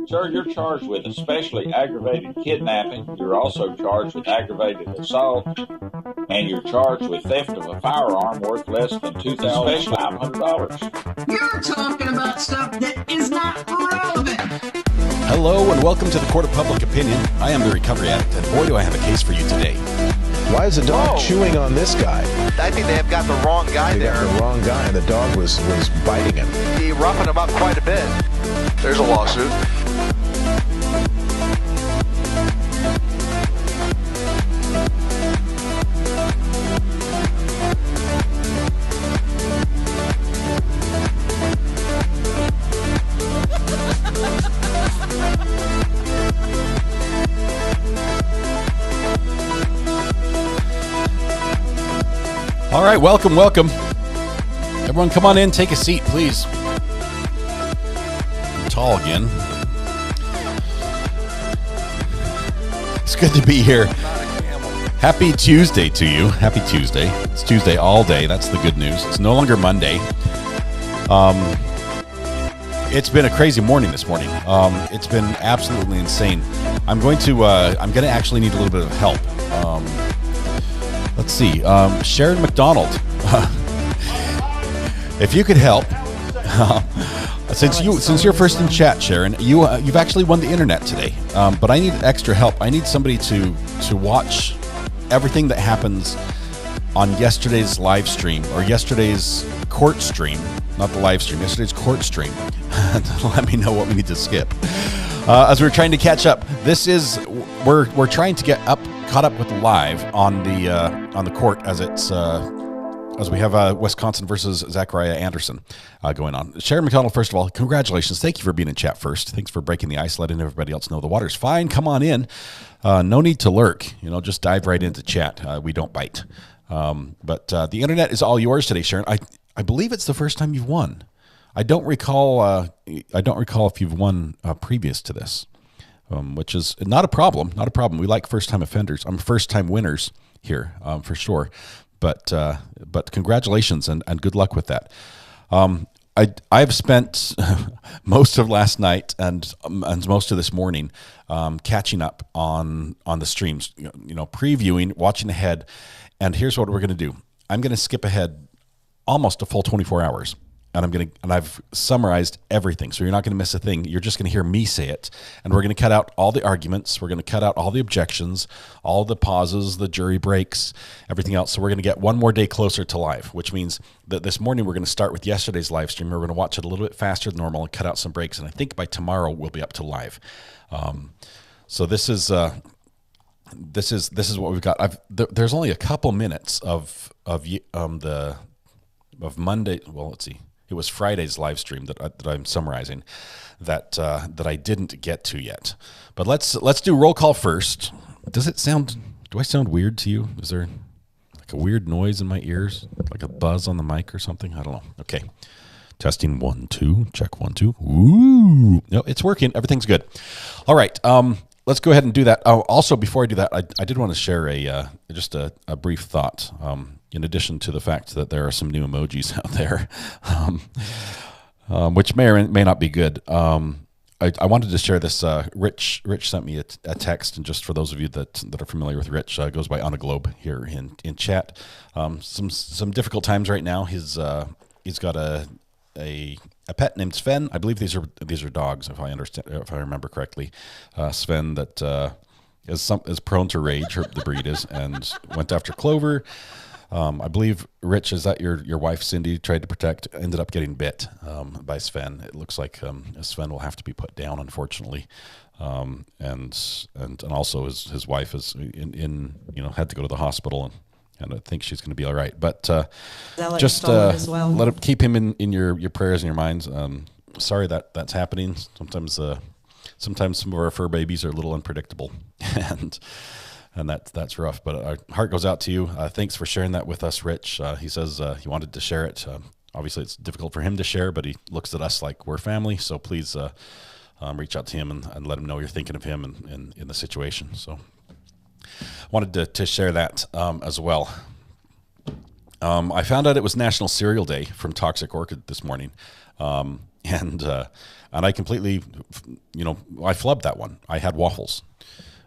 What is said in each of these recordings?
Sir, you're charged with especially aggravated kidnapping. You're also charged with aggravated assault, and you're charged with theft of a firearm worth less than $2,500. You're talking about stuff that is not relevant. Hello and welcome to the Court of Public Opinion. I am the recovery addict, and boy do I have a case for you today. Why is the dog chewing on this guy? I think they have got the wrong guy there. Got the wrong guy, and the dog was biting him. He roughened him up quite a bit. There's a lawsuit. All right, welcome. Everyone come on in, take a seat, please. I'm tall again. It's good to be here. Happy Tuesday to you. Happy Tuesday. It's Tuesday all day. That's the good news. It's no longer Monday. It's been a crazy morning this morning. It's been absolutely insane. I'm going to actually need a little bit of help. Let's see. Sharon McDonald, if you could help, since you're first in chat, Sharon, you've actually won the internet today. But I need extra help. I need somebody to watch everything that happens on yesterday's live stream or yesterday's court stream, not the live stream. Yesterday's court stream. Let me know what we need to skip. As we're trying to catch up, we're trying to get caught up with live on the court as we have Wisconsin versus Zachariah Anderson going on. Sharon McDonald, first of all, congratulations. Thank you for being in chat first. Thanks for breaking the ice, letting everybody else know the water's fine. Come on in. No need to lurk. Just dive right into chat. We don't bite. But the internet is all yours today, Sharon. I believe it's the first time you've won. I don't recall if you've won previous to this. Which is not a problem. Not a problem. We like first-time offenders. First-time winners here for sure. But congratulations and good luck with that. I've spent most of last night and most of this morning catching up on the streams. Previewing, watching ahead. And here's what we're going to do. I'm going to skip ahead almost a full 24 hours. And I've summarized everything, so you're not going to miss a thing. You're just going to hear me say it, and we're going to cut out all the arguments. We're going to cut out all the objections, all the pauses, the jury breaks, everything else. So we're going to get one more day closer to live, which means that this morning we're going to start with yesterday's live stream. We're going to watch it a little bit faster than normal and cut out some breaks. And I think by tomorrow we'll be up to live. So this is what we've got. There's only a couple minutes of Monday. Well, let's see. It was Friday's live stream that I'm summarizing that I didn't get to yet. But let's do roll call first. Do I sound weird to you? Is there like a weird noise in my ears? Like a buzz on the mic or something? I don't know. Okay. Testing 1, 2. Check 1, 2. Ooh. No, it's working. Everything's good. All right. Let's go ahead and do that. Oh, also, before I do that, I did want to share just a brief thought. In addition to the fact that there are some new emojis out there, which may or may not be good. I wanted to share this. Rich sent me a text, and just for those of you that are familiar with Rich, goes by On a Globe here in chat. Some difficult times right now. He's got a pet named Sven. I believe these are dogs, if I remember correctly. Sven that is prone to rage. The breed is, and went after Clover. I believe, Rich, is that your wife, Cindy, tried to protect, ended up getting bit by Sven. It looks like Sven will have to be put down, unfortunately. And also his wife is had to go to the hospital, and I think she's going to be all right. But just let him, keep him in your prayers and your minds. Sorry that's happening. Sometimes some of our fur babies are a little unpredictable, and that's rough, but our heart goes out to you. Thanks for sharing that with us, Rich. He says he wanted to share it. Obviously, it's difficult for him to share, but he looks at us like we're family. So please reach out to him and let him know you're thinking of him and in the situation. So wanted to share that as well. I found out it was National Cereal Day from Toxic Orchid this morning. and I completely, I flubbed that one. I had waffles,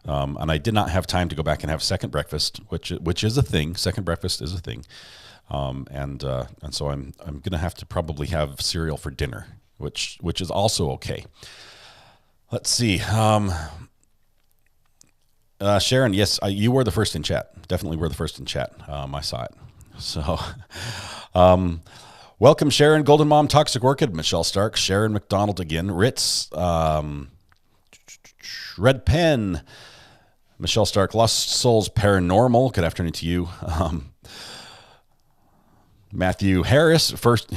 and I did not have time to go back and have second breakfast, which is a thing. Second breakfast is a thing, and so I'm gonna have to probably have cereal for dinner, which is also okay. Let's see. Sharon, yes, you were the first in chat. Definitely were the first in chat. I saw it. So, welcome, Sharon, Golden Mom, Toxic Orchid, Michelle Stark, Sharon McDonald again, Ritz, Red Pen, Michelle Stark, Lost Souls Paranormal. Good afternoon to you. Matthew Harris, first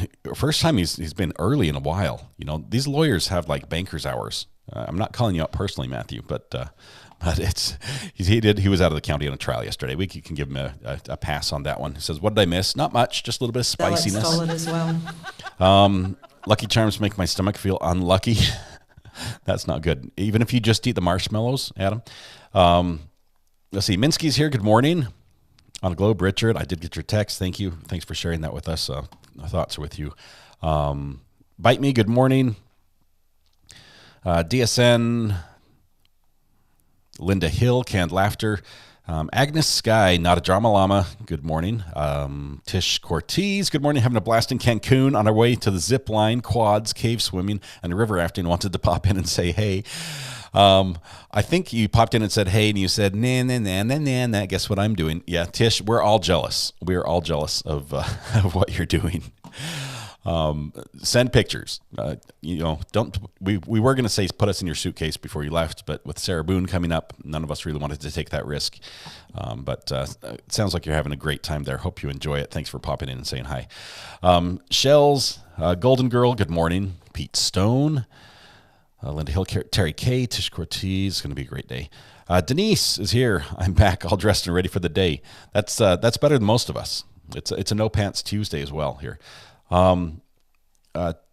time he's been early in a while. These lawyers have like banker's hours. I'm not calling you out personally, Matthew, but he was out of the county on a trial yesterday. We can give him a pass on that one. He says, "What did I miss? Not much, just a little bit of spiciness." Stolen as well. Lucky Charms make my stomach feel unlucky. That's not good. Even if you just eat the marshmallows, Adam. Let's see. Minsky's here. Good morning. On Globe, Richard, I did get your text. Thank you. Thanks for sharing that with us. Our thoughts are with you. Bite Me, good morning. DSN, Linda Hill, Canned Laughter. Agnes Sky, Not a Drama Llama, good morning. Tish Cortez, good morning. Having a blast in Cancun on our way to the zip line, quads, cave swimming, and river rafting. Wanted to pop in and say hey. I think you popped in and said hey, and you said nah. Guess what I'm doing? Yeah, Tish, we're all jealous. We're all jealous of what you're doing. Send pictures. Don't. We were going to say put us in your suitcase before you left, but with Sarah Boone coming up, none of us really wanted to take that risk. But it sounds like you're having a great time there. Hope you enjoy it. Thanks for popping in and saying hi. Shells, Golden Girl, good morning. Pete Stone. Linda Hill, Terry K, Tish Cortez. It's going to be a great day. Denise is here. I'm back, all dressed and ready for the day. That's better than most of us. It's a no pants Tuesday as well here.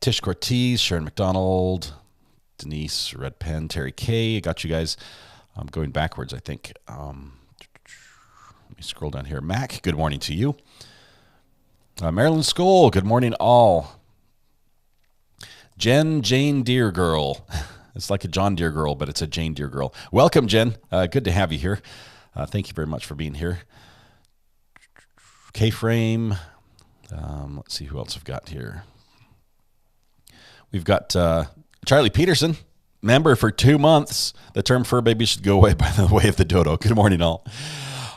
Tish Cortez, Sharon McDonald, Denise, Red Pen, Terry K. Got you guys. I'm going backwards, I think. Let me scroll down here. Mac, good morning to you. Marilyn Skoll, good morning all. Jane Deere Girl. It's like a John Deere Girl, but it's a Jane Deere Girl. Welcome, Jen. Good to have you here. Thank you very much for being here. K-Frame. Let's see who else I've got here. We've got Charlie Peterson, member for 2 months. The term fur baby should go away by the way of the dodo. Good morning, all.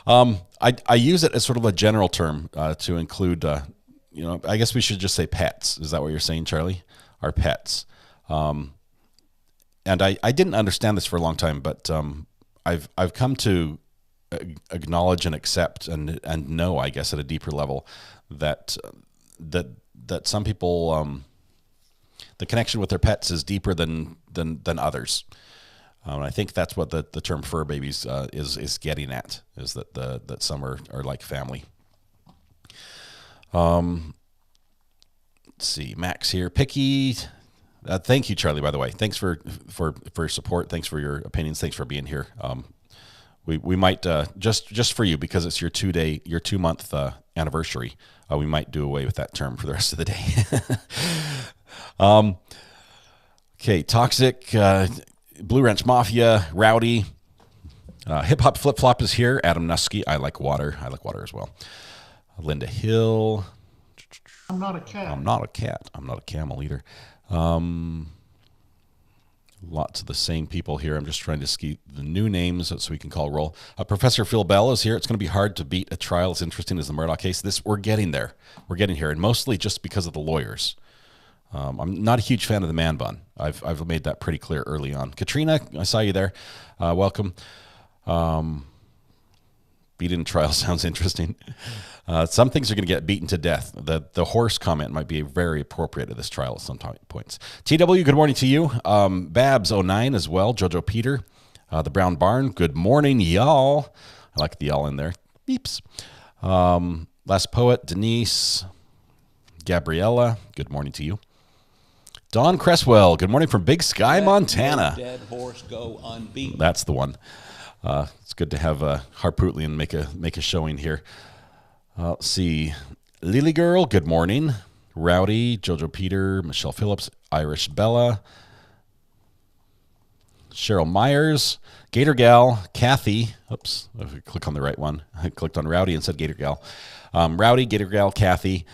I use it as sort of a general term to include, I guess we should just say pets. Is that what you're saying, Charlie? Our pets. And I didn't understand this for a long time, but I've come to acknowledge and accept and know, I guess, at a deeper level that some people the connection with their pets is deeper than others. And I think that's what the term fur babies is getting at, is that some are like family. Let's see, Max here, Picky. Thank you, Charlie, by the way. Thanks for support. Thanks for your opinions. Thanks for being here. We might just for you, because it's your 2-month anniversary. We might do away with that term for the rest of the day. Okay, Toxic, Blue Ranch Mafia, Rowdy, Hip Hop Flip Flop is here. Adam Nusky, I like water as well. Linda Hill. I'm not a cat. I'm not a cat. I'm not a camel either. Lots of the same people here. I'm just trying to see the new names so we can call roll. Professor Phil Bell is here. It's going to be hard to beat a trial as interesting as the Murdoch case. We're getting there. We're getting here, and mostly just because of the lawyers. I'm not a huge fan of the man bun. I've made that pretty clear early on. Katrina, I saw you there. Welcome. Beaten trial sounds interesting. Some things are going to get beaten to death. The horse comment might be very appropriate at this trial at some points. TW, good morning to you. Babs09 as well. Jojo Peter. The Brown Barn, good morning, y'all. I like the y'all in there. Beeps. Last Poet, Denise. Gabriella, good morning to you. Don Cresswell, good morning from Big Sky, Montana. Dead horse go unbeaten. That's the one. It's good to have Harpootlian make a showing here. Let's see. Lily Girl, good morning. Rowdy, Jojo Peter, Michelle Phillips, Irish Bella, Cheryl Myers, Gator Gal, Kathy. Oops, if I click on the right one. I clicked on Rowdy and said Gator Gal. Rowdy, Gator Gal, Kathy.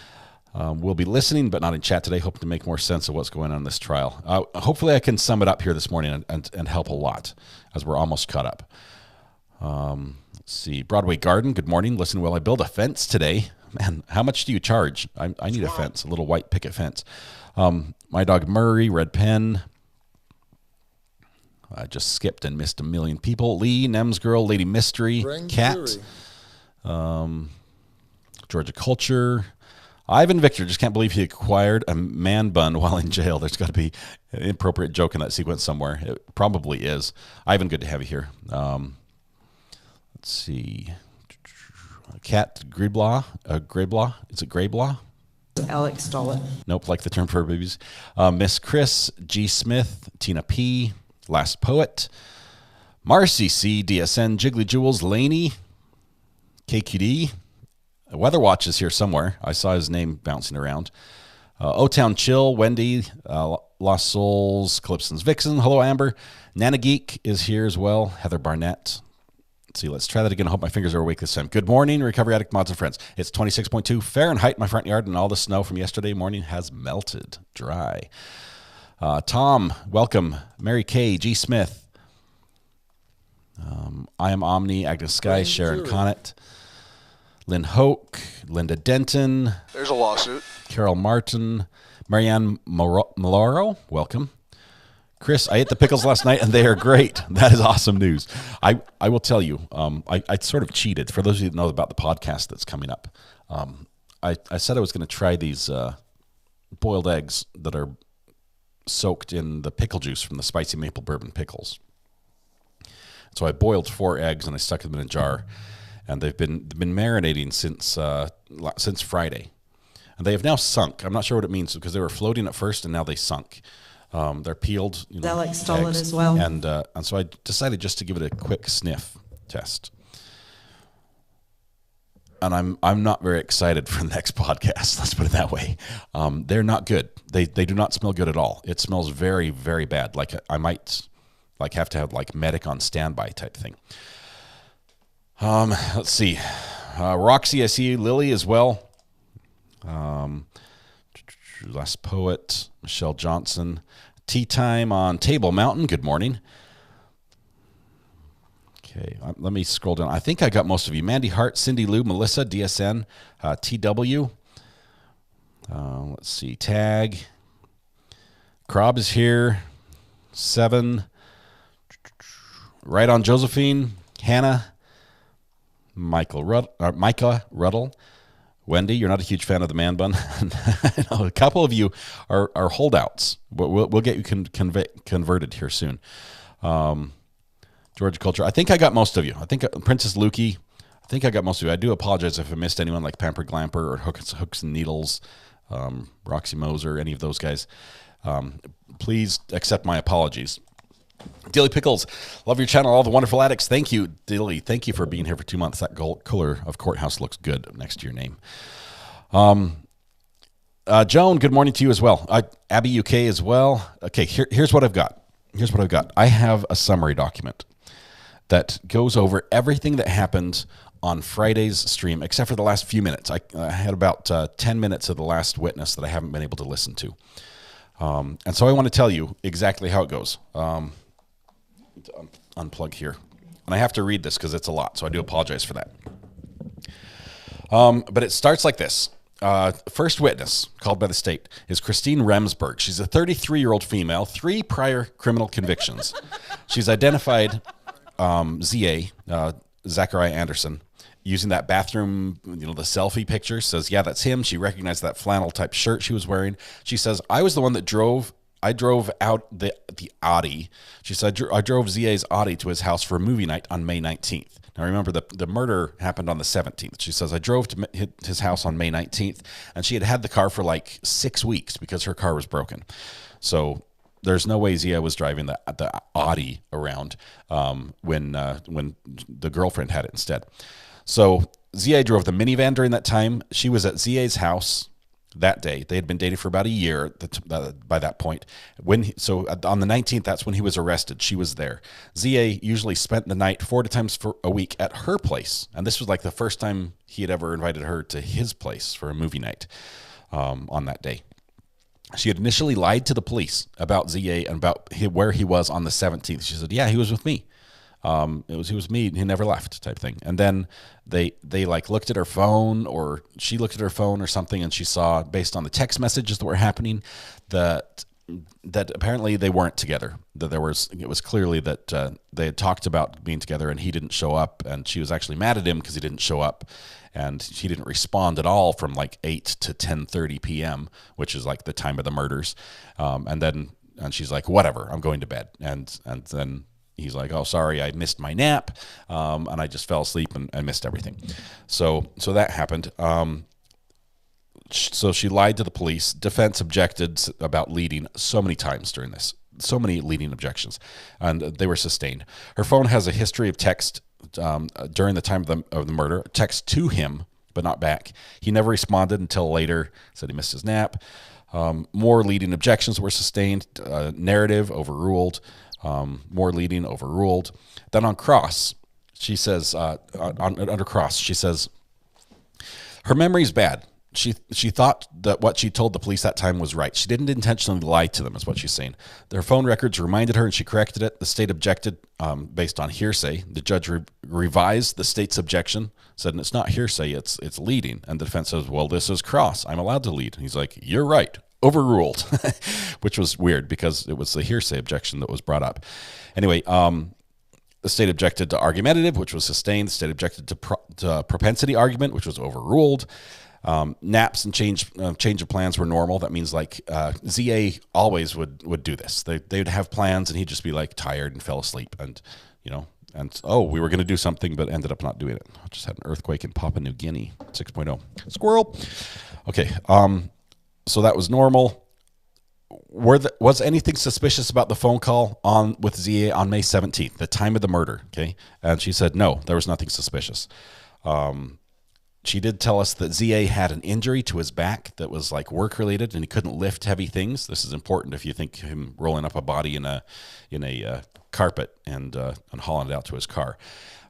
We'll be listening, but not in chat today, hoping to make more sense of what's going on in this trial. Hopefully I can sum it up here this morning and help a lot as we're almost caught up. Let's see. Broadway Garden, good morning. Listen, will I build a fence today? Man, how much do you charge? I need a fence, a little white picket fence. My dog Murray, Red Pen. I just skipped and missed a million people. Lee, Nems Girl, Lady Mystery, Cat, Georgia Culture. Ivan Victor, just can't believe he acquired a man bun while in jail. There's got to be an inappropriate joke in that sequence somewhere. It probably is. Ivan, good to have you here. Let's see. Cat Griblaw, Grayblaw. Is it Grayblaw? Alex stole it. Nope, like the term for babies. Miss Chris, G. Smith, Tina P., Last Poet, Marcy C., DSN, Jiggly Jewels, Laney, KQD. Weather Watch is here somewhere. I saw his name bouncing around. O-Town Chill, Wendy, Lost Souls, Calypson's Vixen. Hello, Amber. Nana Geek is here as well. Heather Barnett. Let's see, let's try that again. I hope my fingers are awake this time. Good morning, Recovery Addict Mods and Friends. It's 26.2 Fahrenheit in my front yard, and all the snow from yesterday morning has melted dry. Tom, welcome. Mary Kay, G. Smith. I am Omni, Agnes Sky, Sharon Connett. Lynn Hoke, Linda Denton. There's a lawsuit. Carol Martin. Marianne Maloro, welcome. Chris, I ate the pickles last night, and they are great. That is awesome news. I will tell you, I sort of cheated. For those of you that know about the podcast that's coming up, I said I was going to try these boiled eggs that are soaked in the pickle juice from the spicy maple bourbon pickles. So I boiled 4 eggs, and I stuck them in a jar. And they've been marinating since Friday, and they have now sunk. I'm not sure what it means because they were floating at first, and now they sunk. They're peeled. Alex stole it as well. And so I decided just to give it a quick sniff test. And I'm not very excited for the next podcast. Let's put it that way. They're not good. They do not smell good at all. It smells very, very bad. Like I might have to have like medic on standby type thing. Let's see. Roxy, I see Lily as well. Last Poet, Michelle Johnson. Tea Time on Table Mountain. Good morning. Okay, let me scroll down. I think I got most of you. Mandy Hart, Cindy Lou, Melissa, DSN, TW. Let's see. Tag. Krob is here. 7. Right on Josephine. Hannah. Micah Ruddle. Wendy, you're not a huge fan of the man bun. A couple of you are holdouts. We'll get you converted here soon. Georgia Culture. I think I got most of you. I think Princess Lukey. I think I got most of you. I do apologize if I missed anyone like Pampered Glamper or Hooks and Needles, Roxy Moser, any of those guys. Please accept my apologies. Dilly Pickles, love your channel, all the wonderful addicts. Thank you, Dilly. Thank you for being here for 2 months. That gold color of Courthouse looks good next to your name. Joan, good morning to you as well. Abby UK as well. Okay, here's what I've got. I have a summary document that goes over everything that happened on Friday's stream, except for the last few minutes. I had about 10 minutes of the last witness that I haven't been able to listen to. And so I want to tell you exactly how it goes. Unplug here. And I have to read this because it's a lot, so I do apologize for that. But it starts like this. First witness called by the state is Christine Remsburg. She's a 33-year-old female, 3 prior criminal convictions. She's identified ZA, Zachariah Anderson, using that bathroom, the selfie picture. Says, yeah, that's him. She recognized that flannel type shirt she was wearing. She says, I was the one that drove out the Audi. She said, I drove ZA's Audi to his house for a movie night on May 19th. Now, remember, the murder happened on the 17th. She says, I drove to his house on May 19th, and she had the car for like 6 weeks because her car was broken. So there's no way Zia was driving the Audi around when the girlfriend had it instead. So Zia drove the minivan during that time. She was at Zia's house that day. They had been dating for about a year by that point. So on the 19th, that's when he was arrested. She was there. ZA usually spent the night 4 times for a week at her place. And this was like the first time he had ever invited her to his place for a movie night on that day. She had initially lied to the police about ZA and about where he was on the 17th. She said, yeah, he was with me. He was me. He never left, type thing. And then they like looked at her phone, or she looked at her phone or something, and she saw, based on the text messages that were happening, that apparently they weren't together. That it was clearly that they had talked about being together, and he didn't show up, and she was actually mad at him because he didn't show up, and he didn't respond at all from like 8 to 10:30 p.m., which is like the time of the murders. And she's like, whatever, I'm going to bed, and then he's like, oh, sorry, I missed my nap, and I just fell asleep and missed everything. So that happened. So she lied to the police. Defense objected about leading so many times during this. So many leading objections, and they were sustained. Her phone has a history of text during the time of the murder, text to him, but not back. He never responded until later, said he missed his nap. More leading objections were sustained. Narrative overruled. More leading overruled. Then on cross, she says, under cross, she says, her memory's bad. She thought that what she told the police that time was right. She didn't intentionally lie to them, is what she's saying. Their phone records reminded her, and she corrected it. The state objected based on hearsay. The judge revised the state's objection, said it's not hearsay, it's leading. And the defense says, well, this is cross. I'm allowed to lead. And he's like, you're right. Overruled, which was weird because it was the hearsay objection that was brought up. Anyway, the state objected to argumentative, which was sustained. The state objected to propensity argument, which was overruled. Naps and change of plans were normal. That means like ZA always would do this. They'd have plans, and he'd just be like tired and fell asleep, and we were going to do something, but ended up not doing it. I just had an earthquake in Papua New Guinea, 6.0. Squirrel. Okay. So that was normal. Was anything suspicious about the phone call with ZA on May 17th, the time of the murder? Okay. And she said, no, there was nothing suspicious. She did tell us that ZA had an injury to his back that was like work related, and he couldn't lift heavy things. This is important if you think him rolling up a body in a carpet and hauling it out to his car.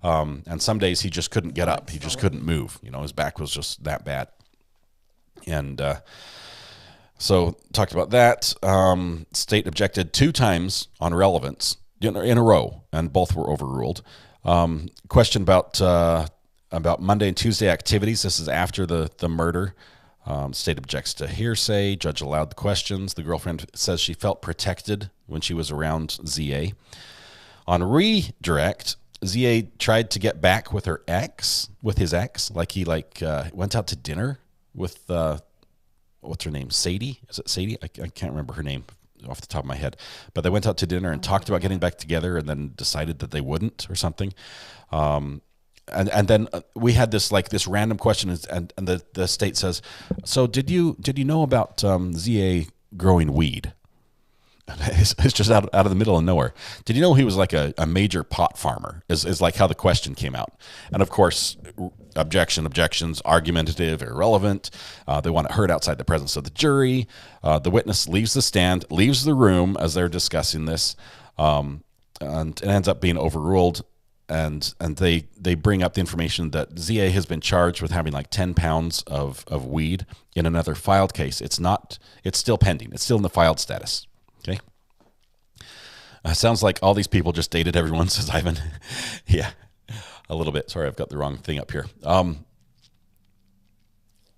And some days he just couldn't get up. He just couldn't move. His back was just that bad. And, so talked about that. State objected 2 times on relevance in a row, and both were overruled. Question about Monday and Tuesday activities. This is after the murder. State objects to hearsay. Judge allowed the questions. The girlfriend says she felt protected when she was around ZA. On redirect, ZA tried to get back with his ex. Like he went out to dinner with what's her name? Sadie? Is it Sadie? I can't remember her name off the top of my head. But they went out to dinner and talked about getting back together, and then decided that they wouldn't or something. And then we had this random question, and the state says, so did you know about ZA growing weed? It's just out of the middle of nowhere. Did you know he was like a major pot farmer? Is like how the question came out. And of course, objections, argumentative, irrelevant. They want it heard outside the presence of the jury. The witness leaves the stand, leaves the room as they're discussing this, and it ends up being overruled. And they bring up the information that ZA has been charged with having like 10 pounds of weed in another filed case. It's still pending. It's still in the filed status. Okay. Sounds like all these people just dated everyone, says Ivan. Yeah, a little bit. Sorry, I've got the wrong thing up here.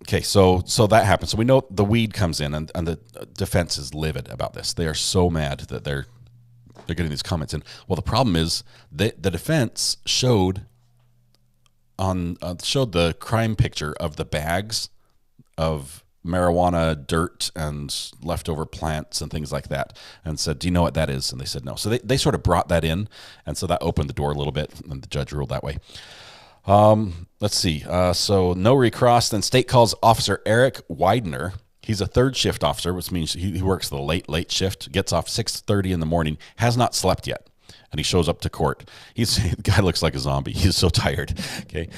Okay, so that happens. So we know the weed comes in, and the defense is livid about this. They are so mad that they're getting these comments in. Well, the problem is the defense showed the crime picture of the bags of marijuana, dirt, and leftover plants and things like that, and said, do you know what that is? And they said no. So they sort of brought that in, and so that opened the door a little bit, and the judge ruled that way. Let's see. So no recross. Then state calls Officer Eric Widener. He's a third shift officer, which means he works the late shift, gets off 6:30 in the morning, has not slept yet. and he shows up to court. The guy looks like a zombie. He's so tired. Okay.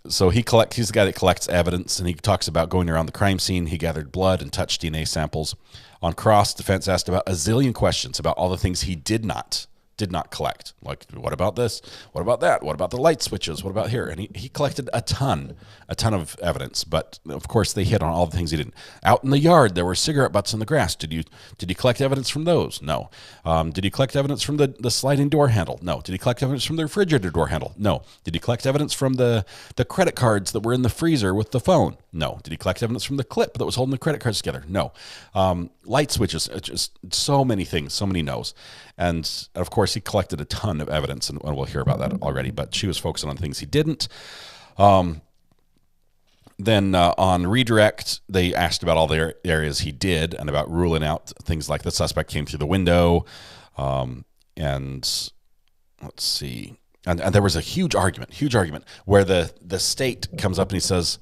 So he's the guy that collects evidence, and he talks about going around the crime scene. He gathered blood and touched DNA samples. On cross, defense asked about a zillion questions about all the things he did not collect. Like, what about this? What about that? What about the light switches? What about here? And he collected a ton of evidence. But of course, they hit on all the things he didn't. Out in the yard, there were cigarette butts in the grass. Did you collect evidence from those? No. Did you collect evidence from the sliding door handle? No. Did you collect evidence from the refrigerator door handle? No. Did you collect evidence from the credit cards that were in the freezer with the phone? No. Did you collect evidence from the clip that was holding the credit cards together? No. Light switches, just so many things, so many no's. And of course, he collected a ton of evidence, and we'll hear about that already, but she was focusing on things he didn't. Then on redirect, they asked about all the areas he did and about ruling out things like the suspect came through the window. And let's see. And there was a huge argument where the state comes up and he says,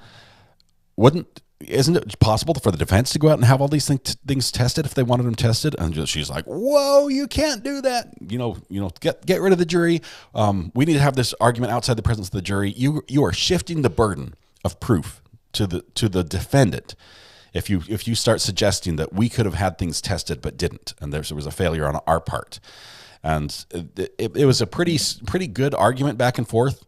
isn't it possible for the defense to go out and have all these things tested if they wanted them tested? And she's like, whoa, you can't do that. Get rid of the jury. We need to have this argument outside the presence of the jury. You are shifting the burden of proof to the defendant if you start suggesting that we could have had things tested but didn't, and there was a failure on our part. And it was a pretty good argument back and forth.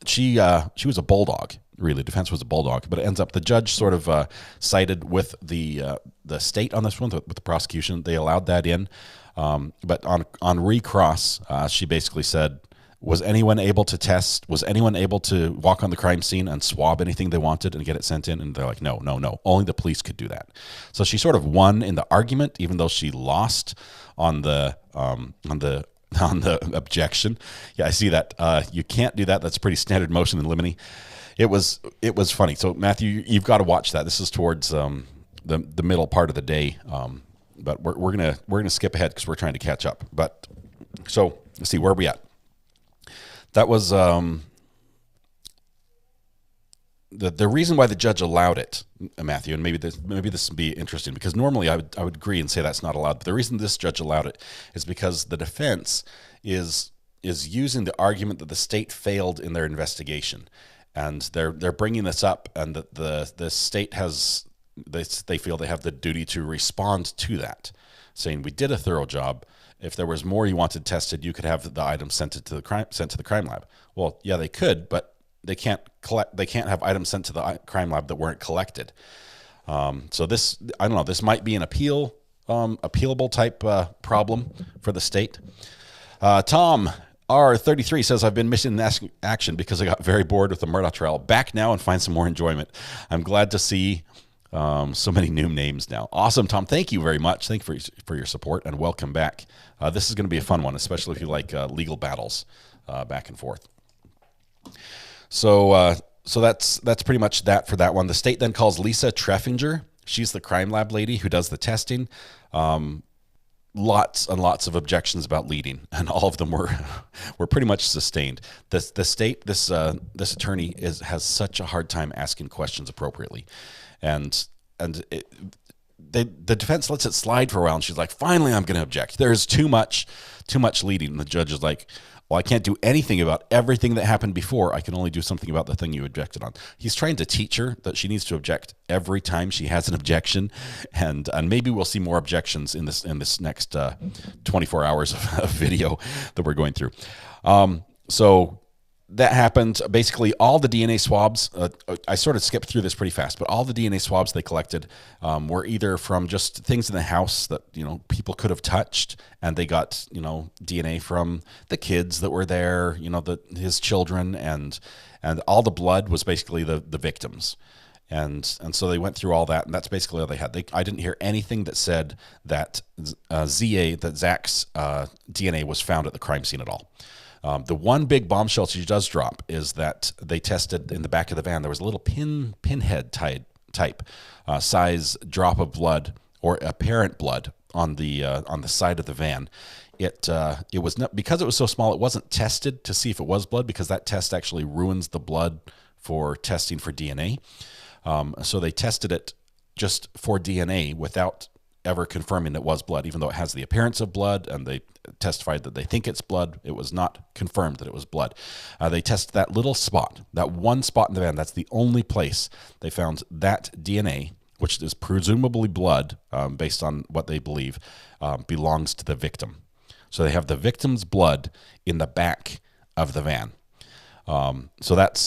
She was a bulldog. Really, defense was a bulldog, but it ends up the judge sort of sided with the state on this one, with the prosecution. They allowed that in, but on recross, she basically said, was anyone able to test? Was anyone able to walk on the crime scene and swab anything they wanted and get it sent in? And they're like, no, only the police could do that. So she sort of won in the argument, even though she lost on the objection. Yeah, I see that. You can't do that. That's a pretty standard motion in limine. It was funny. So Matthew, you've got to watch that. This is towards the middle part of the day, but we're gonna skip ahead because we're trying to catch up. But so let's see, where are we at? That was the reason why the judge allowed it, Matthew, and maybe this would be interesting because normally I would agree and say that's not allowed. But the reason this judge allowed it is because the defense is using the argument that the state failed in their investigation. And they're bringing this up, and that the state they feel they have the duty to respond to that, saying we did a thorough job. If there was more you wanted tested, you could have the items sent to the crime lab. Well, yeah, they could, but they can't have items sent to the crime lab that weren't collected. So this, I don't know, this might be an appealable type problem for the state. Tom R33 says, I've been missing action because I got very bored with the Murdaugh trial. Back now and find some more enjoyment. I'm glad to see so many new names now. Awesome, Tom. Thank you very much. Thank you for your support, and welcome back. This is going to be a fun one, especially if you like legal battles back and forth. So that's pretty much that for that one. The state then calls Lisa Treffinger. She's the crime lab lady who does the testing. Lots and lots of objections about leading, and all of them were pretty much sustained. The state, this attorney has such a hard time asking questions appropriately, and the defense lets it slide for a while, and she's like, finally, I'm going to object. There's too much leading, and the judge is like, well, I can't do anything about everything that happened before. I can only do something about the thing you objected on. He's trying to teach her that she needs to object every time she has an objection, and maybe we'll see more objections in this next 24 hours of video that we're going through. So that happened. Basically, all the DNA swabs, I sort of skipped through this pretty fast, but all the DNA swabs they collected were either from just things in the house that, people could have touched, and they got, DNA from the kids that were there, his children, and all the blood was basically the victims. And so they went through all that, and that's basically all they had. I didn't hear anything that said that Zach's DNA was found at the crime scene at all. The one big bombshell she does drop is that they tested in the back of the van. There was a little pinhead type size drop of blood, or apparent blood, on the side of the van. It was not, because it was so small, it wasn't tested to see if it was blood, because that test actually ruins the blood for testing for DNA. So they tested it just for DNA without ever confirming it was blood, even though it has the appearance of blood, and they testified that they think it's blood. It was not confirmed that it was blood. They tested that little spot, that one spot in the van. That's the only place they found that DNA, which is presumably blood, based on what they believe, belongs to the victim. So they have the victim's blood in the back of the van. So that's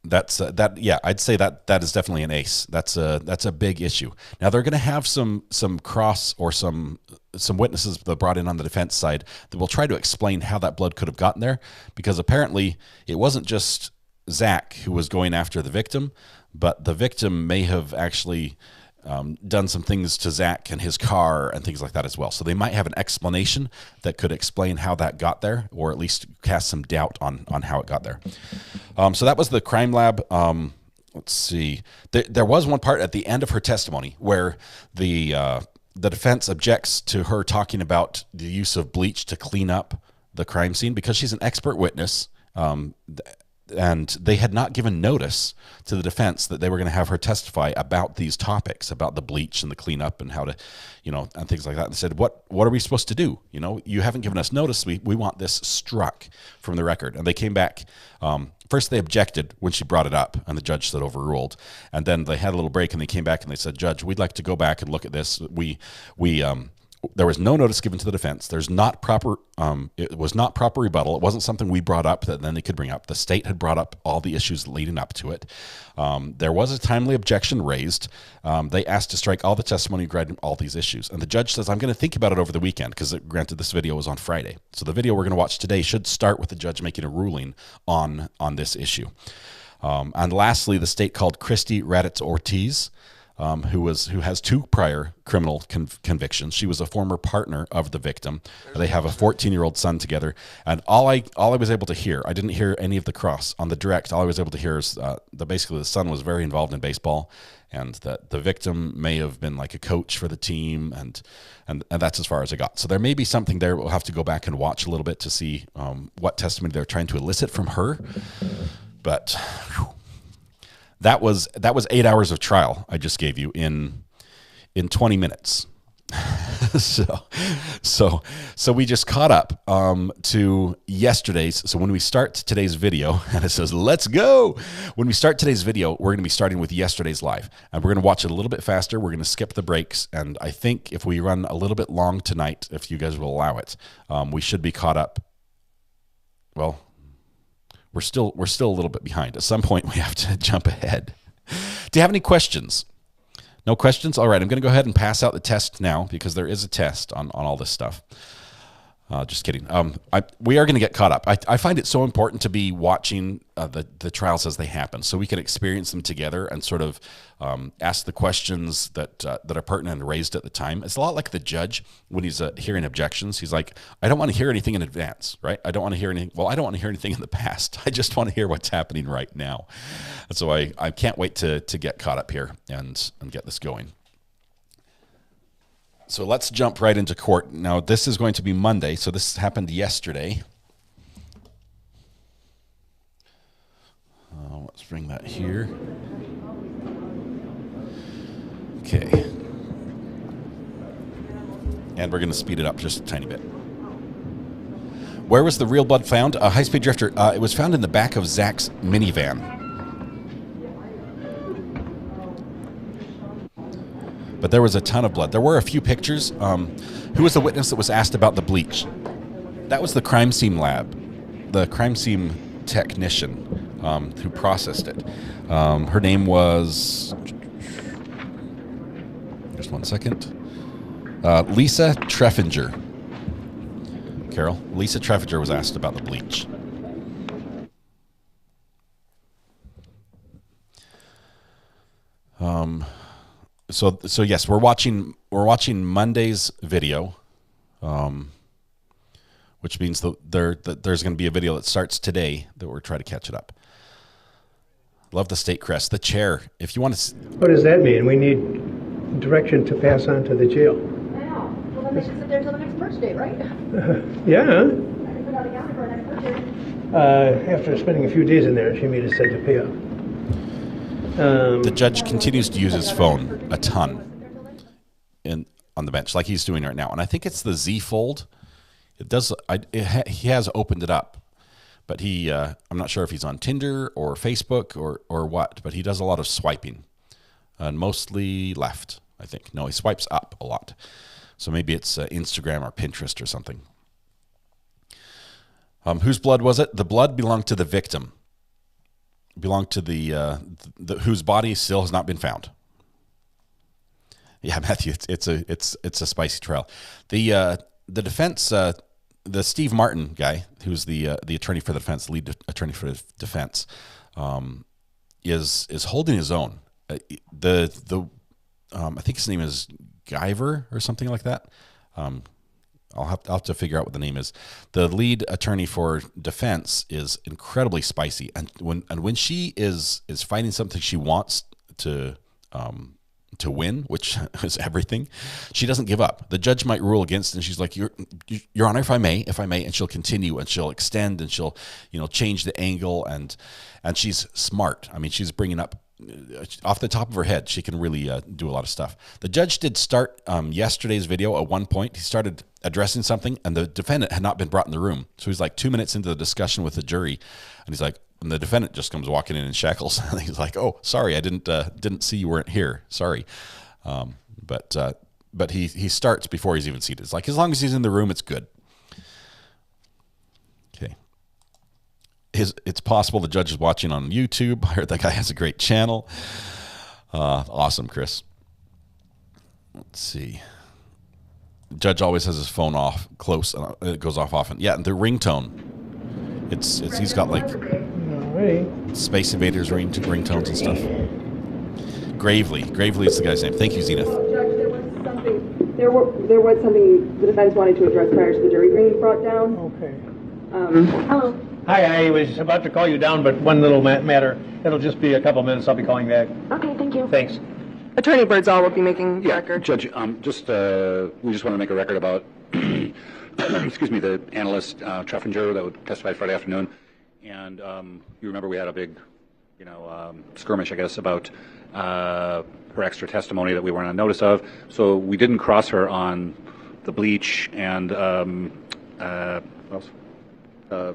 that. Yeah, I'd say that is definitely an ace. That's a big issue. Now they're going to have some cross or some witnesses that brought in on the defense side that will try to explain how that blood could have gotten there, because apparently it wasn't just Zach who was going after the victim, but the victim may have actually done some things to Zach and his car and things like that as well. So they might have an explanation that could explain how that got there, or at least cast some doubt on how it got there. So that was the crime lab. Let's see. There was one part at the end of her testimony where the defense objects to her talking about the use of bleach to clean up the crime scene, because she's an expert witness. And they had not given notice to the defense that they were going to have her testify about these topics, about the bleach and the cleanup and how to, and things like that. And they said, what are we supposed to do? You haven't given us notice. We want this struck from the record. And they came back. First, they objected when she brought it up, and the judge said overruled. And then they had a little break, and they came back and they said, Judge, we'd like to go back and look at this. There was no notice given to the defense. There's not proper. It was not proper rebuttal. It wasn't something we brought up that then they could bring up. The state had brought up all the issues leading up to it. There was a timely objection raised. They asked to strike all the testimony regarding all these issues, and the judge says, "I'm going to think about it over the weekend," because granted, this video was on Friday. So the video we're going to watch today should start with the judge making a ruling on this issue. And lastly, the state called Christy Raditz Ortiz, who has 2 prior criminal convictions. She was a former partner of the victim. They have a 14-year-old son together. And all I was able to hear, I didn't hear any of the cross on the direct. All I was able to hear is that basically the son was very involved in baseball, and that the victim may have been like a coach for the team, and that's as far as I got. So there may be something there. We'll have to go back and watch a little bit to see what testimony they're trying to elicit from her. But whew, that was 8 hours of trial I just gave you in 20 minutes. so we just caught up to yesterday's. So when we start today's video, and it says, let's go. When we start today's video, we're going to be starting with yesterday's live, and we're going to watch it a little bit faster. We're going to skip the breaks. And I think if we run a little bit long tonight, if you guys will allow it, we should be caught up. Well, we're still a little bit behind. At some point, we have to jump ahead. Do you have any questions? No questions? All right, I'm going to go ahead and pass out the test now, because there is a test on all this stuff. Just kidding. We are going to get caught up. I find it so important to be watching the trials as they happen, so we can experience them together and sort of ask the questions that are pertinent and raised at the time. It's a lot like the judge when he's hearing objections. He's like, I don't want to hear anything in advance, right? I don't want to hear anything. Well, I don't want to hear anything in the past. I just want to hear what's happening right now. And so I can't wait to get caught up here and get this going. So let's jump right into court. Now, this is going to be Monday, so this happened yesterday. Let's bring that here. Okay. And we're going to speed it up just a tiny bit. Where was the real blood found? A high-speed drifter. It was found in the back of Zach's minivan. But there was a ton of blood. There were a few pictures. Who was the witness that was asked about the bleach? That was the crime scene lab, the crime scene technician who processed it. Her name was, just one second, Lisa Treffinger. Carol, Lisa Treffinger was asked about the bleach. So yes, we're watching Monday's video, which means that there's going to be a video that starts today that we're trying to catch it up. Love the state crest, the chair. If you want to, what does that mean? We need direction to pass on to the jail. Wow. Well, then they should sit there till the next purge date, right? Yeah. Put out a calendar for the next purge date. After spending a few days in there, she made us set to pay up. The judge continues to use his phone a ton. on the bench like he's doing right now. And I think it's the Z Fold. It does. He has opened it up, but I'm not sure if he's on Tinder or Facebook or what. But he does a lot of swiping, and mostly left. I think no, he swipes up a lot. So maybe it's Instagram or Pinterest or something. Whose blood was it? The blood belonged to the victim. Belonged to the whose body still has not been found. Yeah, Matthew, it's a spicy trail. The defense, the Steve Martin guy, who's the attorney for the defense, lead attorney for the defense, is holding his own. I think his name is Guyver or something like that. I'll have to figure out what the name is. The lead attorney for defense is incredibly spicy, and when she is fighting something she wants to win, which is everything, she doesn't give up. The judge might rule against, and she's like, Your Honor, if I may, and she'll continue, and she'll extend, and she'll change the angle, and she's smart. I mean, she's bringing up off the top of her head. She can really do a lot of stuff. The judge did start yesterday's video at one point. He started addressing something, and the defendant had not been brought in the room. So he's like 2 minutes into the discussion with the jury, and he's like, and the defendant just comes walking in shackles, and he's like, "Oh, sorry, I didn't see you weren't here. Sorry." But he starts before he's even seated. It's like, as long as he's in the room, it's good. Okay. It's possible the judge is watching on YouTube. I heard that guy has a great channel. Awesome, Chris. Let's see. The judge always has his phone off close, and it goes off often. Yeah, and the ringtone. He's got like Space Invaders ringtones and stuff. Gravely is the guy's name. Thank you, Zenith. Judge, there was something the defense wanted to address prior to the jury being brought down. Okay. Hello. Hi, I was about to call you down, but one little matter. It'll just be a couple minutes. I'll be calling back. Okay, thank you. Thanks. Attorney Birdsall will be making record. Judge, we just want to make a record about, excuse me, the analyst Treffinger that testified Friday afternoon, and you remember we had a big, skirmish, I guess, about her extra testimony that we weren't on notice of. So we didn't cross her on the bleach and what else? Her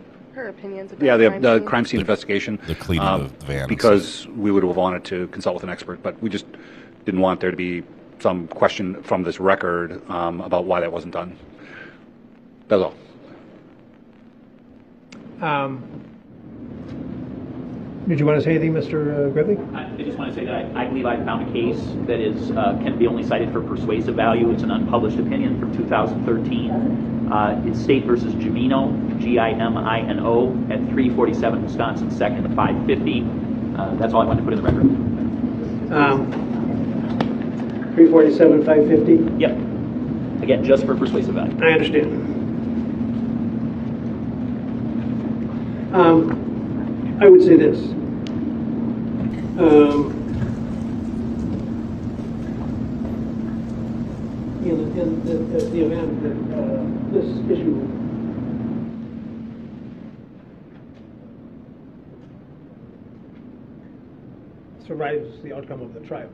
opinions. About the crime scene investigation. The cleaning of the van. Because we would have wanted to consult with an expert, but we just didn't want there to be some question from this record about why that wasn't done. That's all. Did you want to say anything, Mr. Gridley? I just want to say that I believe I found a case that is can be only cited for persuasive value. It's an unpublished opinion from 2013. It's State versus Gimino, Gimino, at 347 Wisconsin 2nd, 550. That's all I wanted to put in the record. 347, 550? Yep. Again, just for persuasive value. I understand. I would say this. In the event that this issue survives the outcome of the trial,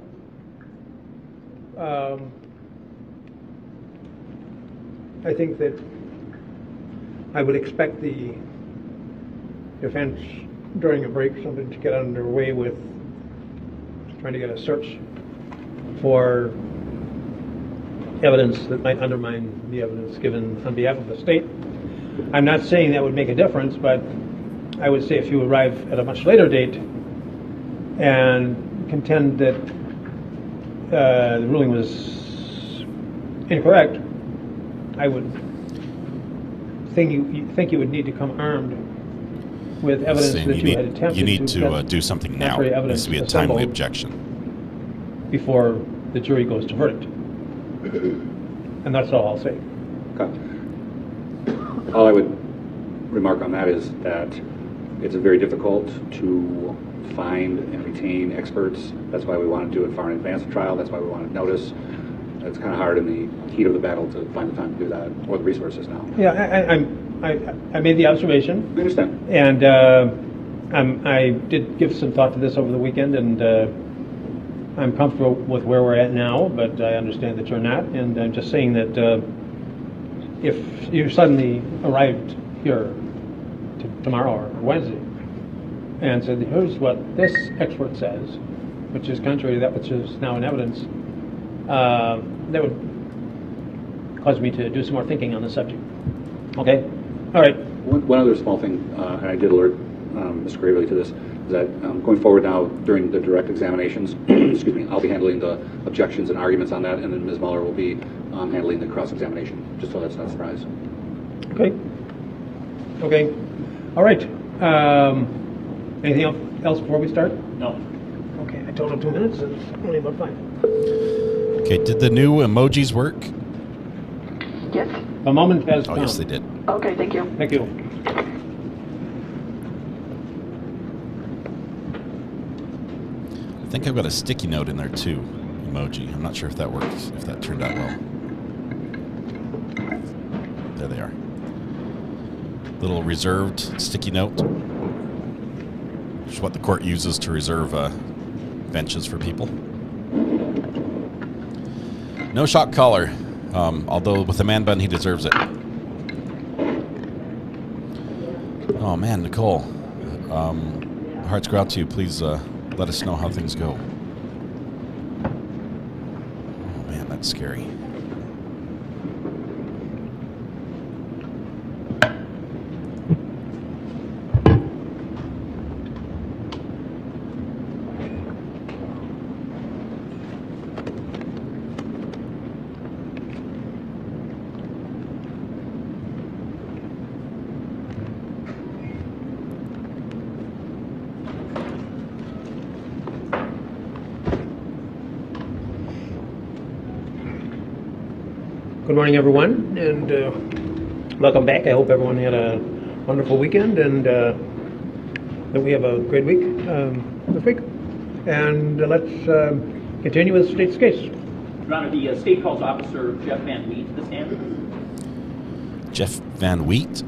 I think that I would expect the defense during a break something to get underway with trying to get a search for evidence that might undermine the evidence given on behalf of the state. I'm not saying that would make a difference, but I would say if you arrive at a much later date and contend that the ruling was incorrect, I would think you would need to come armed with evidence that you had attempted to. You need to do something now. It needs to be a timely objection before the jury goes to verdict. And that's all I'll say. Okay. All I would remark on that is that it's very difficult to find and retain experts. That's why we want to do it far in advance of trial. That's why we want to notice. It's kind of hard in the heat of the battle to find the time to do that, or the resources now. Yeah, I made the observation. I understand. And I did give some thought to this over the weekend, and I'm comfortable with where we're at now, but I understand that you're not, and I'm just saying that if you suddenly arrived here tomorrow or Wednesday and said, here's what this expert says, which is contrary to that which is now in evidence, that would cause me to do some more thinking on the subject. Okay? All right. One other small thing, and I did alert Mr. Gravely to this, is that going forward now during the direct examinations, excuse me, I'll be handling the objections and arguments on that, and then Ms. Muller will be handling the cross-examination, just so that's not a surprise. Okay. Okay. All right. Anything else before we start? No. Okay, I told him 2 minutes, and it's only about 5. Okay, did the new emojis work? Yes. A moment has come. Oh, yes, they did. Okay, thank you. Thank you. I think I've got a sticky note in there too, emoji. I'm not sure if that works, if that turned out well. There they are. Little reserved sticky note, which is what the court uses to reserve benches for people. No shock collar, although with a man bun he deserves it. Oh man, Nicole, hearts go out to you. Please let us know how things go. Oh man, that's scary. Good morning, everyone, and welcome back. I hope everyone had a wonderful weekend and that we have a great week this week. And let's continue with the state's case. Your Honor, the state calls Officer Jeff Van Wheat to the stand. Jeff Van Wheat?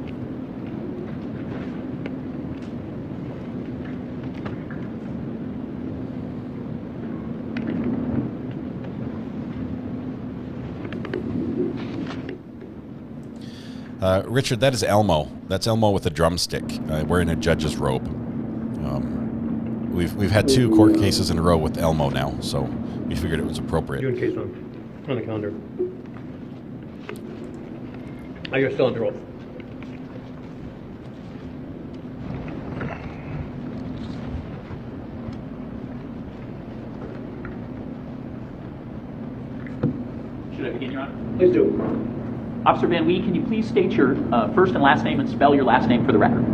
Richard, that is Elmo. That's Elmo with a drumstick, wearing a judge's robe. We've had 2 court cases in a row with Elmo now, so we figured it was appropriate. You're in case on the calendar. Oh, you're still under oath. Should I begin, Your Honor? Please do. Officer Van Wee, can you please state your first and last name and spell your last name for the record?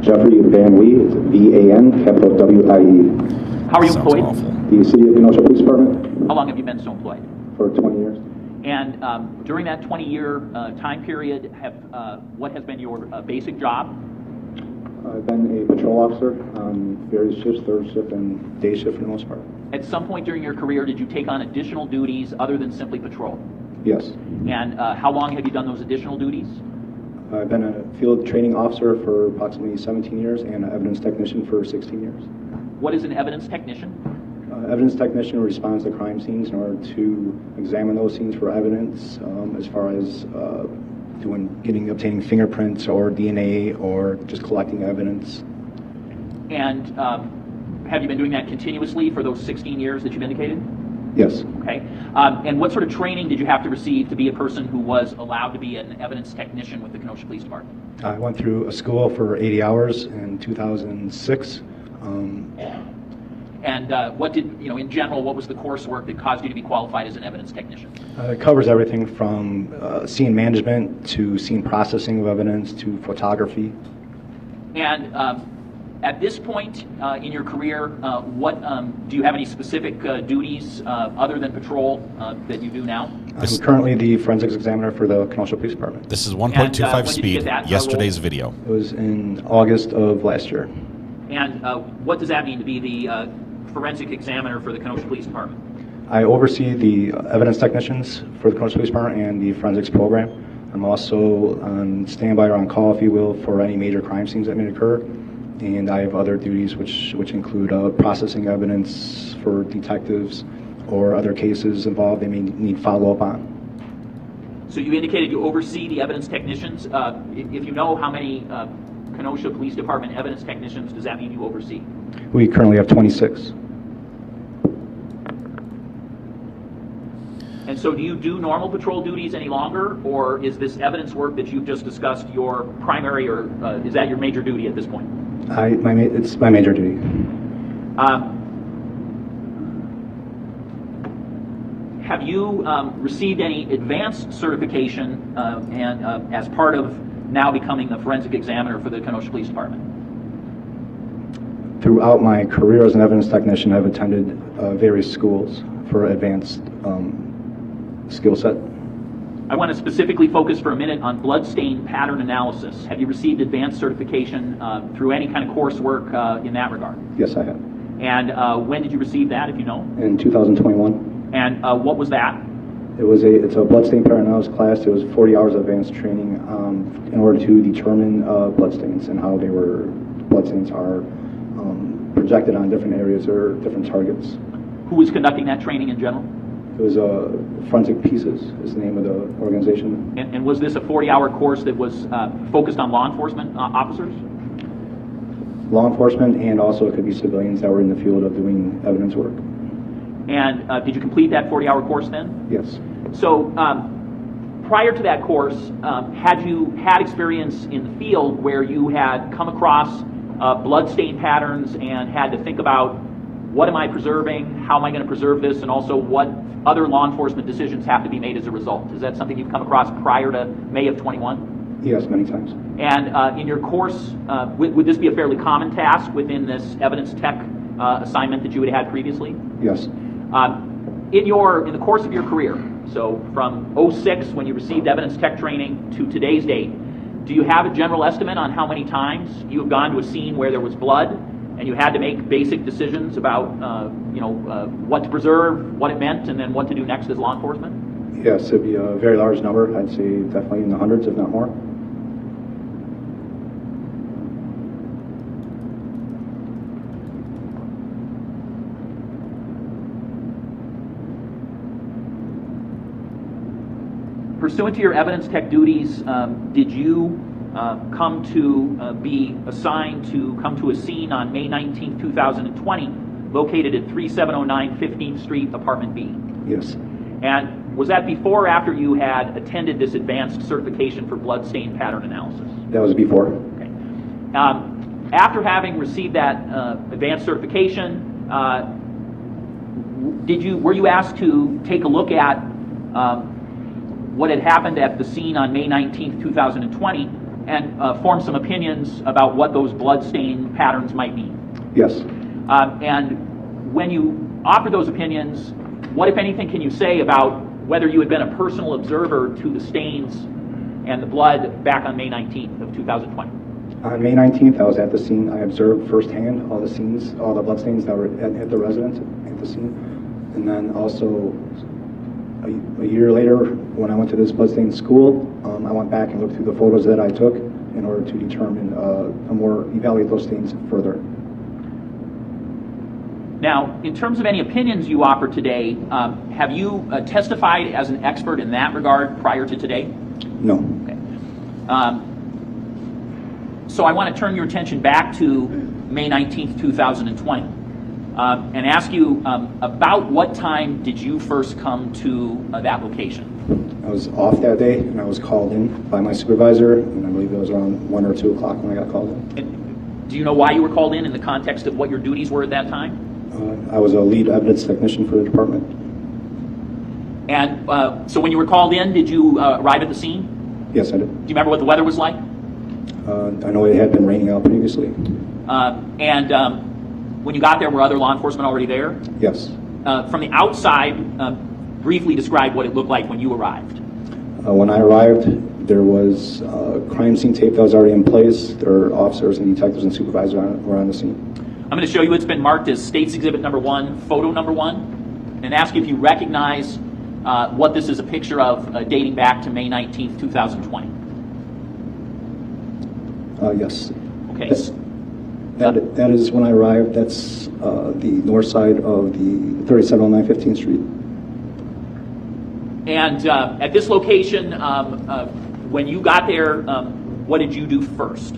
Jeffrey Van Wee, it's V-A-N, capital W-I-E. How are you employed? Awful. The City of Kenosha Police Department. How long have you been so employed? For 20 years. And during that 20-year time period, what has been your basic job? I've been a patrol officer on various shifts, third shift and day shift for the most part. At some point during your career, did you take on additional duties other than simply patrol? Yes. And how long have you done those additional duties? I've been a field training officer for approximately 17 years and an evidence technician for 16 years. What is an evidence technician? Evidence technician responds to crime scenes in order to examine those scenes for evidence, as far as obtaining fingerprints or DNA or just collecting evidence. And have you been doing that continuously for those 16 years that you've indicated? Yes. Okay. And what sort of training did you have to receive to be a person who was allowed to be an evidence technician with the Kenosha Police Department? I went through a school for 80 hours in 2006. And what did, in general, what was the coursework that caused you to be qualified as an evidence technician? It covers everything from scene management to scene processing of evidence to photography. And at this point in your career, what do you have any specific duties other than patrol that you do now? I'm currently the forensics examiner for the Kenosha Police Department. This is 1.25 speed, yesterday's video. It was in August of last year. And what does that mean to be the forensic examiner for the Kenosha Police Department? I oversee the evidence technicians for the Kenosha Police Department and the forensics program. I'm also on standby or on call, if you will, for any major crime scenes that may occur. And I have other duties which include processing evidence for detectives or other cases involved they may need follow-up on. So you indicated you oversee the evidence technicians. If you know how many Kenosha Police Department evidence technicians does that mean you oversee? We currently have 26. And so do you do normal patrol duties any longer, or is this evidence work that you've just discussed your primary, or is that your major duty at this point? It's my major duty. Have you received any advanced certification and as part of now becoming the forensic examiner for the Kenosha Police Department? Throughout my career as an evidence technician, I've attended various schools for advanced skill set. I want to specifically focus for a minute on bloodstain pattern analysis. Have you received advanced certification through any kind of coursework in that regard? Yes, I have. And when did you receive that, if you know? In 2021. And what was that? It's a bloodstain pattern analysis class. It was 40 hours of advanced training in order to determine bloodstains and how bloodstains are projected on different areas or different targets. Who was conducting that training in general? It was Forensic Pieces is the name of the organization. And was this a 40-hour course that was focused on law enforcement officers? Law enforcement, and also it could be civilians that were in the field of doing evidence work. And did you complete that 40-hour course then? Yes. So prior to that course, had you had experience in the field where you had come across bloodstain patterns and had to think about what am I preserving, how am I going to preserve this, and also what other law enforcement decisions have to be made as a result? Is that something you've come across prior to May of 21? Yes, many times. And in your course, would this be a fairly common task within this evidence tech assignment that you had had previously? Yes. In the course of your career, so from 06 when you received evidence tech training to today's date, do you have a general estimate on how many times you have gone to a scene where there was blood and you had to make basic decisions about what to preserve, what it meant, and then what to do next as law enforcement? Yes, it'd be a very large number. I'd say definitely in the hundreds, if not more. Pursuant to your evidence tech duties, did you come to be assigned to come to a scene on May 19, 2020, located at 3709 15th Street, Apartment B? Yes. And was that before or after you had attended this advanced certification for bloodstain pattern analysis? That was before. Okay. After having received that advanced certification, were you asked to take a look at what had happened at the scene on May 19th, 2020, and form some opinions about what those bloodstain patterns might mean? Yes. And when you offer those opinions, what, if anything, can you say about whether you had been a personal observer to the stains and the blood back on May 19th of 2020? On May 19th, I was at the scene. I observed firsthand all the bloodstains that were at the residence at the scene. And then also, a year later, when I went to this bloodstain school, I went back and looked through the photos that I took in order to determine evaluate those stains further. Now, in terms of any opinions you offer today, have you testified as an expert in that regard prior to today? No. Okay. So I want to turn your attention back to May 19th, 2020, and ask you about what time did you first come to that location? I was off that day, and I was called in by my supervisor, and I believe it was around 1 or 2 o'clock when I got called in. And do you know why you were called in the context of what your duties were at that time? I was a lead evidence technician for the department. And so when you were called in, did you arrive at the scene? Yes, I did. Do you remember what the weather was like? I know it had been raining out previously. And when you got there, were other law enforcement already there? Yes. From the outside, briefly describe what it looked like when you arrived. When I arrived, there was crime scene tape that was already in place. There were officers and detectives and supervisors were on the scene. I'm going to show you it's been marked as State's Exhibit number 1, photo number 1, and ask if you recognize what this is a picture of dating back to May 19th, 2020. Yes. Okay. That is when I arrived. That's the north side of the 3709 15th Street. And at this location, when you got there, what did you do first?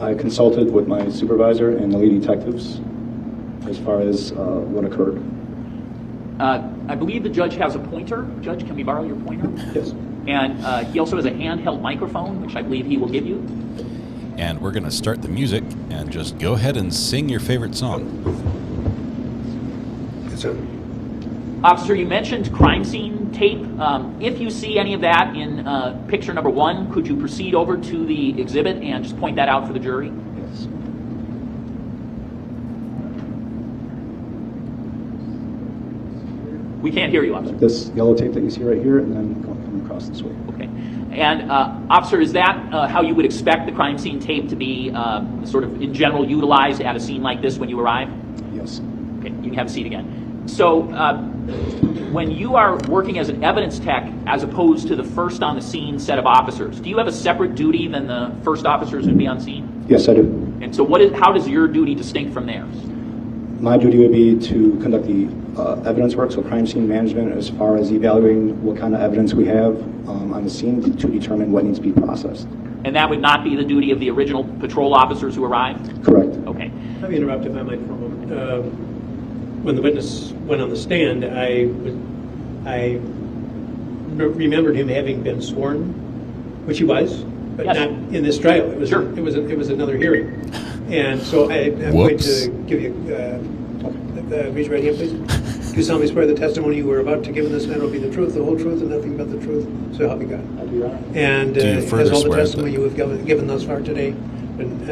I consulted with my supervisor and the lead detectives as far as what occurred. I believe the judge has a pointer. Judge, can we borrow your pointer? Yes. And he also has a handheld microphone, which I believe he will give you. And we're going to start the music and just go ahead and sing your favorite song. Officer, you mentioned crime scene tape. If you see any of that in picture number 1, could you proceed over to the exhibit and just point that out for the jury? Yes. We can't hear you, officer. This yellow tape that you see right here, and then come across this way. Okay. And officer, is that how you would expect the crime scene tape to be sort of in general utilized at a scene like this when you arrive? Yes. Okay, you can have a seat again. So when you are working as an evidence tech as opposed to the first on the scene set of officers, do you have a separate duty than the first officers who'd be on scene? Yes, I do. And so how does your duty distinct from theirs? My duty would be to conduct the evidence work, so crime scene management, as far as evaluating what kind of evidence we have on the scene to determine what needs to be processed. And that would not be the duty of the original patrol officers who arrived? Correct. Okay. Let me interrupt if I might for a moment. When the witness went on the stand, I remembered him having been sworn, which he was, but yes. not in this trial. It was sure. It was another hearing, and so I'm going to give you. Raise your right hand, please. Do you solemnly swear the testimony you were about to give in this matter will be the truth, the whole truth, and nothing but the truth? So help you God. I do, Your Honor. And Do you has further all the swear testimony you have given thus far today been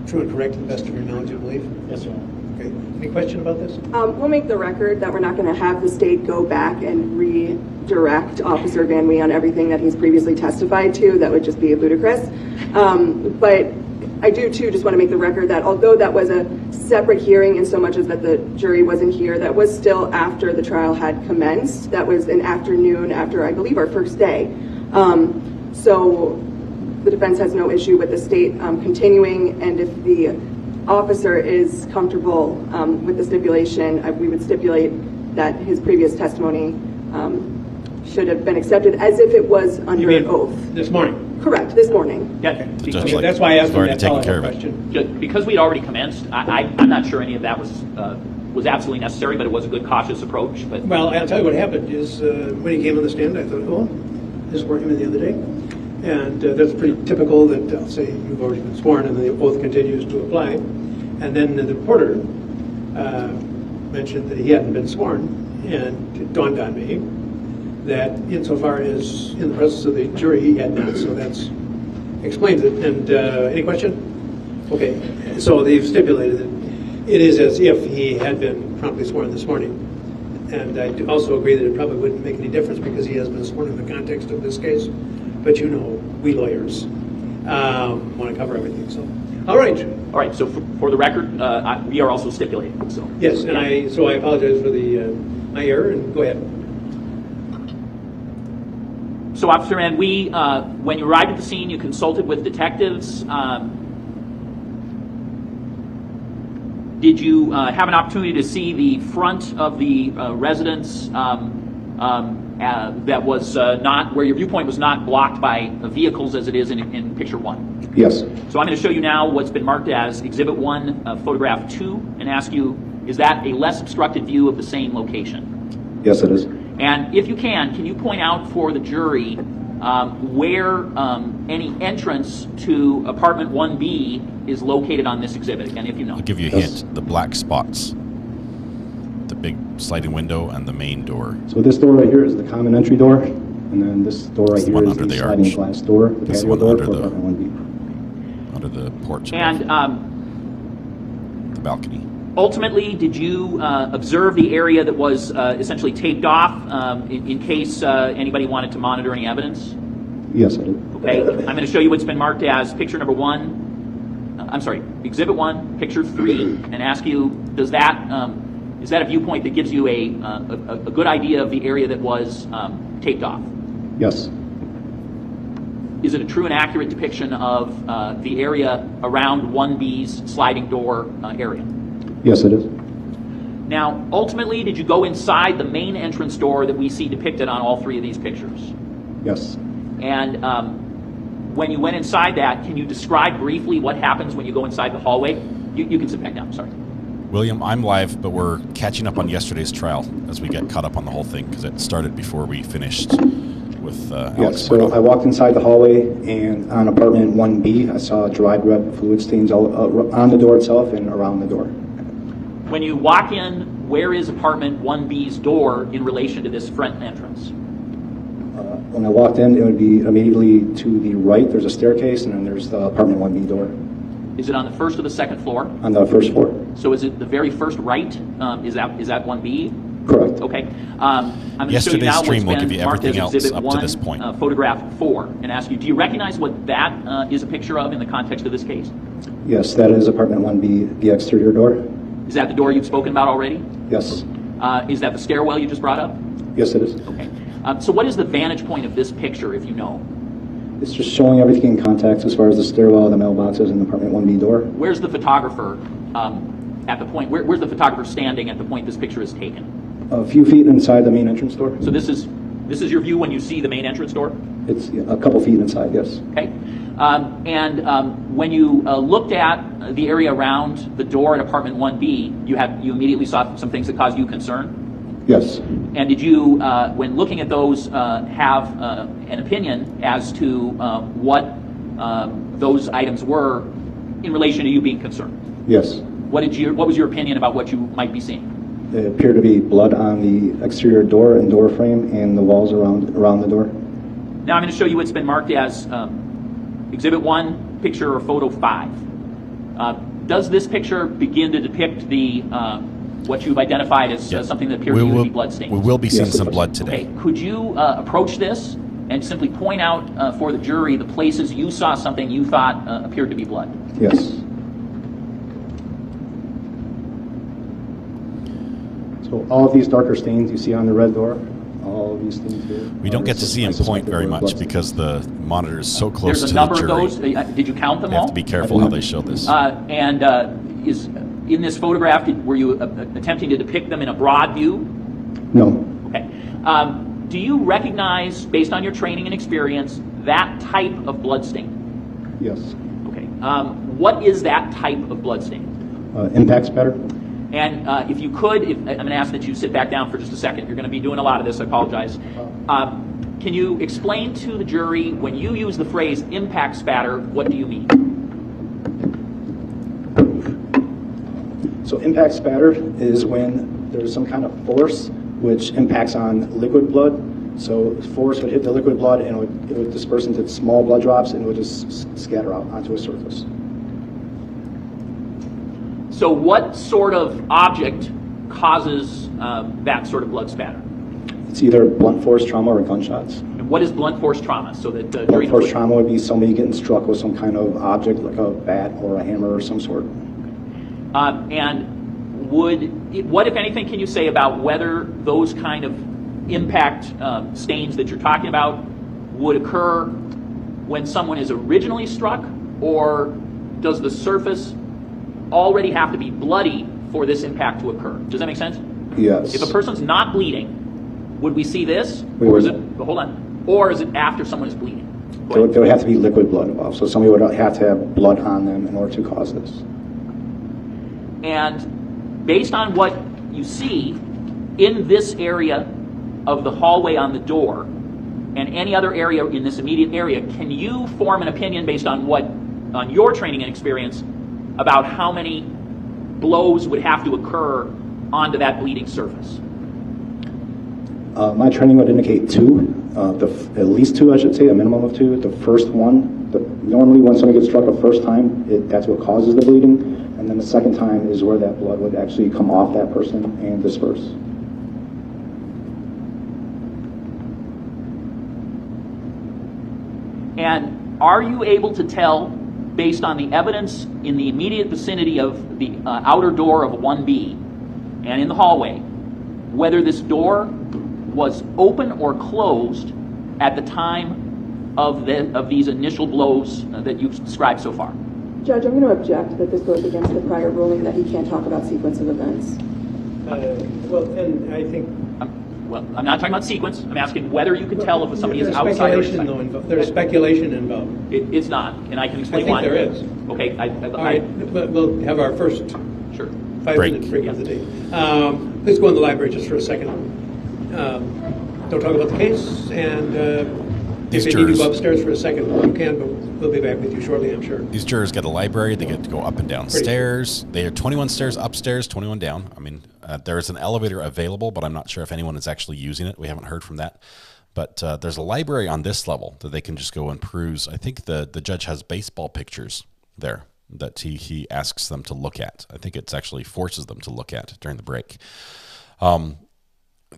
true and correct to the best of your knowledge and belief? Yes, Your Honor. Okay. Any question about this? We'll make the record that we're not going to have the state go back and redirect Officer Van Wee on everything that he's previously testified to. That would just be ludicrous. But I do, too, just want to make the record that although that was a separate hearing in so much as that the jury wasn't here, that was still after the trial had commenced. That was an afternoon after, I believe, our first day. So the defense has no issue with the state continuing, and if the officer is comfortable with the stipulation, we would stipulate that his previous testimony should have been accepted as if it was under oath. This morning? Correct, this morning. Yeah, Okay, that's why I asked him that follow-up question. Because we'd already commenced, I'm not sure any of that was absolutely necessary, but it was a good cautious approach. But Well, I'll tell you what happened is when he came on the stand, I thought, oh, this is working the other day. And that's pretty typical that I'll say you've already been sworn and the oath continues to apply. And then the reporter mentioned that he hadn't been sworn, and it dawned on me that insofar as in the presence of the jury he had not, so that's explains it. And any question? Okay, so they've stipulated that it is as if he had been promptly sworn this morning. And I also agree that it probably wouldn't make any difference because he has been sworn in the context of this case. But you know, we lawyers want to cover everything. So, all right. All right. So for the record, we are also stipulating. So yes, and I apologize for my error. And go ahead. So, Officer Van Wee, when you arrived at the scene, you consulted with detectives. Did you have an opportunity to see the front of the residence that was not, where your viewpoint was not blocked by vehicles as it is in picture 1? Yes. So I'm going to show you now what's been marked as Exhibit 1, Photograph 2, and ask you, is that a less obstructed view of the same location? Yes, it is. And if you can you point out for the jury where any entrance to apartment 1B is located on this exhibit, and if you know. I'll give you a hint. The black spots. The big sliding window and the main door. So this door right here is the common entry door, and then this door right here is the sliding glass door, the patio door for apartment 1B. Under the porch. And the balcony. Ultimately, did you observe the area that was essentially taped off in case anybody wanted to monitor any evidence? Yes, I did. Okay, I'm going to show you what's been marked as picture number 1. Exhibit 1, picture 3, and ask you, is that a viewpoint that gives you a good idea of the area that was taped off? Yes. is it a true and accurate depiction of the area around 1B's sliding door area? Yes, it is. Now, ultimately, did you go inside the main entrance door that we see depicted on all three of these pictures? Yes. And when you went inside that, can you describe briefly what happens when you go inside the hallway? You can sit back down, sorry. William, I'm live, but we're catching up on yesterday's trial as we get caught up on the whole thing because it started before we finished with Alex. Yes, so I walked inside the hallway, and on apartment 1B, I saw dried red fluid stains all on the door itself and around the door. When you walk in, where is apartment 1B's door in relation to this front entrance? When I walked in, it would be immediately to the right. There's a staircase, and then there's the apartment 1B door. Is it on the first or the second floor? On the first floor. So is it the very first right? Is that 1B? Correct. Okay. I'm going to show you now what's been marked as Exhibit 1, Photograph 4, and ask you, do you recognize what that is a picture of in the context of this case? Yes, that is apartment 1B, the exterior door. Is that the door you've spoken about already? Yes. Is that the stairwell you just brought up? Yes, it is. Okay. So what is the vantage point of this picture, if you know? It's just showing everything in context as far as the stairwell, the mailboxes, and the apartment 1B door. Where's the photographer at the point? Where's the photographer standing at the point this picture is taken? A few feet inside the main entrance door. So this is your view when you see the main entrance door? It's a couple feet inside, yes. Okay. When you looked at the area around the door at apartment 1B, you immediately saw some things that caused you concern? Yes. And did you, when looking at those, have an opinion as to what those items were in relation to you being concerned? Yes. What was your opinion about what you might be seeing? There appeared to be blood on the exterior door and door frame and the walls around the door. Now I'm going to show you what's been marked as Exhibit 1, Picture or Photo 5. Does this picture begin to depict the what you've identified as something that appears to be bloodstains? We will be seeing some blood today. Okay. Could you approach this and simply point out for the jury the places you saw something you thought appeared to be blood? Yes. So all of these darker stains you see on the red door, all of these things here. We don't get to see him point very much because the monitor is so close to the jury. There's a number of those. Did you count them all? You have to be careful how they show this. Is in this photograph, were you attempting to depict them in a broad view? No. Okay. Do you recognize, based on your training and experience, that type of bloodstain? Yes. Okay. What is that type of bloodstain? Impact spatter. And if you could, I'm going to ask that you sit back down for just a second. You're going to be doing a lot of this. I apologize. Can you explain to the jury, when you use the phrase impact spatter, what do you mean? So impact spatter is when there's some kind of force which impacts on liquid blood. So force would hit the liquid blood and it would disperse into small blood drops and it would just scatter out onto a surface. So what sort of object causes that sort of blood spatter? It's either blunt force trauma or gunshots. And what is blunt force trauma? So that blunt force trauma would be somebody getting struck with some kind of object like a bat or a hammer or some sort. And what, if anything, can you say about whether those kind of impact stains that you're talking about would occur when someone is originally struck, or does the surface already have to be bloody for this impact to occur? Does that make sense? Yes. If a person's not bleeding, would we see this? Or is it after someone is bleeding? There would have to be liquid blood involved, so somebody would have to have blood on them in order to cause this. And based on what you see in this area of the hallway on the door and any other area in this immediate area, can you form an opinion based on your training and experience about how many blows would have to occur onto that bleeding surface? My training would indicate two, at least two, I should say, a minimum of two. The first one, normally when somebody gets struck a first time, that's what causes the bleeding. And then the second time is where that blood would actually come off that person and disperse. And are you able to tell, based on the evidence in the immediate vicinity of the outer door of 1B and in the hallway, whether this door was open or closed at the time of these initial blows that you've described so far. Judge, I'm going to object that this goes against the prior ruling that he can't talk about sequence of events. Well, and I think... Well, I'm not talking about sequence. I'm asking whether you can tell if somebody is outside or inside. There's speculation involved. It's not, and I can explain why. I think there is. Okay. All right, but we'll have our first 5-minute break of the day. Let's go in the library just for a second. Don't talk about the case, and if you need to go upstairs for a second, you can, but we'll be back with you shortly, I'm sure. These jurors get a library. They get to go up and down stairs. They are 21 stairs upstairs, 21 down. I mean, there is an elevator available, but I'm not sure if anyone is actually using it. We haven't heard from that. But there's a library on this level that they can just go and peruse. I think the judge has baseball pictures there that he asks them to look at. I think it's actually forces them to look at during the break.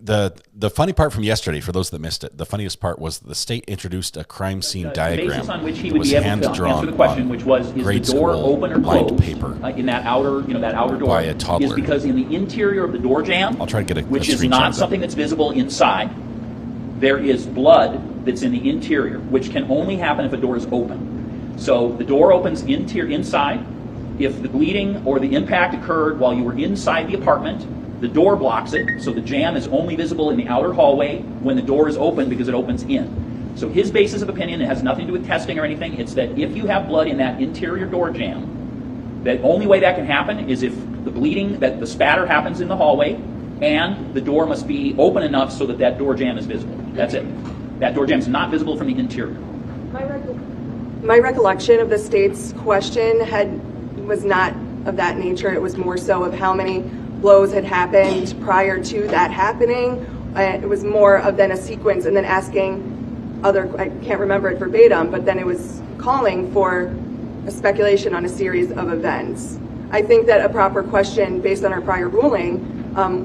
The funny part from yesterday, for those that missed it, the funniest part was the state introduced a crime scene diagram. The basis on which he would be able to answer the question, which was, is the door open or closed paper in that outer door, by a toddler. Is because in the interior of the door jamb, I'll try to get which is not something that's visible inside, there is blood that's in the interior, which can only happen if a door is open. So the door opens inside. If the bleeding or the impact occurred while you were inside the apartment, the door blocks it, so the jamb is only visible in the outer hallway when the door is open because it opens in. So his basis of opinion, it has nothing to do with testing or anything, it's that if you have blood in that interior door jamb, the only way that can happen is if the bleeding, that the spatter happens in the hallway, and the door must be open enough so that that door jamb is visible. That's it. That door jamb is not visible from the interior. My recollection of the state's question was not of that nature. It was more so of how many blows had happened prior to that happening. It was more of then a sequence and then asking I can't remember it verbatim, but then it was calling for a speculation on a series of events. I think that a proper question based on our prior ruling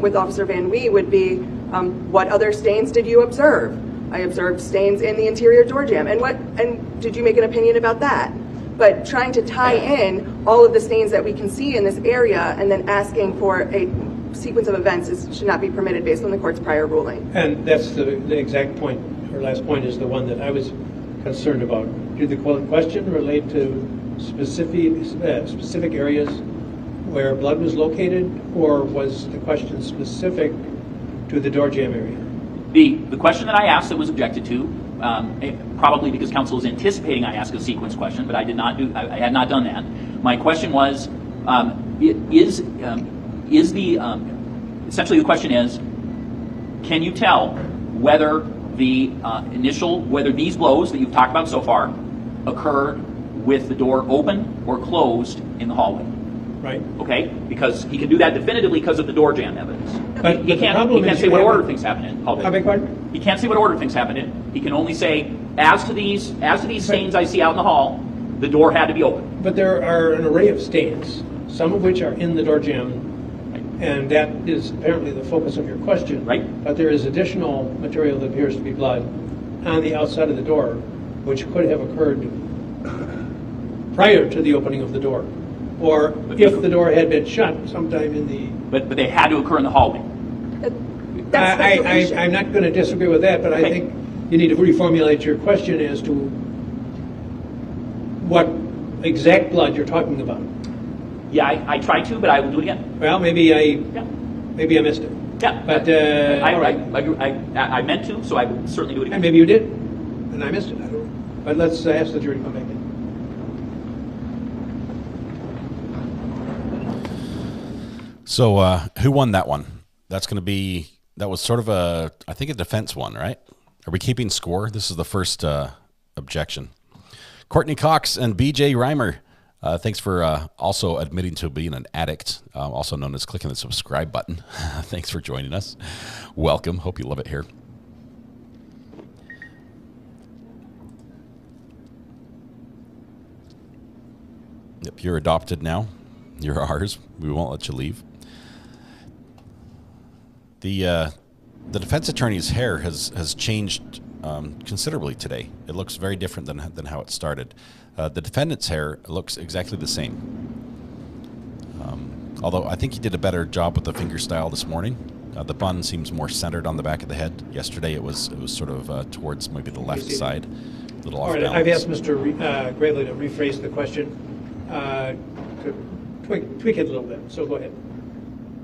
with Officer Van Wee would be, what other stains did you observe? I observed stains in the interior door jamb. And did you make an opinion about that? But trying to tie in all of the stains that we can see in this area and then asking for a sequence of events should not be permitted based on the court's prior ruling. And that's the exact point, or last point is the one that I was concerned about. Did the question relate to specific areas where blood was located, or was the question specific to the door jamb area? The question that I asked that was objected to, probably because counsel is anticipating I ask a sequence question, but I had not done that. My question was, essentially the question is, can you tell whether whether these blows that you've talked about so far occurred with the door open or closed in the hallway? Right. Okay? Because he can do that definitively because of the door jamb evidence. But he can't say what order things happen in. I beg pardon? He can't say what order things happen in. He can only say, as to these stains I see out in the hall, the door had to be open. But there are an array of stains, some of which are in the door jamb, and that is apparently the focus of your question. Right. But there is additional material that appears to be blood on the outside of the door, which could have occurred prior to the opening of the door, or if the door had been shut sometime in the... But they had to occur in the hallway. I'm not going to disagree with that, but I think you need to reformulate your question as to what exact blood you're talking about. Yeah, I tried to, but I will do it again. Well, maybe I missed it. Yeah, but I meant to, so I will certainly do it again. And maybe you did, and I missed it. I don't know. But let's ask the jury to come back in. So who won that one? That was sort of a defense one, right? Are we keeping score? This is the first objection. Courtney Cox and BJ Reimer, thanks for also admitting to being an addict, also known as clicking the subscribe button. Thanks for joining us. Welcome. Hope you love it here. Yep, you're adopted now. You're ours. We won't let you leave. The defense attorney's hair has changed considerably today. It looks very different than how it started. The defendant's hair looks exactly the same. Although I think he did a better job with the finger style this morning. The bun seems more centered on the back of the head. Yesterday it was sort of towards maybe the left side. little All off right, balance. I've asked Mr. Gravely to rephrase the question, to tweak it a little bit, so go ahead.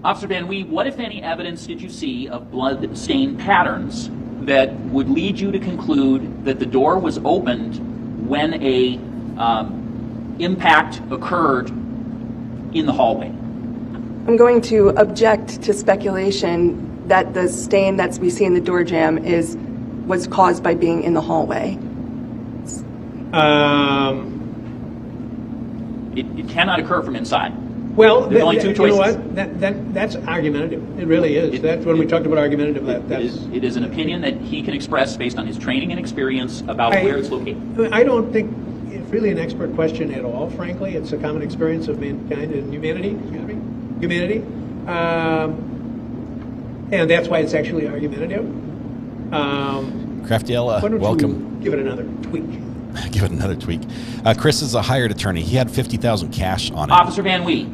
Officer Van Wee, what, if any, evidence did you see of blood stain patterns that would lead you to conclude that the door was opened when a impact occurred in the hallway? I'm going to object to speculation that the stain that we see in the door jamb was caused by being in the hallway. It cannot occur from inside. Well, there's only two choices. You know what? That's argumentative. It really is. That's when we talked about argumentative. It is an opinion that he can express based on his training and experience about where it's located. I don't think it's really an expert question at all, frankly. It's a common experience of mankind and humanity. And that's why it's actually argumentative. Craftiella, welcome. Give it another tweak. Give it another tweak. Chris is a hired attorney. He had $50,000 cash on it. Officer Van Wee,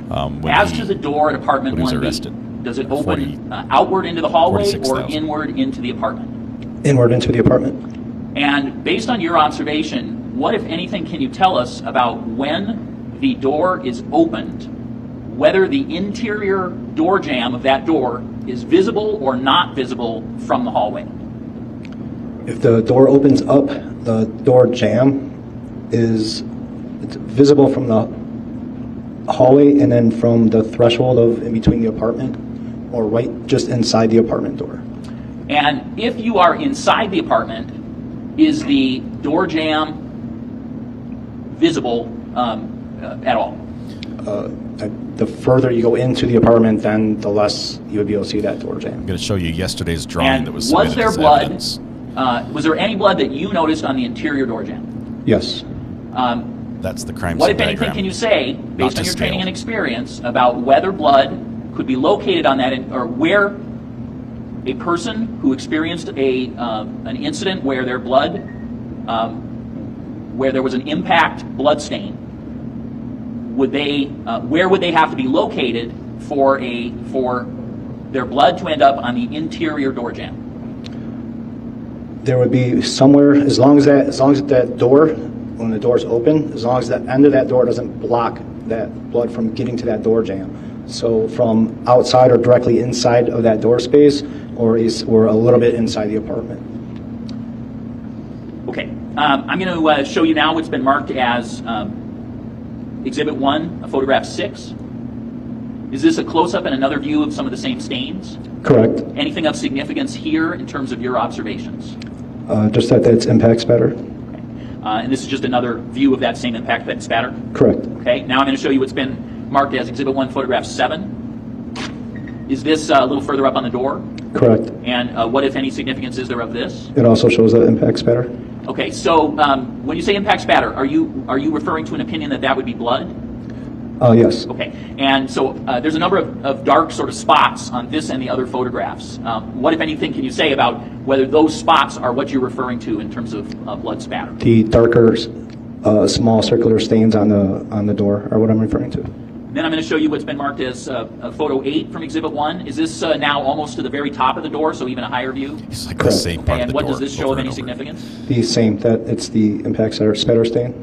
as to the door at apartment 1B, does it open outward into the hallway or inward into the apartment? Inward into the apartment. And based on your observation, what, if anything, can you tell us about when the door is opened, whether the interior door jamb of that door is visible or not visible from the hallway? If the door opens up, the door jamb it's visible from the hallway and then from the threshold of in between the apartment or right just inside the apartment door. And if you are inside the apartment, is the door jamb visible at all? The further you go into the apartment, then the less you would be able to see that door jamb. I'm going to show you yesterday's drawing And that was submitted was there as blood? evidence. Was there any blood that you noticed on the interior door jamb? Yes. That's the crime What, scene if anything, diagram. can you say, based on your training and experience, about whether blood could be located on that, or where a person who experienced an incident where their blood, where there was an impact blood stain, where would they have to be located for their blood to end up on the interior door jamb? There would be somewhere, as long as that door, when the door's open, as long as the end of that door doesn't block that blood from getting to that door jamb. So from outside or directly inside of that door space, or a little bit inside the apartment. Okay, I'm going to show you now what's been marked as Exhibit 1, photograph 6. Is this a close-up and another view of some of the same stains? Correct. Anything of significance here in terms of your observations? Just that its impact spatter. Okay. And this is just another view of that same impact that spatter? Correct. Okay, now I'm going to show you what's been marked as Exhibit 1, photograph 7. Is this a little further up on the door? Correct. And what, if any, significance is there of this? It also shows that impact spatter. Okay, so when you say impact spatter, are you referring to an opinion that would be blood? Yes. Okay, and so there's a number of dark sort of spots on this and the other photographs. What, if anything, can you say about whether those spots are what you're referring to in terms of blood spatter? The darker, small circular stains on the door are what I'm referring to. Then I'm going to show you what's been marked as photo 8 from Exhibit 1. Is this now almost to the very top of the door, so even a higher view? It's like the same part of And the what door does this show of any over. significance? The same, that it's the impact spatter stain.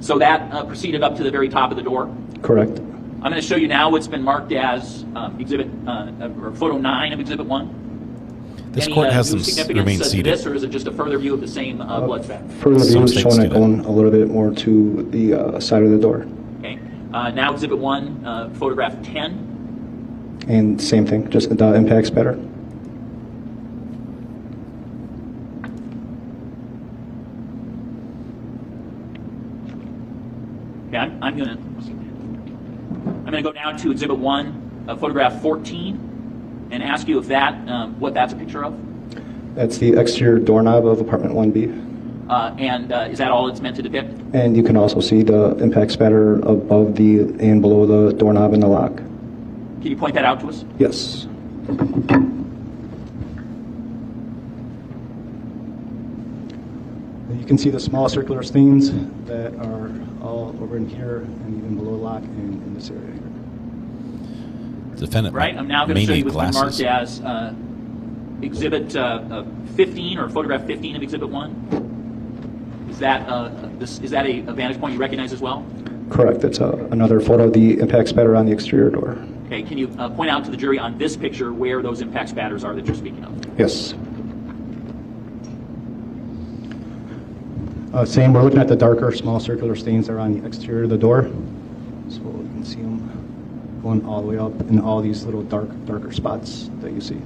So that proceeded up to the very top of the door? Correct. I'm going to show you now what's been marked as or photo 9 of Exhibit 1. This court has new some significance remain to seated. this, or is it just a further view of the same blood spatter? Further view is states showing do it that. going a little bit more to the side of the door. Okay. Now Exhibit 1, photograph 10. And same thing, just the impact spatter. Okay, I'm going to go now to Exhibit 1, photograph 14, and ask you if what that's a picture of. That's the exterior doorknob of apartment 1B. And is that all it's meant to depict? And you can also see the impact spatter above and below the doorknob and the lock. Can you point that out to us? Yes. You can see the small circular stains that are all over in here and even below the lock and in this area here. Defendant, right, I'm now going to show you what's been marked as Exhibit 15 or photograph 15 of Exhibit 1. Is that is that a vantage point you recognize as well? Correct. That's another photo of the impact spatter on the exterior door. Okay. Can you point out to the jury on this picture where those impact spatters are that you're speaking of? Yes. Same. We're looking at the darker, small circular stains that are on the exterior of the door. So you can see them going all the way up in all these little darker spots that you see.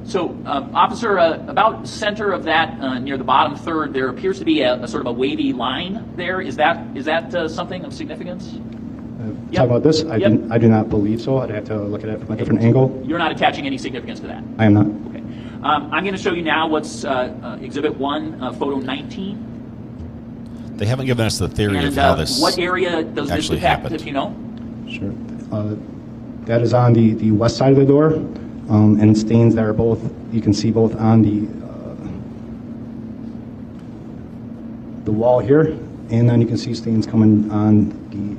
So, officer, about center of that, near the bottom third, there appears to be a sort of a wavy line there. Is that something of significance? Talk about this? I do not believe so. I'd have to look at it from a different angle. You're not attaching any significance to that? I am not. Okay. I'm going to show you now what's Exhibit 1, Photo 19. They haven't given us the theory of how this what area does this actually detect, happened. if you know? Sure. That is on the west side of the door, and stains that are both, you can see both on the wall here, and then you can see stains coming on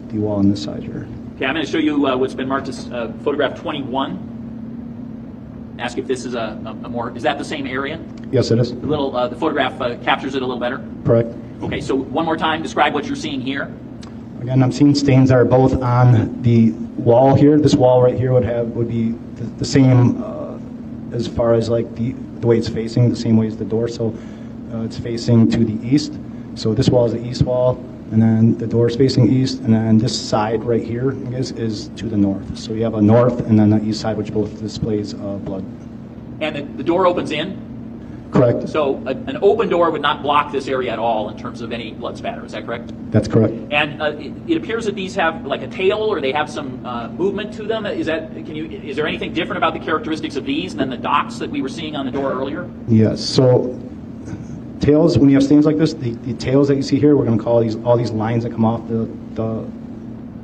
the wall on this side here. Okay, I'm going to show you what's been marked as photograph 21. Ask if this is a more, is that the same area? Yes, it is. The photograph captures it a little better? Correct. Okay, so one more time, describe what you're seeing here. Again, I'm seeing stains that are both on the wall here. This wall right here would be the same as far as like the way it's facing, the same way as the door. So it's facing to the east. So this wall is the east wall, and then the door is facing east, and then this side right here is to the north. So you have a north and then the east side, which both displays blood. And the door opens in? Correct. So an open door would not block this area at all in terms of any blood spatter. Is that correct? That's correct. And it appears that these have like a tail, or they have some movement to them. Is there anything different about the characteristics of these than the dots that we were seeing on the door earlier? Yes. So tails, when you have stains like this, the tails that you see here, we're going to call all these lines that come off the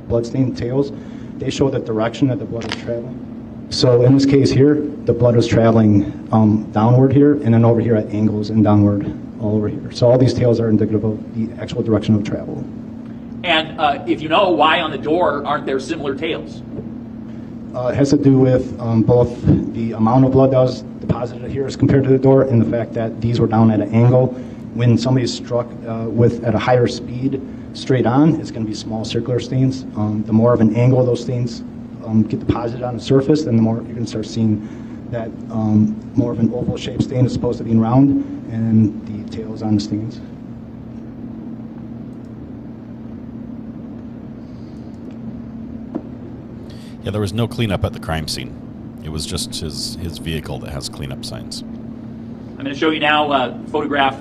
blood-stained tails. They show the direction that the blood is traveling. So in this case here, the blood was traveling downward here, and then over here at angles and downward all over here. So all these tails are indicative of the actual direction of travel. And if you know why on the door aren't there similar tails? It has to do with both the amount of blood that was deposited here as compared to the door, and the fact that these were down at an angle. When somebody is struck at a higher speed straight on, it's going to be small circular stains. The more of an angle those stains get deposited on the surface, then the more you're going to start seeing that more of an oval shaped stain is supposed to be round, and the tails on the stains. Yeah, there was no cleanup at the crime scene. It was just his vehicle that has cleanup signs. I'm going to show you now photograph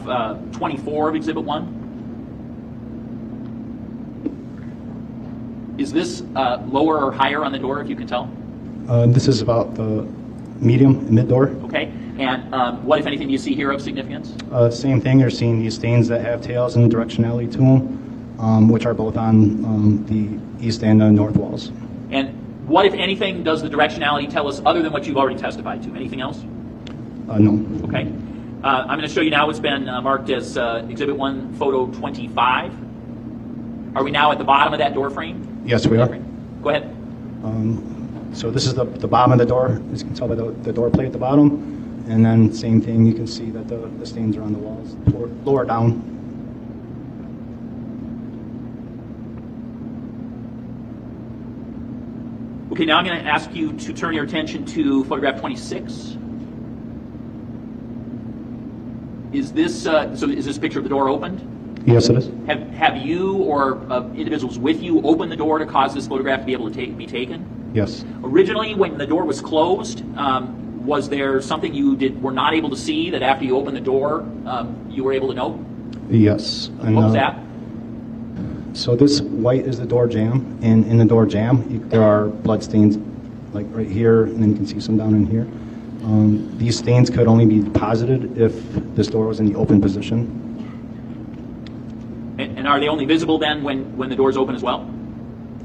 24 of Exhibit 1. Is this lower or higher on the door, if you can tell? This is about the medium, mid-door. Okay. And what, if anything, do you see here of significance? Same thing. You're seeing these stains that have tails and directionality to them, which are both on the east and north walls. And what, if anything, does the directionality tell us other than what you've already testified to? Anything else? No. Okay. I'm going to show you now what's been marked as Exhibit 1, Photo 25. Are we now at the bottom of that door frame? Yes, we are. Go ahead. So this is the bottom of the door. As you can tell by the door plate at the bottom. And then same thing, you can see that the stains are on the walls, lower down. Okay, now I'm going to ask you to turn your attention to photograph 26. Is this is this picture of the door opened? Yes, it is. Have you or individuals with you opened the door to cause this photograph to be able to be taken? Yes. Originally, when the door was closed, was there something you were not able to see that after you opened the door, you were able to note? Yes. What was that? So this white is the door jamb, and in the door jamb, there are blood stains like right here, and then you can see some down in here. These stains could only be deposited if this door was in the open position. And are they only visible then when the door is open as well?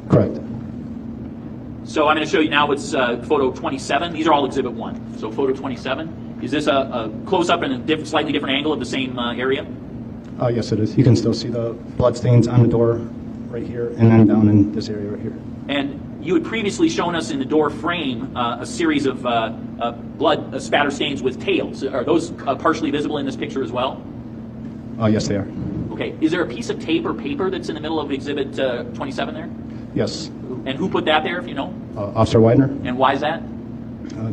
Correct. So I'm going to show you now what's photo 27. These are all Exhibit 1. So photo 27. Is this a close-up in a slightly different angle of the same area? Yes, it is. You can still see the blood stains on the door right here, and then down in this area right here. And you had previously shown us in the door frame a series of blood spatter stains with tails. Are those partially visible in this picture as well? Yes, they are. Okay. Is there a piece of tape or paper that's in the middle of Exhibit 27 there? Yes. And who put that there, if you know? Officer Widener. And why is that?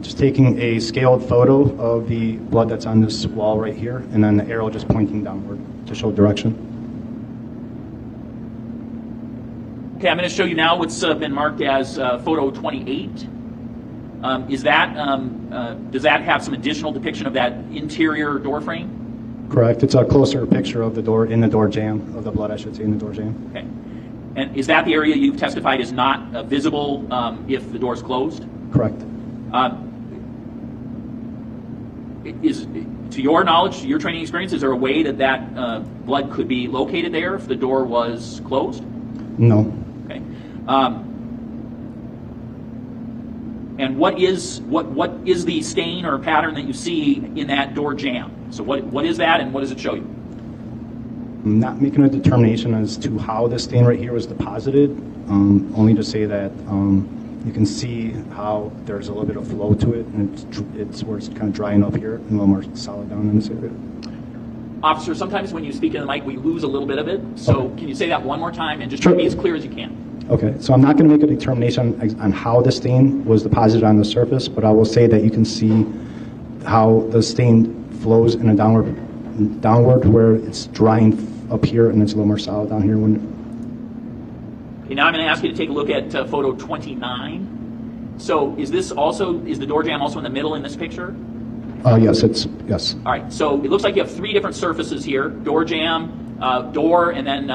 Just taking a scaled photo of the blood that's on this wall right here, and then the arrow just pointing downward to show direction. Okay, I'm going to show you now what's been marked as photo 28. Does that have some additional depiction of that interior door frame? Correct. It's a closer picture of the door, in the door jamb, of the blood, I should say, in the door jamb. Okay. And is that the area you've testified is not visible if the door's closed? Correct. To your knowledge, to your training experience, is there a way that blood could be located there if the door was closed? No. Okay. And what is the stain or pattern that you see in that door jamb? So what is that, and what does it show you? I'm not making a determination as to how this stain right here was deposited, only to say that you can see how there's a little bit of flow to it, and it's where it's kind of drying up here and a little more solid down in this area. Officer, sometimes when you speak in the mic, we lose a little bit of it. So Okay. Can you say that one more time and just Sure. be as clear as you can? Okay, so I'm not going to make a determination on how the stain was deposited on the surface, but I will say that you can see how the stain flows in a downward where it's drying up here and it's a little more solid down here. Okay, now I'm going to ask you to take a look at photo 29. So is the door jamb also in the middle in this picture? Yes. All right, so it looks like you have three different surfaces here: door jamb, door, and then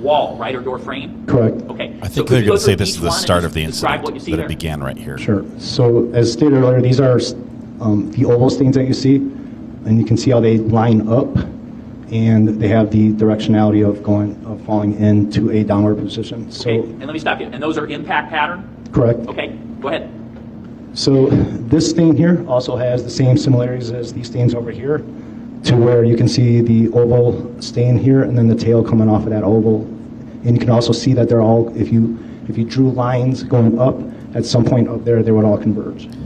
wall, right, or door frame? Correct. Okay. I think they're going to say this is the start of the incident, that it began right here. Sure. So as stated earlier, these are the oval stains that you see, and you can see how they line up, and they have the directionality of falling into a downward position. So, okay, and let me stop you. And those are impact pattern? Correct. Okay, go ahead. So this stain here also has the same similarities as these stains over here, to where you can see the oval stain here and then the tail coming off of that oval. And you can also see that they're all, if you drew lines going up, at some point up there, they would all converge. Okay.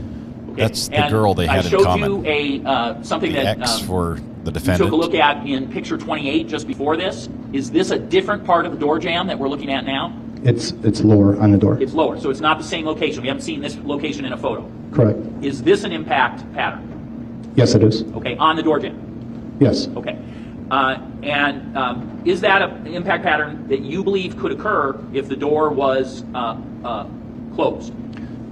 That's the girl they had in common. I showed you something the that X for the you defendant. took a look at in picture 28 just before this. Is this a different part of the door jamb that we're looking at now? It's lower on the door. It's lower, so it's not the same location. We haven't seen this location in a photo. Correct. Is this an impact pattern? Yes, it is. Okay, on the door jamb? Yes. Okay. Is that an impact pattern that you believe could occur if the door was closed?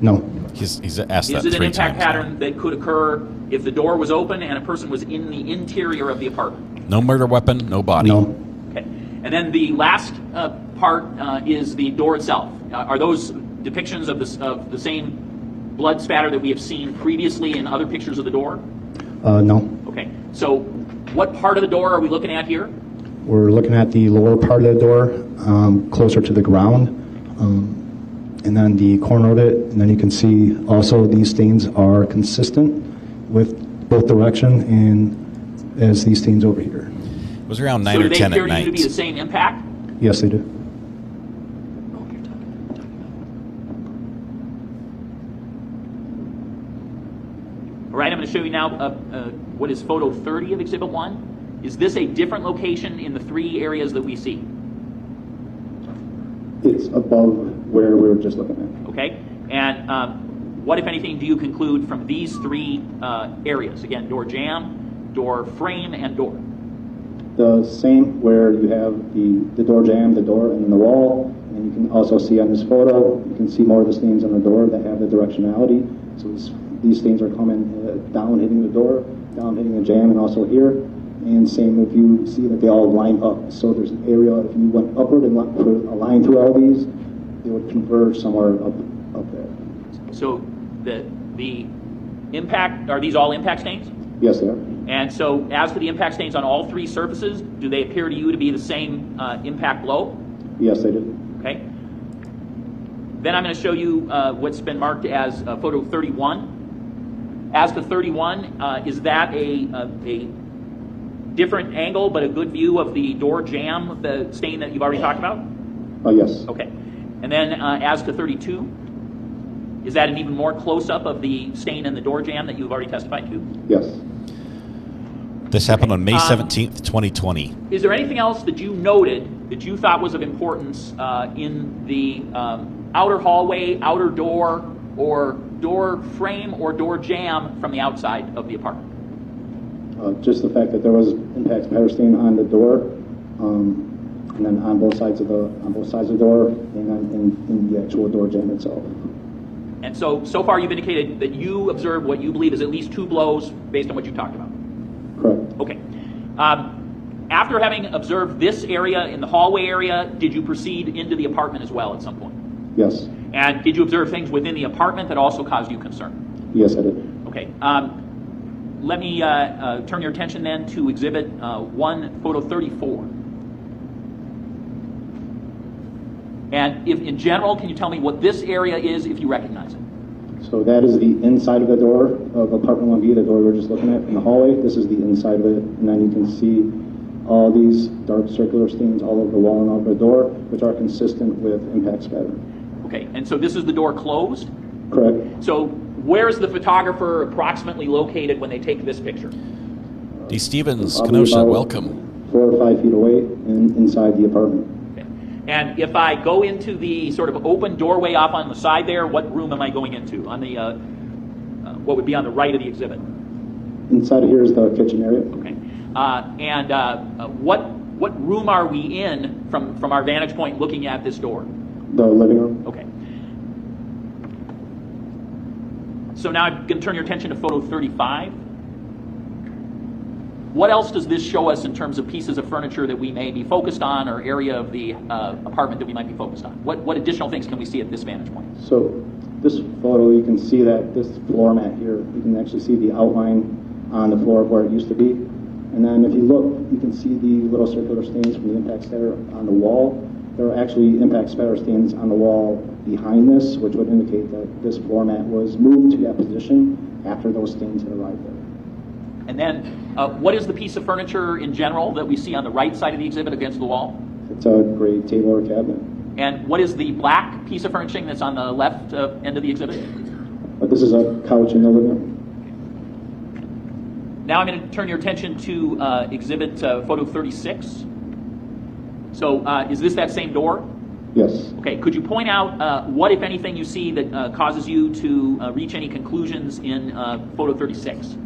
No. He's asked that 3 times. Is it an impact pattern that could occur if the door was open and a person was in the interior of the apartment? No murder weapon, no body. No. Okay. And then the last part is the door itself. Are those depictions of the same blood spatter that we have seen previously in other pictures of the door? No. Okay. So what part of the door are we looking at here? We're looking at the lower part of the door, closer to the ground, and then the corner of it. And then you can see also these stains are consistent with both direction and as these stains over here. It was around 9 or 10 at So do they appear night. to be the same impact? Yes, they do. All right, I'm going to show you now what is photo 30 of Exhibit 1. Is this a different location in the 3 areas that we see? It's above where we were just looking at. Okay, and what, if anything, do you conclude from these 3 areas? Again, door jamb, door frame, and door. The same, where you have the door jamb, the door, and then the wall. And you can also see on this photo, you can see more of the stains on the door that have the directionality. So these stains are coming down, hitting the door, down, hitting the jamb, and also here. And same if you see that they all line up. So there's an area, if you went upward and put a line through all these, they would converge somewhere up there. So the impact, are these all impact stains? Yes, they are. And so as for the impact stains on all 3 surfaces, do they appear to you to be the same impact blow? Yes, they do. Okay. Then I'm going to show you what's been marked as photo 31. As to 31, is that a different angle but a good view of the door jamb, the stain that you've already talked about? Yes. Okay. And then as to 32, is that an even more close-up of the stain in the door jamb that you've already testified to? Yes. This happened on May 17th, 2020. Is there anything else that you noted that you thought was of importance in the outer hallway, outer door, or door frame or door jamb from the outside of the apartment? Just the fact that there was impact spatter stain on the door, and then on both sides of the door, and then in the actual door jamb itself. And so far you've indicated that you observed what you believe is at least 2 blows based on what you talked about. Correct. Okay. After having observed this area in the hallway area, did you proceed into the apartment as well at some point? Yes. And did you observe things within the apartment that also caused you concern? Yes, I did. Okay. Let me turn your attention then to Exhibit 1, Photo 34. And if, in general, can you tell me what this area is if you recognize it? So that is the inside of the door of apartment 1B, the door we were just looking at in the hallway. This is the inside of it, and then you can see all these dark circular stains all over the wall and over the door, which are consistent with impact spatter. Okay, and so this is the door closed? Correct. So where is the photographer approximately located when they take this picture? D. Stevens, Kenosha, welcome. 4 or 5 feet away and inside the apartment. And if I go into the sort of open doorway off on the side there, what room am I going into? On the what would be on the right of the exhibit? Inside of here is the kitchen area. Okay. What room are we in from our vantage point looking at this door? The living room. Okay. So now I'm going to turn your attention to photo 35. What else does this show us in terms of pieces of furniture that we may be focused on, or area of the apartment that we might be focused on? What additional things can we see at this vantage point? So this photo, you can see that this floor mat here, you can actually see the outline on the floor of where it used to be. And then if you look, you can see the little circular stains from the impact spatter on the wall. There are actually impact spatter stains on the wall behind this, which would indicate that this floor mat was moved to that position after those stains had arrived there. And then, what is the piece of furniture in general that we see on the right side of the exhibit against the wall? It's a gray table or cabinet. And what is the black piece of furnishing that's on the left end of the exhibit? This is a couch in the living room. Now I'm going to turn your attention to exhibit photo 36. So is this that same door? Yes. Okay, could you point out what, if anything, you see that causes you to reach any conclusions in photo 36?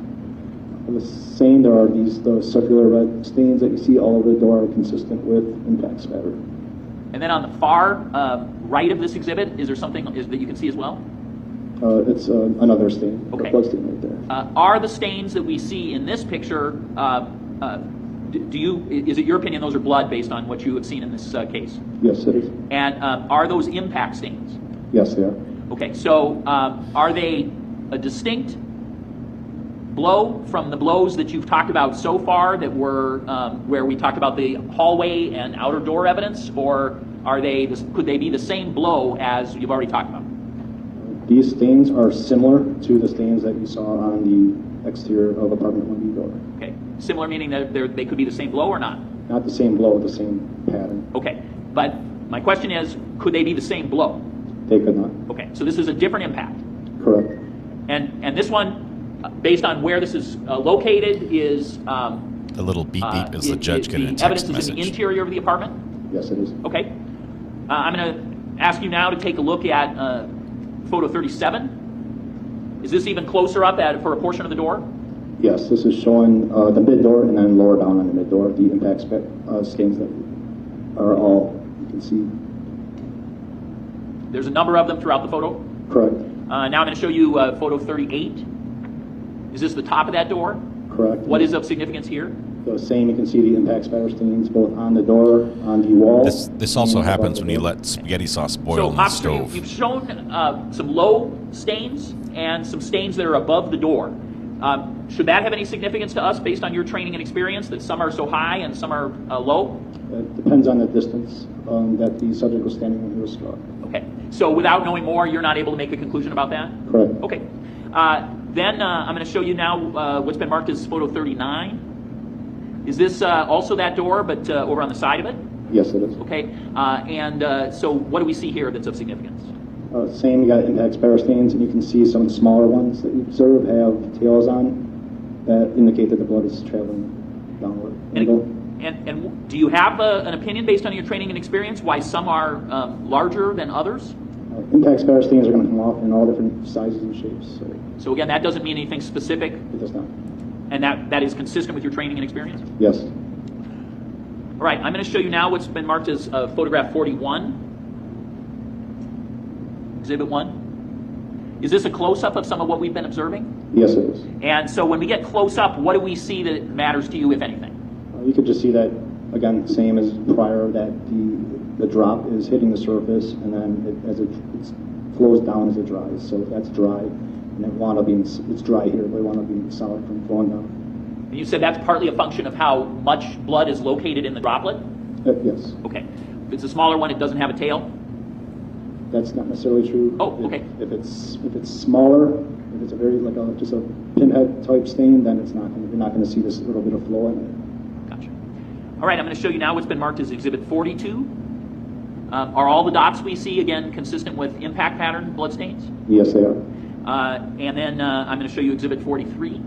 The same, there are those circular red stains that you see all over the door are consistent with impact spatter. And then on the far right of this exhibit, is there something that you can see as well? It's another stain, okay. A blood stain right there. Are the stains that we see in this picture, is it your opinion those are blood based on what you have seen in this case? Yes, it is. And are those impact stains? Yes, they are. Okay, so are they a distinct blow from the blows that you've talked about so far that were where we talked about the hallway and outer door evidence, or could they be the same blow as you've already talked about? These stains are similar to the stains that you saw on the exterior of apartment 1B door. Okay, similar meaning that they could be the same blow or not? Not the same blow, the same pattern. Okay, but my question is, could they be the same blow? They could not. Okay, so this is a different impact. Correct. And this one, based on where this is located, is a little beep beep as the judge getting a text evidence message. Is in the interior of the apartment? Yes, it is. Okay. I'm going to ask you now to take a look at photo 37. Is this even closer up for a portion of the door? Yes, this is showing the mid door and then lower down on the mid door, the impact stains that are all, you can see. There's a number of them throughout the photo? Correct. Now I'm going to show you photo 38. Is this the top of that door? Correct. What is of significance here? The same, you can see the impact spatter stains both on the door, on the wall. This also happens when you let spaghetti sauce boil in the stove. You've shown some low stains and some stains that are above the door. Should that have any significance to us based on your training and experience, that some are so high and some are low? It depends on the distance that the subject was standing when he was struck. Okay. So without knowing more, you're not able to make a conclusion about that? Correct. Okay. Then I'm going to show you now what's been marked as photo 39. Is this also that door, but over on the side of it? Yes, it is. Okay. So what do we see here that's of significance? Same, you got impact spatter stains, and you can see some smaller ones that you observe have tails on that indicate that the blood is traveling angle. And do you have an opinion based on your training and experience why some are larger than others? Impact spatter stains are going to come off in all different sizes and shapes. So again, that doesn't mean anything specific? It does not. And that is consistent with your training and experience? Yes. All right, I'm going to show you now what's been marked as photograph 41, exhibit 1. Is this a close-up of some of what we've been observing? Yes, it is. And so when we get close up, what do we see that matters to you, if anything? You could just see that, again, same as prior, that the drop is hitting the surface, and then as it flows down as it dries. So that's dry, and it wound up being, it's dry here, but it wound up being solid from flowing down. And you said that's partly a function of how much blood is located in the droplet? Yes. Okay. If it's a smaller one, it doesn't have a tail? That's not necessarily true. Oh, okay. If it's smaller, if it's a very just a pinhead type stain, then it's not you're not going to see this little bit of flow in it. Gotcha. All right, I'm going to show you now what's been marked as exhibit 42. Are all the dots we see again consistent with impact pattern blood stains? Yes, they are. And then I'm going to show you exhibit 43.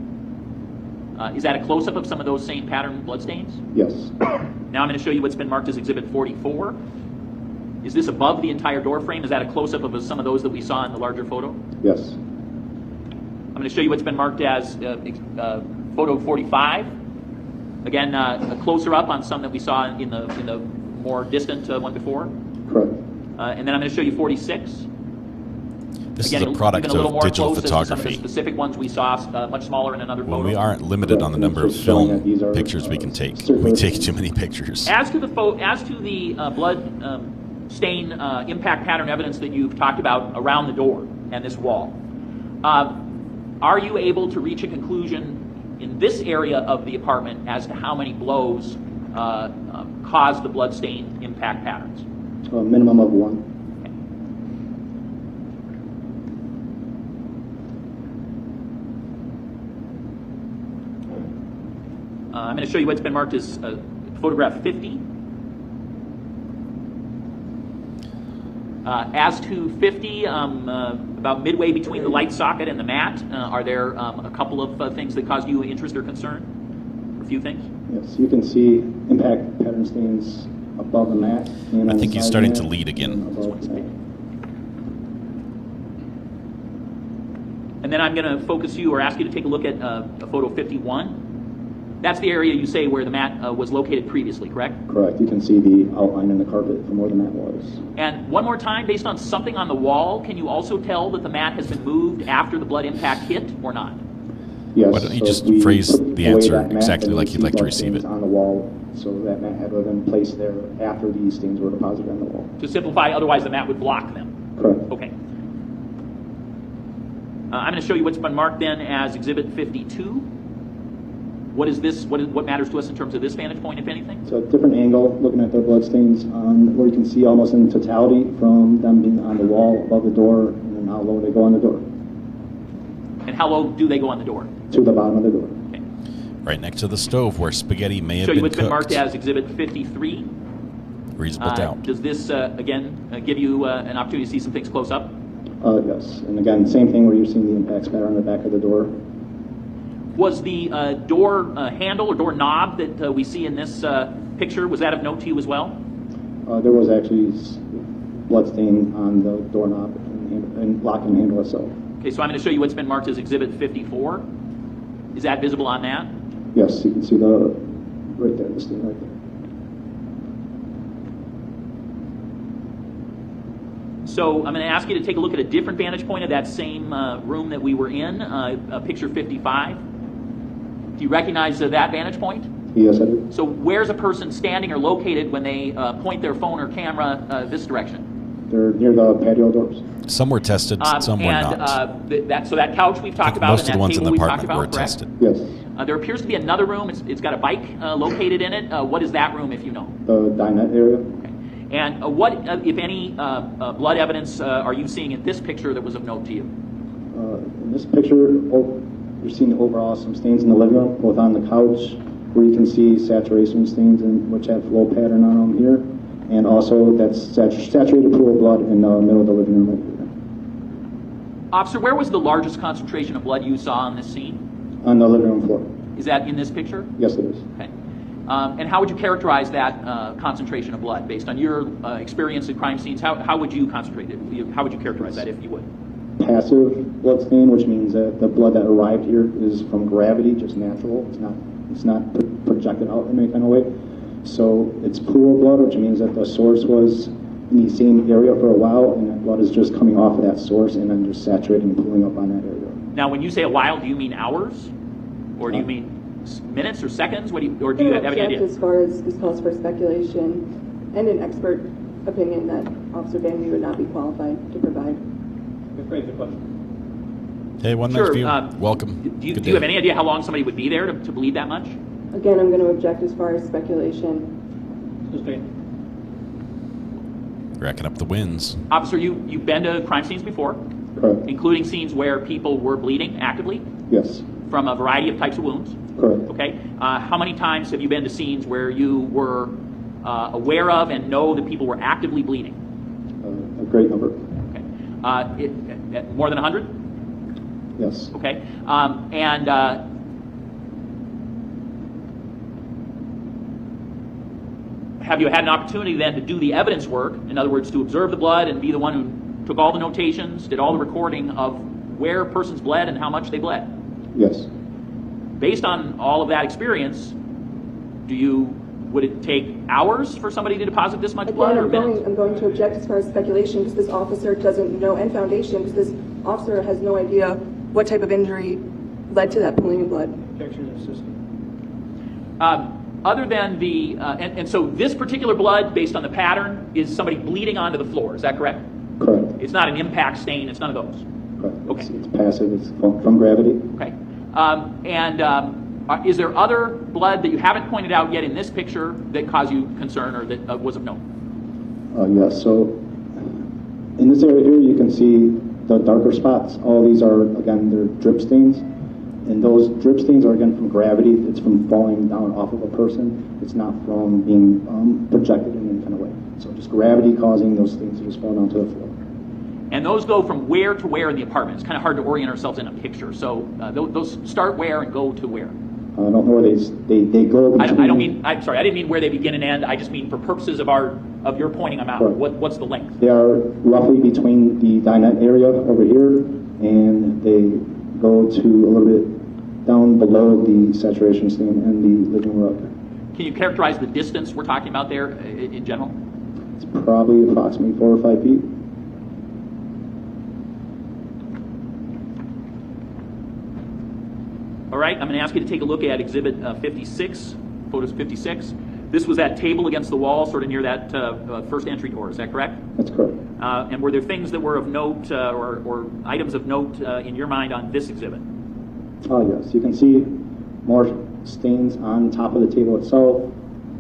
Is that a close-up of some of those same pattern blood stains? Yes. Now I'm going to show you what's been marked as exhibit 44. Is this above the entire door frame? Is that a closer-up of some of those that we saw in the larger photo? Yes. I'm going to show you what's been marked as photo 45. Again, a closer up on some that we saw in the more distant one before. Correct. And then I'm going to show you 46. This Again, is a product even a little of more digital close as some of the photography. specific ones we saw much smaller in another photo. Well, we aren't limited on the number of film pictures we can take. We take too many pictures. As to the blood stain impact pattern evidence that you've talked about around the door and this wall, are you able to reach a conclusion in this area of the apartment as to how many blows caused the blood stain impact patterns? A minimum of 1. I'm going to show you what's been marked as photograph 50. As to 50, about midway between the light socket and the mat, are there a couple of things that caused you interest or concern? A few things? Yes, you can see impact pattern stains above the mat. And I think he's starting to lead again. And then I'm going to focus you or ask you to take a look at photo 51. That's the area you say where the mat was located previously, correct? Correct. You can see the outline in the carpet from where the mat was. And one more time, based on something on the wall, can you also tell that the mat has been moved after the blood impact hit or not? Yes. Why don't you just phrase the answer exactly like you'd like to receive it? On the wall, so that mat had been placed there after these stains were deposited on the wall. To simplify, otherwise the mat would block them. Correct. Okay. I'm going to show you what's been marked then as exhibit 52. What is this? What matters to us in terms of this vantage point, if anything? So a different angle, looking at their blood stains, where you can see almost in totality from them being on the wall above the door, and then how low they go on the door. And how low do they go on the door? To the bottom of the door. Okay. Right next to the stove where spaghetti may have Show you been what's been cooked. marked as exhibit 53. Reasonable doubt. Does this, again, give you an opportunity to see some things close up? Yes. And again, same thing where you're seeing the impact spatter on the back of the door. Was the door handle or door knob that we see in this picture, was that of note to you as well? There was actually blood stain on the doorknob and locking handle itself. Okay, so I'm going to show you what's been marked as exhibit 54. Is that visible on that? Yes, you can see the stain right there. So I'm going to ask you to take a look at a different vantage point of that same room that we were in, picture 55. Do you recognize that vantage point? Yes, I do. So where's a person standing or located when they point their phone or camera this direction? They're near the patio doors. Some were tested, some were not. So that couch we've talked about, most and of the ones that in the table we've talked apartment about, were correct? tested. Yes. There appears to be another room. It's got a bike located in it. What is that room, if you know? The dinette area. Okay. And what, if any, blood evidence are you seeing in this picture that was of note to you? In this picture, you're seeing overall some stains in the living room, both on the couch, where you can see saturation stains which have flow pattern on them here, and also that's saturated pool of blood in the middle of the living room right here. Officer, where was the largest concentration of blood you saw on this scene? On the living room floor. Is that in this picture? Yes, it is. Okay. And how would you characterize that concentration of blood based on your experience at crime scenes? How would you concentrate it? How would you characterize that if you would? Passive blood stain, which means that the blood that arrived here is from gravity, just natural. It's not projected out in any kind of way. So it's pool blood, which means that the source was in the same area for a while, and that blood is just coming off of that source and then just saturating and pooling up on that area. Now, when you say a while, do you mean hours, or do you mean minutes or seconds? Or do you have any idea? As far as this calls for speculation and an expert opinion that Officer Van Vee would not be qualified to provide. Great, the question. Hey, one nice view. Welcome. Do you have any idea how long somebody would be there to bleed that much? Again, I'm going to object as far as speculation. Sustained. Racking up the wins. Officer, you've been to crime scenes before? Correct. Including scenes where people were bleeding actively? Yes. From a variety of types of wounds? Correct. Okay. How many times have you been to scenes where you were aware of and know that people were actively bleeding? A great number. Okay. More than 100? Yes. Okay. Have you had an opportunity then to do the evidence work, in other words, to observe the blood and be the one who took all the notations, did all the recording of where persons bled and how much they bled? Yes. Based on all of that experience, would it take hours for somebody to deposit this much blood, or minutes? I'm going to object as far as speculation because this officer doesn't know, and foundation, because this officer has no idea what type of injury led to that pooling of blood. Objection is sustained. Other than the, and so this particular blood, based on the pattern, is somebody bleeding onto the floor. Is that correct? Correct. It's not an impact stain. It's none of those. Correct. Okay. It's passive. It's from gravity. Okay. Is there other blood that you haven't pointed out yet in this picture that caused you concern or that was of note? Yes. So in this area here, you can see the darker spots. All these are, again, they're drip stains. And those drip stains are, again, from gravity. It's from falling down off of a person. It's not from being projected in any kind of way. So just gravity causing those things to just fall down to the floor. And those go from where to where in the apartment? It's kind of hard to orient ourselves in a picture. So those start where and go to where? I don't know where they go between. I'm sorry, I didn't mean where they begin and end. I just mean for purposes of your pointing them out. Right. What's the length? They are roughly between the dinette area over here, and they go to a little bit down below the saturation stain and the living rug. Can you characterize the distance we're talking about there in general? It's probably approximately 4 or 5 feet. All right, I'm going to ask you to take a look at Exhibit 56, photos 56. This was that table against the wall, sort of near that first entry door. Is that correct? That's correct. And were there things that were of note or items of note in your mind on this exhibit? Yes. You can see more stains on top of the table itself.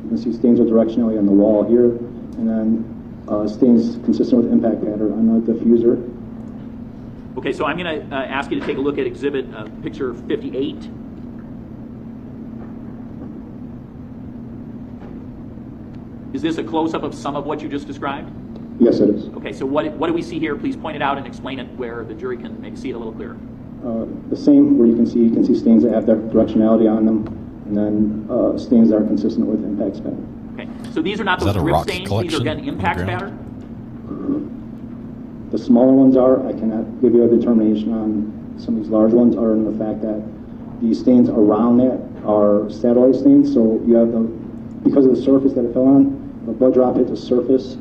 You can see stains with directionality on the wall here, and then stains consistent with impact pattern on the diffuser. Okay, so I'm going to ask you to take a look at Exhibit Picture 58. Is this a close-up of some of what you just described? Yes, it is. Okay, so what do we see here? Please point it out and explain it where the jury can maybe see it a little clearer. The same, where you can see stains that have directionality on them, and then stains that are consistent with impact pattern. Okay, so these are not those drip stains. These are again impact pattern. The smaller ones are. I cannot give you a determination on some of these large ones, other than the fact that the stains around that are satellite stains. So you have because of the surface that it fell on, the blood drop hit the surface.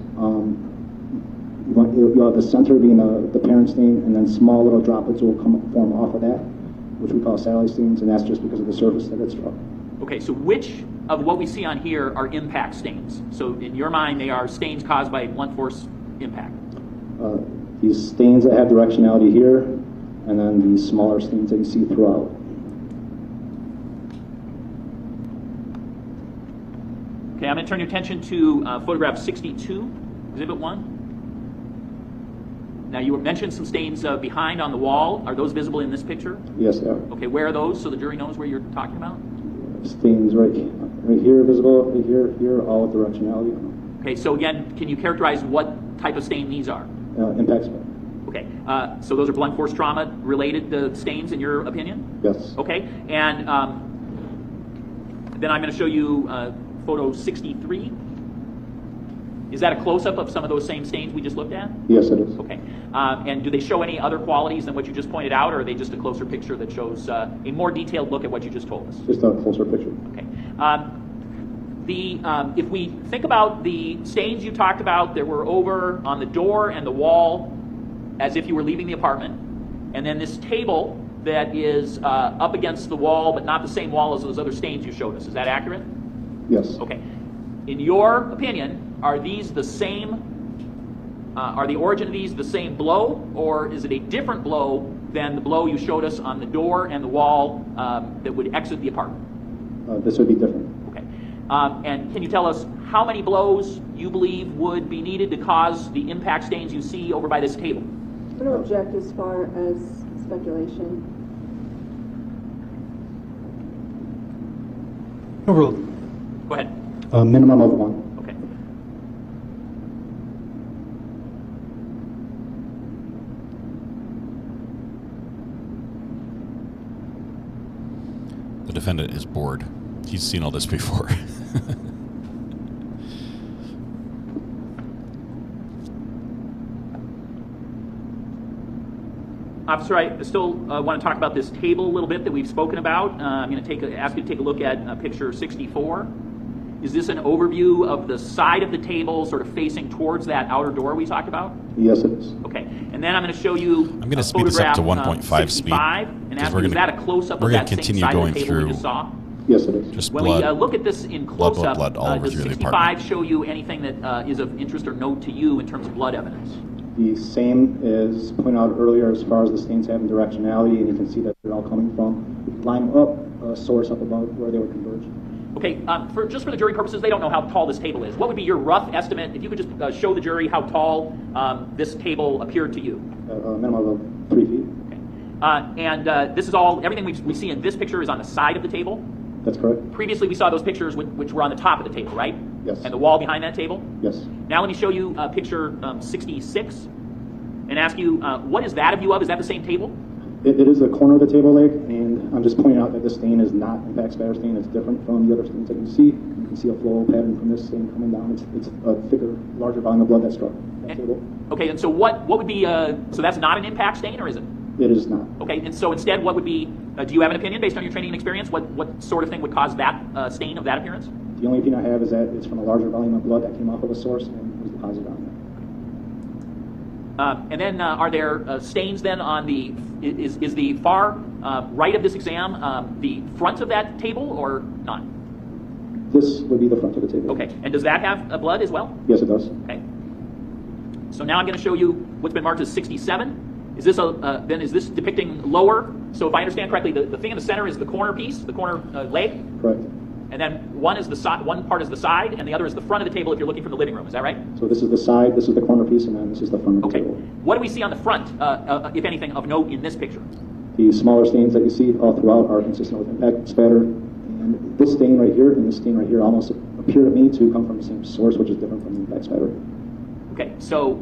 You'll have the center being the parent stain, and then small little droplets will form off of that, which we call satellite stains, and that's just because of the surface that it struck. Okay, so which of what we see on here are impact stains? So in your mind, they are stains caused by blunt force impact? These stains that have directionality here, and then these smaller stains that you see throughout. Okay, I'm going to turn your attention to photograph 62, Exhibit 1. Now, you mentioned some stains behind on the wall. Are those visible in this picture? Yes, they are. Okay, where are those so the jury knows where you're talking about? Stains right here visible, right here, all with directionality. Okay, so again, can you characterize what type of stain these are? Impact stain. Okay, so those are blunt force trauma related stains in your opinion? Yes. Okay, and Then I'm going to show you photo 63. Is that a close-up of some of those same stains we just looked at? Yes, it is. Okay. And do they show any other qualities than what you just pointed out, or are they just a closer picture that shows a more detailed look at what you just told us? Just a closer picture. Okay. If we think about the stains you talked about that were over on the door and the wall as if you were leaving the apartment, and then this table that is up against the wall but not the same wall as those other stains you showed us, is that accurate? Yes. Okay. In your opinion, are these the same, are the origin of these the same blow, or is it a different blow than the blow you showed us on the door and the wall that would exit the apartment? This would be different. Okay. And can you tell us how many blows you believe would be needed to cause the impact stains you see over by this table? I'm going to object as far as speculation. Overruled. Go ahead. A minimum of 1. Okay. The defendant is bored. He's seen all this before. Officer, I still want to talk about this table a little bit that we've spoken about. I'm going to ask you to take a look at picture 64. Is this an overview of the side of the table sort of facing towards that outer door we talked about? Yes, it is. Okay. And then I'm going to show you I'm going to speed this up to 1.5 speed. And ask you, is that a close-up of that same side of the table we just saw? Yes, it is. Just when blood. we look at this in close-up, blood all over does through the 65 apartment. show you anything that is of interest or note to you in terms of blood evidence? The same as pointed out earlier as far as the stains having directionality, and you can see that they're all coming from line up, a source up above where they would converge. Okay, just for the jury purposes, they don't know how tall this table is. What would be your rough estimate, if you could just show the jury how tall this table appeared to you? A minimum of 3 feet. Okay. And this is all, everything we see in this picture is on the side of the table? That's correct. Previously we saw those pictures which were on the top of the table, right? Yes. And the wall behind that table? Yes. Now let me show you picture 66 and ask you, what is that a view of? Is that the same table? It is the corner of the table leg, and I'm just pointing out that this stain is not impact spatter stain. It's different from the other stains that you see. You can see a flow pattern from this stain coming down. It's a thicker, larger volume of blood that struck that table. Okay, and so what would be, so that's not an impact stain, or is it? It is not. Okay, and so instead what would be, do you have an opinion based on your training and experience? What sort of thing would cause that stain of that appearance? The only opinion I have is that it's from a larger volume of blood that came off of a source and was deposited on there. And then are there stains then on the, is the far right of this exam the front of that table or not? This would be the front of the table. Okay, and does that have blood as well? Yes, it does. Okay. So now I'm going to show you what's been marked as 67. Is this then is this depicting lower? So if I understand correctly, the thing in the center is the corner piece, the corner leg? Correct. And then one part is the side, and the other is the front of the table if you're looking from the living room. Is that right? So this is the side, this is the corner piece, and then this is the front of the table. What do we see on the front, if anything, of note in this picture? The smaller stains that you see all throughout are consistent with impact spatter. And this stain right here and this stain right here almost appear to me to come from the same source, which is different from the impact spatter. Okay, so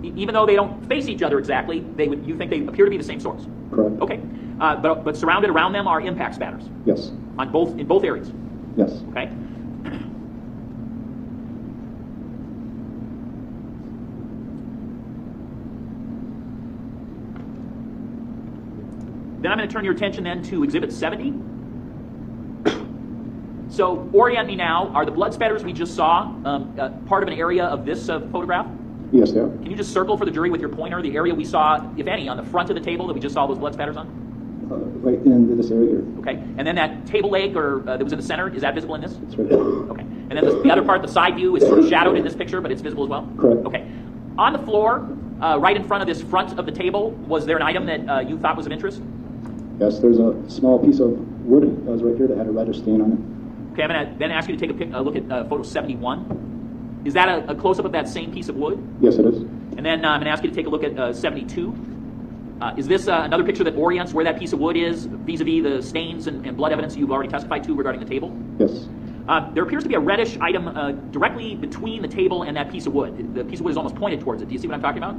even though they don't face each other exactly, you think they appear to be the same source? Correct. Okay, but surrounded around them are impact spatters? Yes. In both areas? Yes. Okay. Then I'm going to turn your attention then to Exhibit 70. So orient me now. Are the blood spatters we just saw part of an area of this photograph? Yes, they are. Can you just circle for the jury with your pointer the area we saw, if any, on the front of the table that we just saw those blood spatters on? Right in this area here. Okay. And then that table leg that was in the center, is that visible in this? It's right there. Okay. And then the other part, the side view, is sort of shadowed in this picture, but it's visible as well? Correct. Okay. On the floor, right in front of this front of the table, was there an item that you thought was of interest? Yes, there's a small piece of wood that was right here that had a reddish stain on it. Okay, I'm going to then ask you to take a look at photo 71. Is that a close-up of that same piece of wood? Yes, it is. And then I'm going to ask you to take a look at 72. Is this another picture that orients where that piece of wood is vis-a-vis the stains and blood evidence you've already testified to regarding the table? Yes. There appears to be a reddish item directly between the table and that piece of wood. The piece of wood is almost pointed towards it. Do you see what I'm talking about?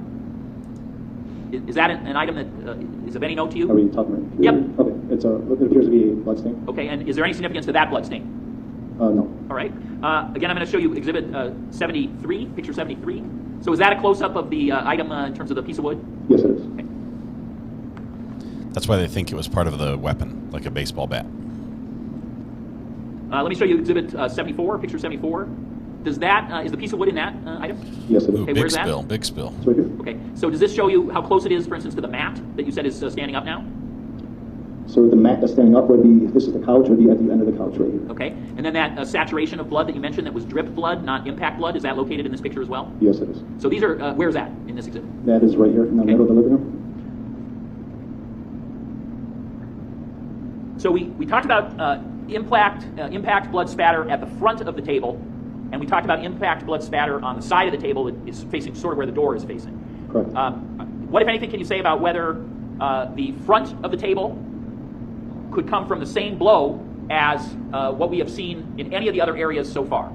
Is that an item that is of any note to you? Are we talking about? Yep. Okay. It appears to be a blood stain. Okay, and is there any significance to that blood stain? No. All right. Again, I'm going to show you Exhibit 73, picture 73. So is that a close-up of the item in terms of the piece of wood? Yes, it is. Okay. That's why they think it was part of the weapon, like a baseball bat. Let me show you Exhibit 74, picture 74. Does that, is the piece of wood in that item? Yes, it is. Okay, Big where's spill, that? big spill. It's right here. Okay, so does this show you how close it is, for instance, to the mat that you said is standing up now? So the mat that's standing up would be, this is the couch, would be at the end of the couch right here. Okay, and then that saturation of blood that you mentioned that was drip blood, not impact blood, is that located in this picture as well? Yes, it is. So these are, where's that in this exhibit? That is right here in the middle of the living room. So we talked about impact blood spatter at the front of the table, and we talked about impact blood spatter on the side of the table that is facing sort of where the door is facing. Correct. What, if anything, can you say about whether the front of the table could come from the same blow as what we have seen in any of the other areas so far?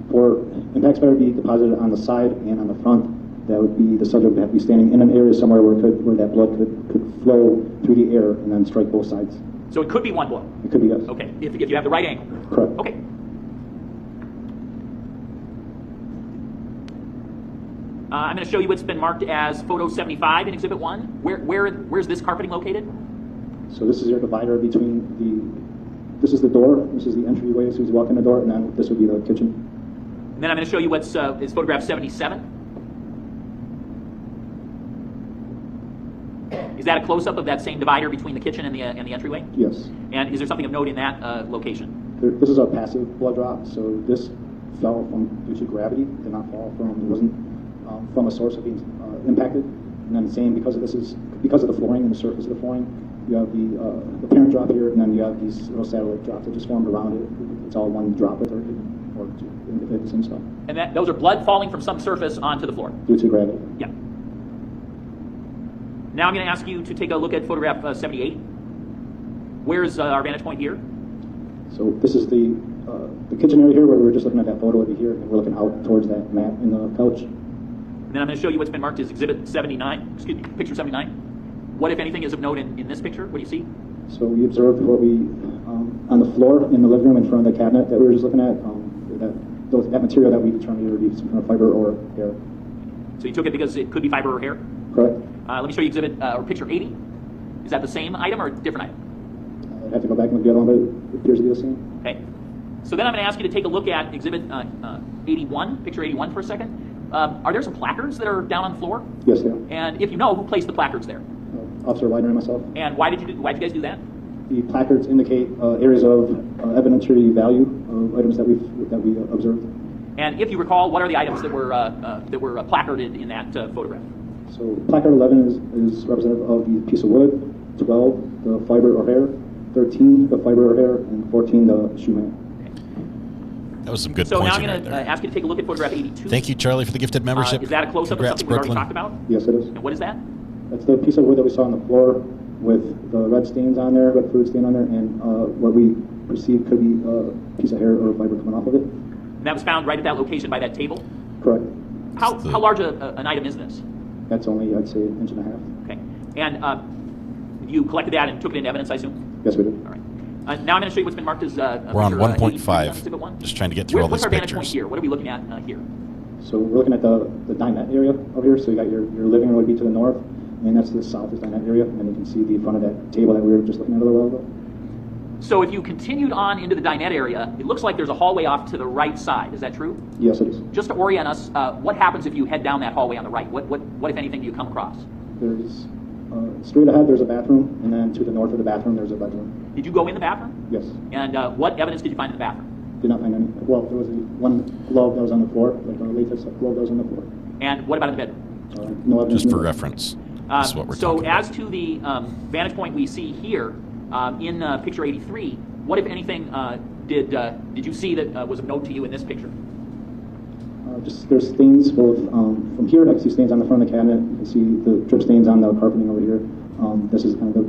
For impact spatter to be deposited on the side and on the front, that would be the subject would have to be standing in an area somewhere where that blood could flow through the air and then strike both sides. So it could be one blow? It could be, yes. Okay, if you have the right angle? Correct. Okay. I'm going to show you what's been marked as photo 75 in Exhibit 1. Where's this carpeting located? So this is your divider between this is the door, this is the entryway, so he's walking the door, and then this would be the kitchen. And then I'm going to show you what's is photograph 77. Is that a close-up of that same divider between the kitchen and the entryway? Yes. And is there something of note in that location? This is a passive blood drop, so this fell due to gravity, did not fall from, it wasn't from a source of being impacted. And then same because of the flooring and the surface of the flooring, you have the parent drop here, and then you have these little satellite drops that just formed around it. It's all one droplet or the same stuff. And those are blood falling from some surface onto the floor? Due to gravity. Yeah. Now I'm going to ask you to take a look at photograph 78. Where's our vantage point here? So this is the kitchen area here where we were just looking at that photo over here, and we're looking out towards that mat in the couch. And then I'm going to show you what's been marked as Exhibit 79, excuse me, picture 79. What, if anything, is of note in this picture? What do you see? So we observed what we, on the floor in the living room in front of the cabinet that we were just looking at, that material that we determined either be some kind of fiber or hair. So you took it because it could be fiber or hair? Correct. Let me show you exhibit or picture 80. Is that the same item or a different item? I'd have to go back and look at the other one, but it appears to be the same. Okay. So then I'm going to ask you to take a look at exhibit 81, picture 81 for a second. Are there some placards that are down on the floor? Yes, they are. And if you know, who placed the placards there? Officer Widener and myself. And why'd you guys do that? The placards indicate areas of evidentiary value of items that we observed. And if you recall, what are the items that were placarded in that photograph? So placard 11 is representative of the piece of wood, 12 the fiber or hair, 13 the fiber or hair, and 14 the shoe mat. That was some good So now points. I'm going to ask you to take a look at photograph 82. Thank you, Charlie, for the gifted membership. Is that a close-up of Congrats, something we've already Brooklyn. talked about? Yes, it is. And what is that? That's the piece of wood that we saw on the floor with the red stains on there, red fluid stain on there, and what we perceive could be a piece of hair or fiber coming off of it. And that was found right at that location by that table? Correct. How large an item is this? That's only, I'd say, an inch and a half. Okay. And you collected that and took it into evidence, I assume? Yes, we did. All right. Now I'm going to show you what's been marked as We're on 1.5. Just trying to get through all What's these our vantage point pictures. here? What are we looking at here? So we're looking at the dinette area over here. So you got your living room would be to the north, and that's to the south is dinette area. And then you can see the front of that table that we were just looking at a little while ago. So if you continued on into the dinette area, it looks like there's a hallway off to the right side. Is that true? Yes, it is. Just to orient us, what happens if you head down that hallway on the right? What if anything, do you come across? There's straight ahead. There's a bathroom, and then to the north of the bathroom, there's a bedroom. Did you go in the bathroom? Yes. And what evidence did you find in the bathroom? Did not find any. Well, there was one glove that was on the floor, like a latex glove that was on the floor. And what about in the bedroom? No evidence. Just for reference. This is what we're talking about. So as to the vantage point we see here in picture 83, what, if anything, did you see that was of note to you in this picture? Just there's stains both from here. I can see stains on the front of the cabinet. You can see the drip stains on the carpeting over here. This is kind of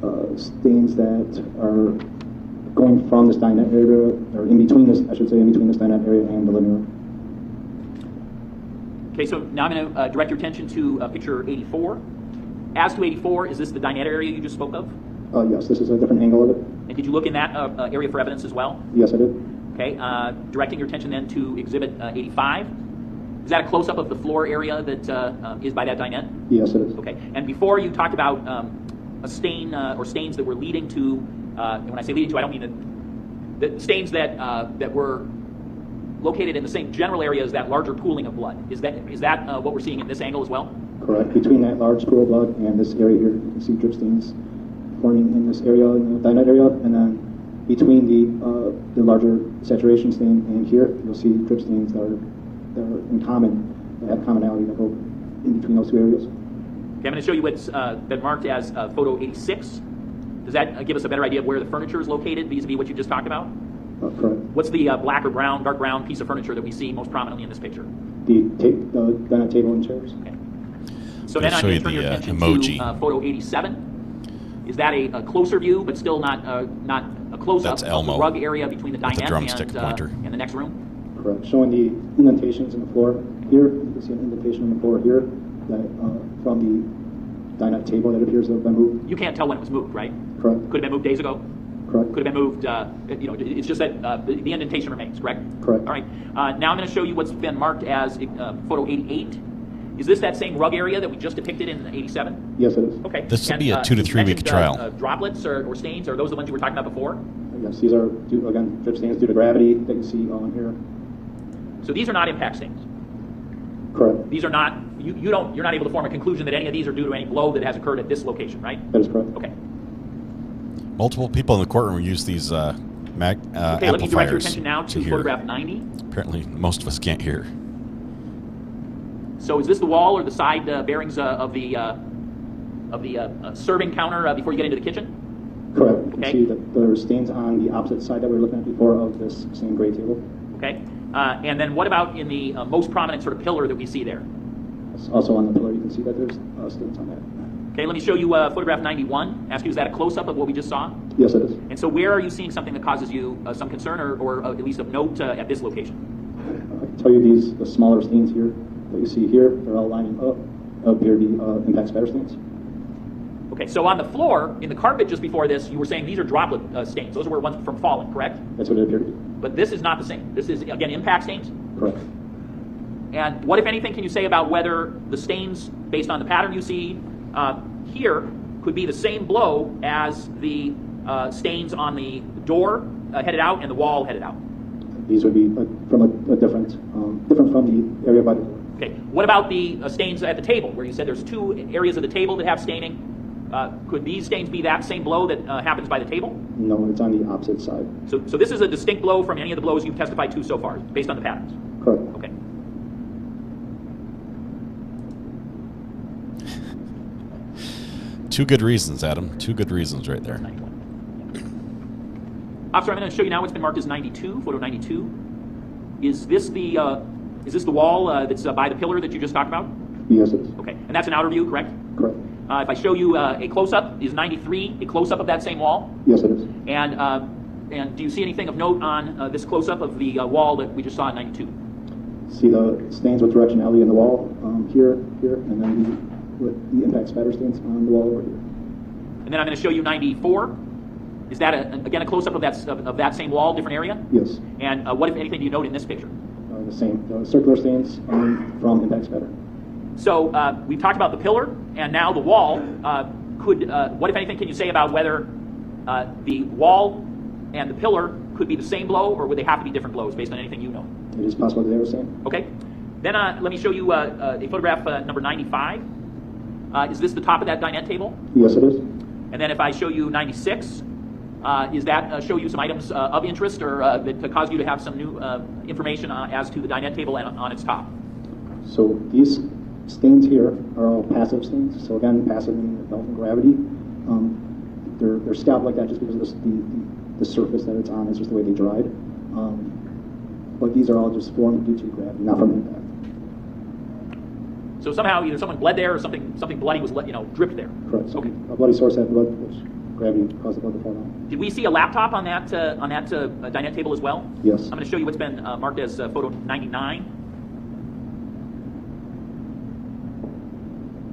the stains that are going from this dinette area, or in between this, I should say, in between this dinette area and the living room. Okay, so now I'm going to direct your attention to picture 84. as to 84, is this the dinette area you just spoke of? Yes, this is a different angle of it. And did you look in that area for evidence as well? Yes, I did. Okay, directing your attention then to Exhibit 85. Is that a close-up of the floor area that is by that dinette? Yes, it is. Okay, and before you talked about a stain or stains that were leading to, and when I say leading to, I don't mean the stains that were located in the same general area as that larger pooling of blood. Is that what we're seeing in this angle as well? Correct. Between that large pool of blood and this area here, you can see drip stains forming in this area, in the dinette area, and then between the larger saturation stain and here, you'll see drip stains that are in common, that have commonality that go in between those two areas. Okay, I'm going to show you what's been marked as photo 86. Does that give us a better idea of where the furniture is located vis-a-vis what you just talked about? Correct. What's the black or brown, dark brown piece of furniture that we see most prominently in this picture? The dinette table and chairs. Okay. So then I'm going to turn your attention to photo 87. Is that a closer view, but still not a close-up of the rug area between the dinette and the next room? Correct. Showing the indentations in the floor here. You can see an indentation in the floor here that from the dinette table that appears to have been moved. You can't tell when it was moved, right? Correct. Could have been moved days ago? Correct. Could have been moved, it's just that the indentation remains, correct? Correct. All right. Now I'm going to show you what's been marked as photo 88. Is this that same rug area that we just depicted in 87? Yes, it is. Okay. This would be a 2 to 3 week trial. Droplets or stains, are those the ones you were talking about before? Yes, these are, again, drip stains due to gravity that you see on here. So these are not impact stains? Correct. These are not, you're not able to form a conclusion that any of these are due to any blow that has occurred at this location, right? That is correct. Okay. Multiple people in the courtroom use these okay, amplifiers. Let me direct your attention now to photograph 90. Apparently, most of us can't hear. So is this the wall or the side bearings of the serving counter before you get into the kitchen? Correct. You can see that there are stains on the opposite side that we were looking at before of this same gray table. Okay. And then what about in the most prominent sort of pillar that we see there? Also on the pillar, you can see that there's stains on that. Okay, let me show you photograph 91. Ask you, is that a close-up of what we just saw? Yes, it is. And so where are you seeing something that causes you some concern or at least of note at this location? I can tell you the smaller stains here that you see here, they're all lining up here, the impact spatter stains. Okay, so on the floor, in the carpet just before this, you were saying these are droplet stains. Those were ones from falling, correct? That's what it appeared to be. But this is not the same. This is, again, impact stains? Correct. And what, if anything, can you say about whether the stains, based on the pattern you see here, could be the same blow as the stains on the door headed out and the wall headed out? These would be from a different from the area by the door. Okay. What about the stains at the table, where you said there's two areas of the table that have staining? Could these stains be that same blow that happens by the table? No, it's on the opposite side. So this is a distinct blow from any of the blows you've testified to so far, based on the patterns? Correct. Okay. Two good reasons, Adam. Two good reasons right there. Officer, I'm going to show you now what's been marked as 92, photo 92. Is this the wall that's by the pillar that you just talked about? Yes, it is. Okay, and that's an outer view, correct? Correct. If I show you a close-up, is 93 a close-up of that same wall? Yes, it is. And do you see anything of note on this close-up of the wall that we just saw in 92? See the stains with directionality in the wall here, and then the impact spatter stains on the wall over here. And then I'm going to show you 94. Is that, again, a close-up of that same wall, different area? Yes. And what, if anything, do you note in this picture? The same. Circular stains from impact spatter. So we've talked about the pillar, and now the wall. What, if anything, can you say about whether the wall and the pillar could be the same blow, or would they have to be different blows based on anything you know? It is possible that they were the same. Okay. Then let me show you a photograph number 95. Is this the top of that dinette table? Yes, it is. And then if I show you 96, is that show you some items of interest, or that cause you to have some new information as to the dinette table and on its top? So these stains here are all passive stains. So again, passive meaning involving gravity. They're scalped like that just because of the surface that it's on is just the way they dried. But these are all just formed due to gravity, not from impact. So somehow either someone bled there or something bloody was dripped there. Correct. So okay. A bloody source had blood, which gravity caused the blood to fall down. Did we see a laptop on that dinette table as well? Yes. I'm going to show you what's been marked as photo 99.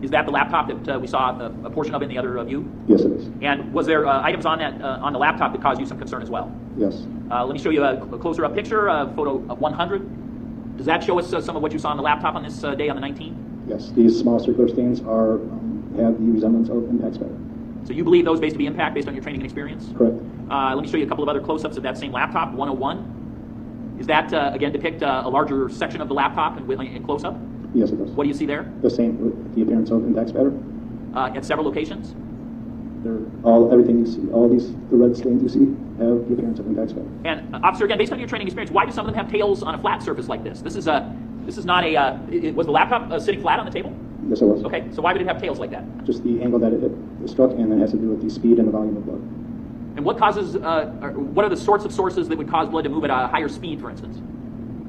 Is that the laptop that we saw a portion of in the other view? Yes, it is. And was there items on that on the laptop that caused you some concern as well? Yes. Let me show you a closer up picture, photo of 100. Does that show us some of what you saw on the laptop on this day on the 19th? Yes, these small circular stains are have the resemblance of impact spatter. So you believe those based to be impact based on your training and experience? Correct. Let me show you a couple of other close-ups of that same laptop, 101. Is that, again, depict a larger section of the laptop in close-up? Yes, it does. What do you see there? The same, with the appearance of impact spatter. At several locations? Everything you see, all these, the red stains you see, have the appearance of impact spatter. And officer, again, based on your training experience, why do some of them have tails on a flat surface like this? This is not a, was the laptop sitting flat on the table? Yes, it was. Okay, so why would it have tails like that? Just the angle that it struck, and it has to do with the speed and the volume of blood. And what causes, what are the sorts of sources that would cause blood to move at a higher speed, for instance?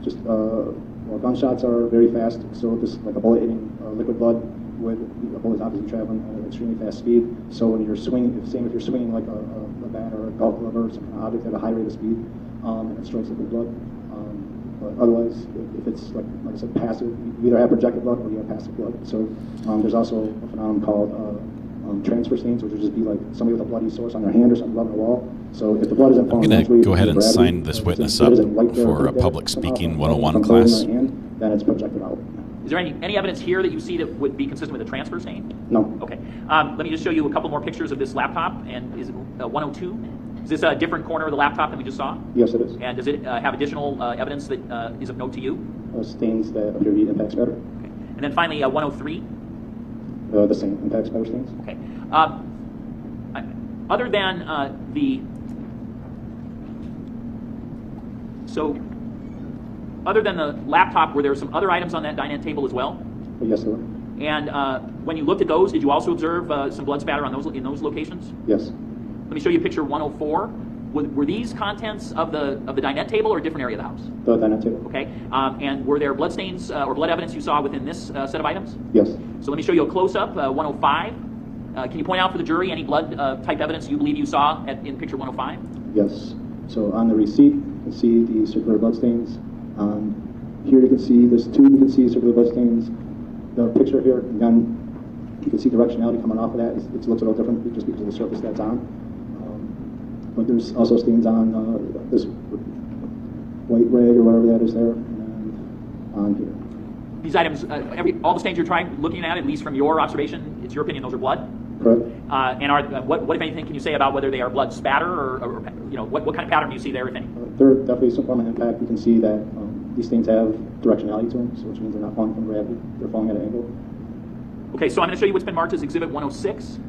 Just, well, gunshots are very fast, so just like a bullet hitting liquid blood with a bullet obviously traveling at an extremely fast speed. So when you're swinging, if you're swinging like a bat or a golf club or some kind of object at a high rate of speed, and it strikes liquid blood. But otherwise, if it's like I said, passive, you either have projected blood or you have passive blood. So there's also a phenomenon called transfer stains, which would just be like somebody with a bloody source on their hand or something rubbing a wall. So if the blood isn't falling, I'm going to go ahead and sign this witness up for a public speaking 101 class. Then it's projected out. Is there any evidence here that you see that would be consistent with a transfer stain? No. Okay. Let me just show you a couple more pictures of this laptop. And is it 102? Is this a different corner of the laptop than we just saw? Yes, it is. And does it have additional evidence that is of note to you? Stains that appear to be impact spatter. Okay. And then finally, 103? The same, impact spatter stains. Okay. Other than other than the laptop, were there some other items on that dinette table as well? Yes, there were. And when you looked at those, did you also observe some blood spatter on in those locations? Yes. Let me show you picture 104. Were these contents of the dinette table or a different area of the house? The dinette table. Okay. And were there blood stains or blood evidence you saw within this set of items? Yes. So let me show you a close-up, 105. Can you point out for the jury any blood type evidence you believe you saw in picture 105? Yes. So on the receipt, you can see the circular blood stains. Here you can see there's two. You can see circular blood stains. The picture here, again, you can see directionality coming off of that. It looks a little different just because of the surface that's on. But there's also stains on this white rag or whatever that is there, and on here. These items, all the stains you're looking at least from your observation, it's your opinion those are blood? Correct. And what if anything, can you say about whether they are blood spatter or what kind of pattern do you see there, if any? There definitely some form of impact. You can see that these stains have directionality to them, so which means they're not falling from gravity. They're falling at an angle. Okay, so I'm going to show you what's been marked as Exhibit 106.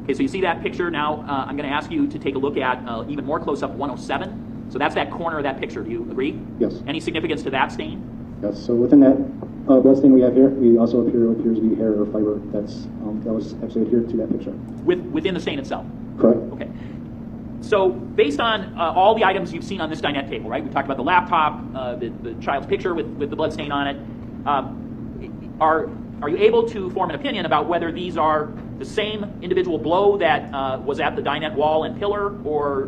Okay, so you see that picture. Now I'm going to ask you to take a look at even more close-up 107. So that's that corner of that picture. Do you agree? Yes. Any significance to that stain? Yes. So within that blood stain we have here, we also appears to be hair or fiber that was actually adhered to that picture. Within the stain itself? Correct. Okay. So based on all the items you've seen on this dinette table, right? We talked about the laptop, the child's picture with the blood stain on it. Are you able to form an opinion about whether these are the same individual blow that was at the dinette wall and pillar, or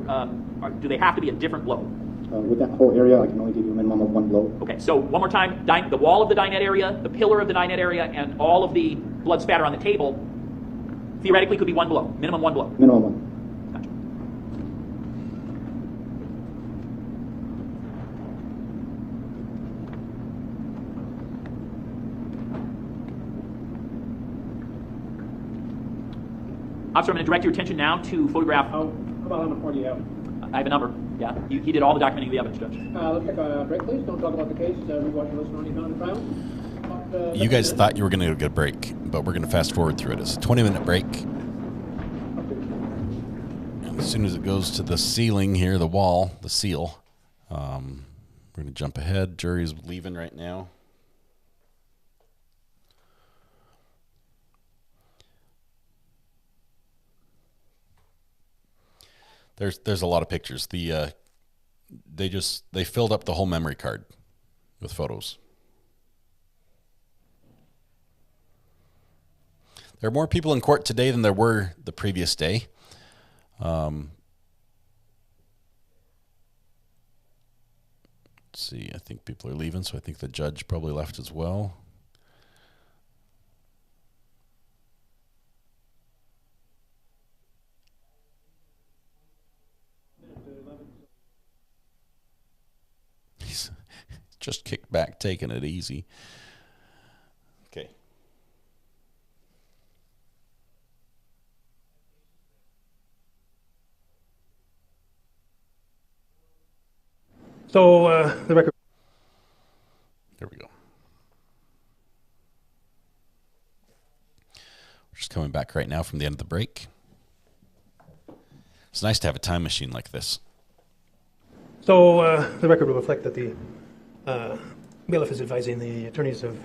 do they have to be a different blow? With that whole area, I can only give you a minimum of one blow. Okay, so one more time, the wall of the dinette area, the pillar of the dinette area, and all of the blood spatter on the table theoretically could be one blow, minimum one blow. Minimum one. Gotcha. Officer, I'm going to direct your attention now to photograph. How about how much more do you have? I have a number. Yeah, he did all the documenting of the evidence, Judge. Let's take a break, please. Don't talk about the case. We watch and listen on the trial. You guys thought you were going to get a break, but we're going to fast forward through it. It's a 20-minute break. And as soon as it goes to the ceiling here, the wall, the seal, we're going to jump ahead. Jury's leaving right now. There's a lot of pictures. They filled up the whole memory card with photos. There are more people in court today than there were the previous day. Let's see, I think people are leaving, so I think the judge probably left as well. just kicked back, taking it easy. Okay. So the record. There we go. We're just coming back right now from the end of the break. It's nice to have a time machine like this. So the record will reflect that the bailiff is advising the attorneys of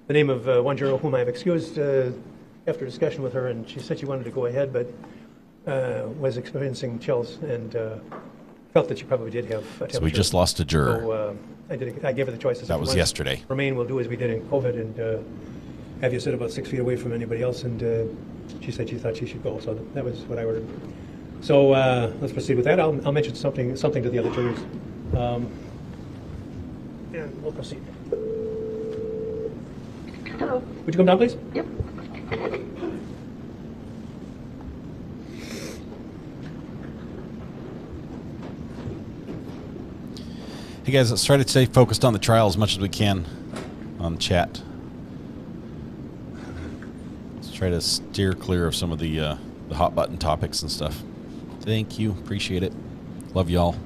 the name of one juror whom I have excused after discussion with her, and she said she wanted to go ahead, but was experiencing chills and felt that she probably did have a temperature. So we just lost a juror. So I gave her the choices. That was yesterday. Remain, we'll do as we did in COVID and have you sit about 6 feet away from anybody else, and she said she thought she should go, so that was what I ordered. So let's proceed with that. I'll mention something to the other jurors, and we'll proceed. Hello. Would you come down, please? Yep. Hey guys, let's try to stay focused on the trial as much as we can on chat. Let's try to steer clear of some of the hot button topics and stuff. Thank you. Appreciate it. Love y'all.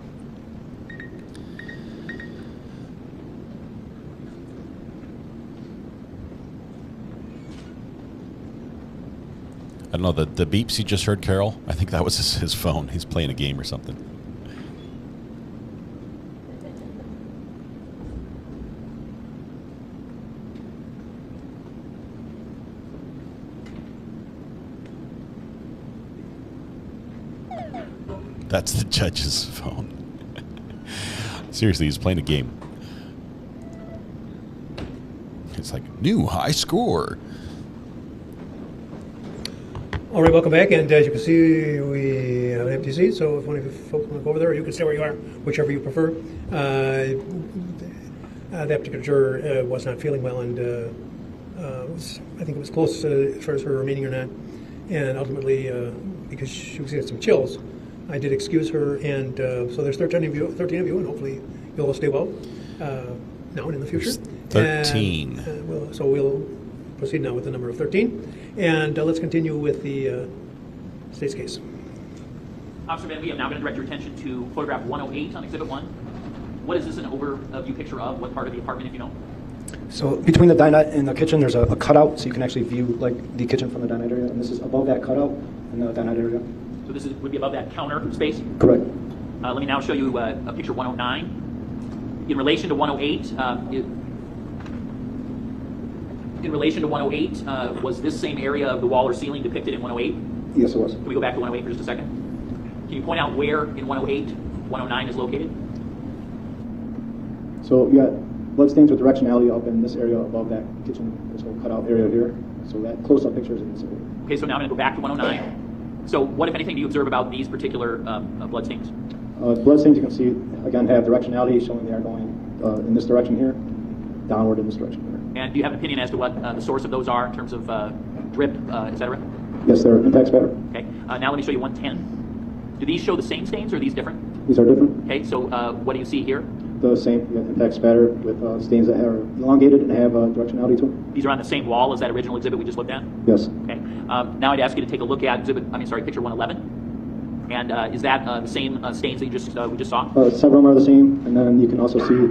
I don't know, the beeps you just heard, Carol, I think that was his phone. He's playing a game or something. That's the judge's phone. Seriously, he's playing a game. It's like, new high score. All right, welcome back. And as you can see, we have an empty seat. So if one of you folks want to go over there, or you can stay where you are, whichever you prefer. That particular juror was not feeling well, and I think it was close as far as her remaining or not. And ultimately, because she was getting some chills, I did excuse her, and so there's 13 of you, and hopefully you'll all stay well now and in the future. There's 13. And, so we'll proceed now with the number of 13, and let's continue with the state's case. Officer Van, we are now going to direct your attention to photograph 108 on Exhibit 1. What is this an overview picture of? What part of the apartment, if you know? So between the dinette and the kitchen, there's a cutout, so you can actually view like the kitchen from the dinette area, and this is above that cutout in the dinette area. So this would be above that counter space? Correct. Let me now show you a picture 109. In relation to 108, was this same area of the wall or ceiling depicted in 108? Yes, it was. Can we go back to 108 for just a second? Can you point out where in 108, 109 is located? So you got bloodstains with directionality up in this area above that kitchen, this whole cutout area here. So that close-up picture is in this area. Okay, so now I'm going to go back to 109. So what, if anything, do you observe about these particular bloodstains? Bloodstains, you can see, again, have directionality showing they are going in this direction here, downward in this direction here. And do you have an opinion as to what the source of those are in terms of drip, et cetera? Yes, they're impact spatter. Okay, now let me show you 110. Do these show the same stains, or are these different? These are different. Okay, so what do you see here? The same, you got impact spatter with stains that are elongated and have directionality to them. These are on the same wall as that original exhibit we just looked at? Yes. Okay. Now I'd ask you to take a look at picture 111. And is that the same stains that we just saw? Several of them are the same, and then you can also see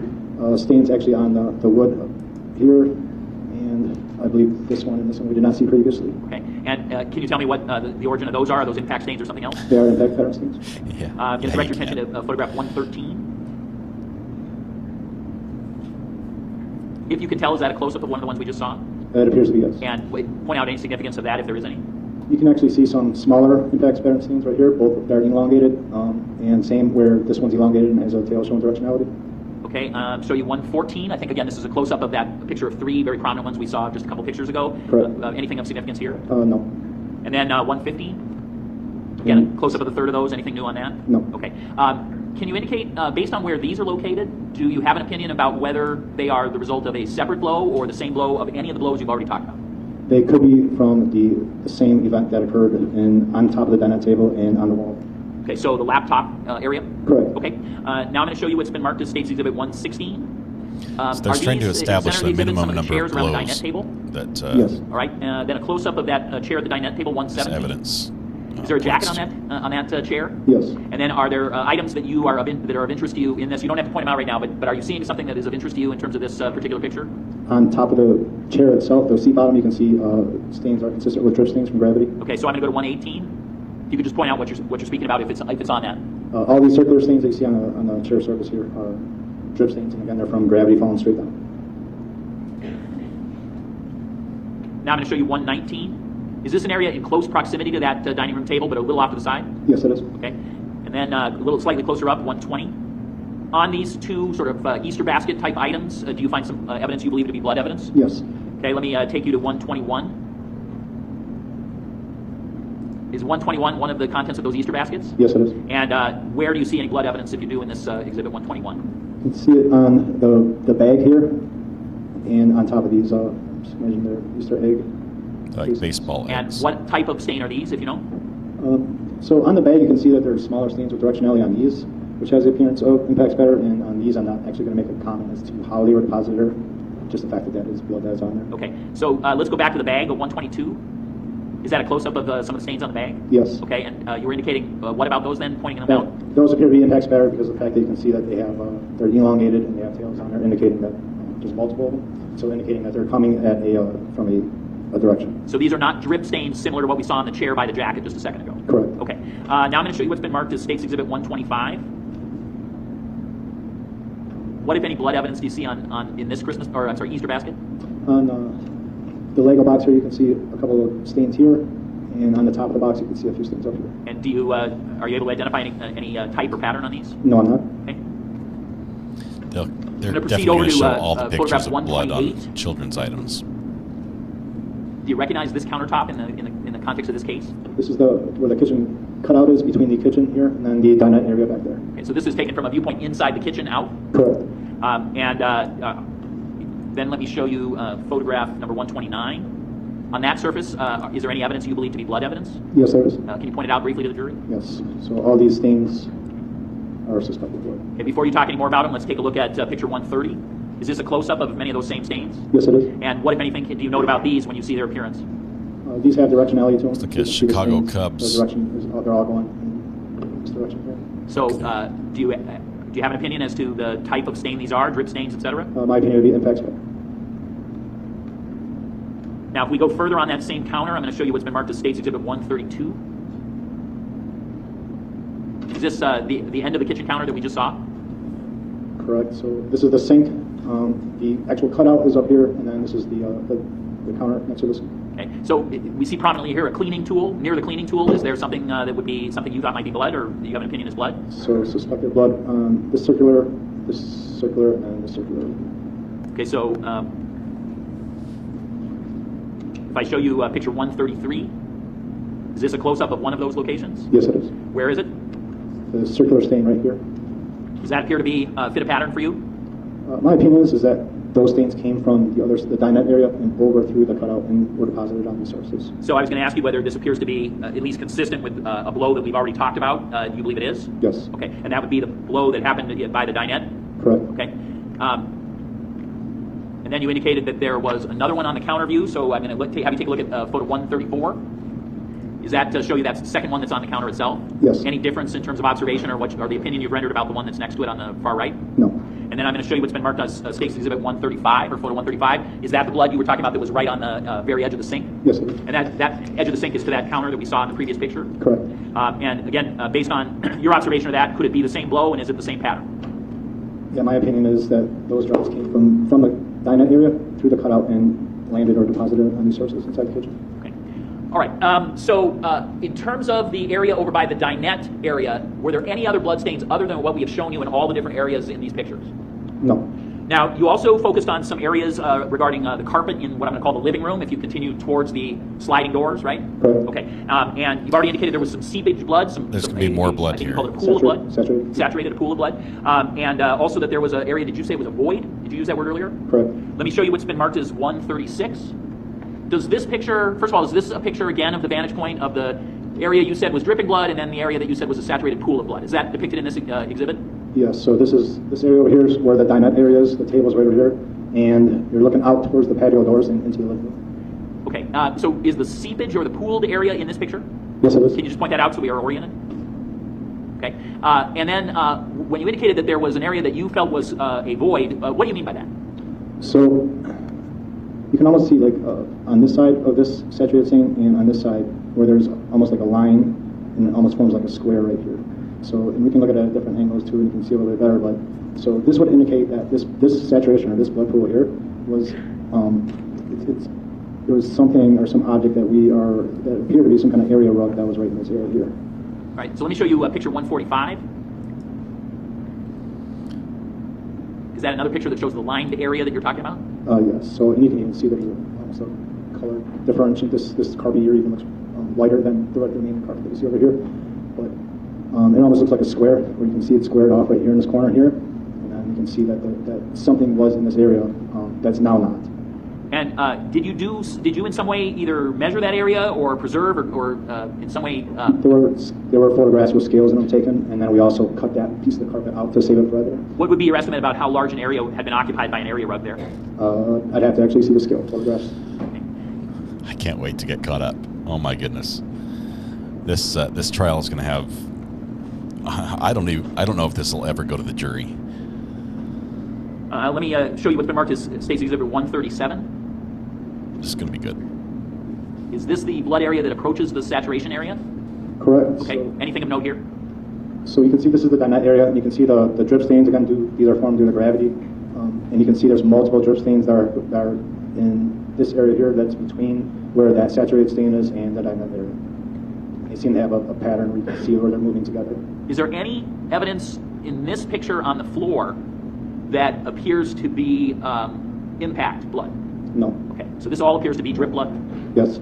stains actually on the wood here, and I believe this one and this one we did not see previously. Okay. And can you tell me what the origin of those are? Are those impact stains or something else? They are impact pattern stains. Yeah. I'm going to direct your attention to photograph 113. If you can tell, is that a close-up of one of the ones we just saw? It appears to be, yes. And point out any significance of that, if there is any. You can actually see some smaller impact pattern stains right here, both are elongated, and same where this one's elongated and has a tail showing directionality. Okay, show you 114. I think, again, this is a close-up of that picture of three very prominent ones we saw just a couple pictures ago. Correct. Anything of significance here? No. And then 115? Again, a close-up of the third of those. Anything new on that? No. Okay. Can you indicate, based on where these are located, do you have an opinion about whether they are the result of a separate blow or the same blow of any of the blows you've already talked about? They could be from the same event that occurred on top of the dinette table and on the wall. Okay, so the laptop area? Correct. Okay. Now I'm going to show you what's been marked as State's Exhibit 116. So they're trying to establish the minimum number of blows that. Yes. All right. Then a close-up of that chair at the dinette table, 170. Evidence. Is there a jacket on that chair? Yes. And then are there items that you are that are of interest to you in this? You don't have to point them out right now, but are you seeing something that is of interest to you in terms of this particular picture? On top of the chair itself, the seat bottom, you can see stains are consistent with drip stains from gravity. Okay, so I'm going to go to 118. If you could just point out what you're speaking about, if it's on that. All these circular stains that you see on the chair surface here are drip stains, and again, they're from gravity falling straight down. Now I'm going to show you 119. Is this an area in close proximity to that dining room table, but a little off to the side? Yes, it is. Okay. And then a little slightly closer up, 120. On these two sort of Easter basket type items, do you find some evidence you believe to be blood evidence? Yes. Okay, let me take you to 121. Is 121 one of the contents of those Easter baskets? Yes, it is. And where do you see any blood evidence, if you do, in this exhibit 121? You can see it on the bag here, and on top of these, just imagine their Easter egg. Like baseball eggs. And what type of stain are these, if you know? So on the bag, you can see that there are smaller stains with directionality on these, which has the appearance of impact spatter, and on these, I'm not actually going to make a comment as to how they were deposited, or just the fact that that is blood that's on there. Okay, so let's go back to the bag of 122. Is that a close-up of some of the stains on the bag? Yes. Okay, and you were indicating, what about those then, pointing them out? Those appear to be impact spatter because of the fact that you can see that they have, they're elongated and they have tails on there, indicating that there's multiple of them, so indicating that they're coming at from a direction. So these are not drip stains similar to what we saw on the chair by the jacket just a second ago? Correct. Okay. Now I'm going to show you what's been marked as State's Exhibit 125. What, if any, blood evidence do you see in this Easter basket? On the Lego box here, you can see a couple of stains here, and on the top of the box, you can see a few stains up here. And do you are you able to identify any type or pattern on these? No, I'm not. Okay. They're definitely going to show all the pictures of blood on children's items. Do you recognize this countertop in the context of this case? This is where the kitchen cutout is between the kitchen here and then the dinette area back there. Okay, so this is taken from a viewpoint inside the kitchen out? Correct. Then let me show you photograph number 129. On that surface, is there any evidence you believe to be blood evidence? Yes, there is. Can you point it out briefly to the jury? Yes. So all these stains are suspected blood. Okay, before you talk any more about them, let's take a look at picture 130. Is this a close-up of many of those same stains? Yes, it is. And what, if anything, do you note about these when you see their appearance? These have directionality to them. It's like a Chicago Cubs. They're all going in this direction here. So, do you have an opinion as to the type of stain these are, drip stains, etc.? My opinion would be impact spatter. Now, if we go further on that same counter, I'm going to show you what's been marked as State's Exhibit 132. Is this the end of the kitchen counter that we just saw? Correct. So this is the sink. The actual cutout is up here, and then this is the counter next to this. Okay. So we see prominently here a cleaning tool. Near the cleaning tool, is there something that would be something you thought might be blood, or do you have an opinion is blood? So suspected blood. This circular, and this circular. Okay. So if I show you picture 133, is this a close-up of one of those locations? Yes, it is. Where is it? The circular stain right here. Does that appear to be fit a pattern for you? My opinion is that those stains came from the dinette area and over through the cutout and were deposited on these surfaces. So I was going to ask you whether this appears to be at least consistent with a blow that we've already talked about. Do you believe it is? Yes. Okay, and that would be the blow that happened by the dinette? Correct. Okay. And then you indicated that there was another one on the counter view, so I'm going to have you take a look at photo 134. Is that to show you that's the second one that's on the counter itself? Yes. Any difference in terms of observation or the opinion you've rendered about the one that's next to it on the far right? No. And then I'm going to show you what's been marked as State's Exhibit 135, or photo 135. Is that the blood you were talking about that was right on the very edge of the sink? Yes, it is. And that edge of the sink is to that counter that we saw in the previous picture? Correct. And again, based on your observation of that, could it be the same blow, and is it the same pattern? Yeah, my opinion is that those drops came from the dinette area through the cutout and landed or deposited on these surfaces inside the kitchen. Okay. All right. So in terms of the area over by the dinette area, were there any other bloodstains other than what we have shown you in all the different areas in these pictures? No. Now, you also focused on some areas regarding the carpet in what I'm going to call the living room, if you continue towards the sliding doors, right? Correct. Okay. And you've already indicated there was some seepage blood. There's going to be more blood here. I think you called it a pool of blood. Saturated. A pool of blood. And also that there was an area, did you say it was a void? Did you use that word earlier? Correct. Let me show you what's been marked as 136. Does this picture, first of all, is this a picture again of the vantage point of the area you said was dripping blood and then the area that you said was a saturated pool of blood? Is that depicted in this exhibit? Yes, so this area over here is where the dinette area is. The table's right over here, and you're looking out towards the patio doors and into the living room. Okay, so is the seepage or the pooled area in this picture? Yes, it is. Can you just point that out so we are oriented? Okay, and then when you indicated that there was an area that you felt was a void, what do you mean by that? So you can almost see like on this side of this saturated stain and on this side where there's almost like a line and it almost forms like a square right here. So, and we can look at it at different angles too, and you can see a little bit better. But so this would indicate that this saturation or this blood pool here was it was something or some object that appeared to be some kind of area rug that was right in this area here. All right. So let me show you picture 145. Is that another picture that shows the lined area that you're talking about? Yes. So, and you can even see there's almost a color difference. This carpet here even looks lighter than the remaining carpet that you see over here. But it almost looks like a square, where you can see it squared off right here in this corner here, and then you can see that that something was in this area that's now not. And did you in some way either measure that area or preserve or in some way? There were photographs with scales in them taken, and then we also cut that piece of the carpet out to save it for evidence. What would be your estimate about how large an area had been occupied by an area rug there? I'd have to actually see the scale photographs. Okay. I can't wait to get caught up. Oh my goodness, this trial is going to have. I don't know if this will ever go to the jury. Let me show you what's been marked as State's Exhibit 137. This is going to be good. Is this the blood area that approaches the saturation area? Correct. Okay. So, anything of note here? So you can see this is the dinette area, and you can see the drip stains. Again, these are formed due to gravity, and you can see there's multiple drip stains that are in this area here. That's between where that saturated stain is and the dinette area. They seem to have a pattern where you can see where they're moving together. Is there any evidence in this picture on the floor that appears to be impact blood? No. Okay, so this all appears to be drip blood? Yes.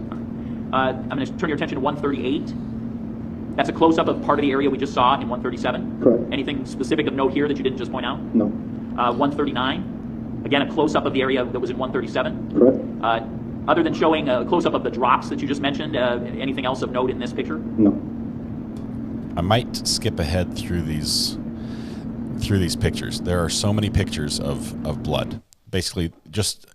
I'm going to turn your attention to 138. That's a close-up of part of the area we just saw in 137? Correct. Anything specific of note here that you didn't just point out? No. 139. Again, a close-up of the area that was in 137? Correct. Other than showing a close-up of the drops that you just mentioned, anything else of note in this picture? No. I might skip ahead through these pictures. There are so many pictures of blood. Basically, you just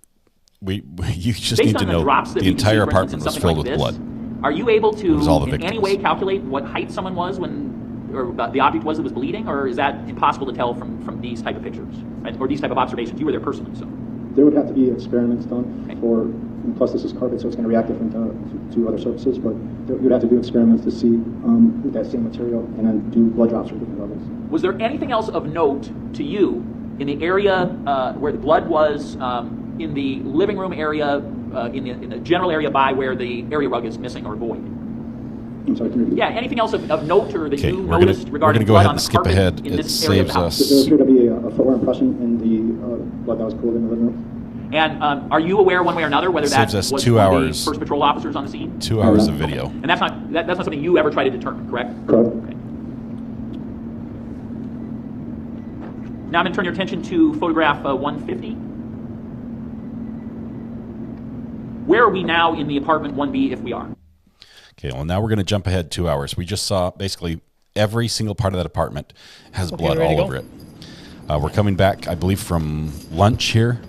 Based need to know the entire apartment was filled with blood. Are you able to in any any way calculate what height someone was or the object was that was bleeding, or is that impossible to tell from these type of pictures, right? Or these type of observations? You were there personally, so. There would have to be experiments done and plus this is carpet, so it's going to react different to other surfaces, but you'd have to do experiments to see with that same material and then do blood drops for different levels. Was there anything else of note to you in the area where the blood was, in the living room area, in the general area by where the area rug is missing or void? I'm sorry, can you repeat? Yeah, anything else of note or that you we're noticed regarding blood on the carpet ahead. in It this area of the house? saves There appeared to be a footwear impression in the blood that was pooled in the living room. And are you aware one way or another whether that Saves us was 2 one of hours. the first patrol officers on the scene? 2 hours of video. And that's not something you ever try to determine, correct? Correct. Okay. Now I'm going to turn your attention to photograph 150. Where are we now in the apartment 1B if we are? Okay, well now we're going to jump ahead 2 hours. We just saw basically every single part of that apartment has blood all over it. We're coming back, I believe, from lunch here.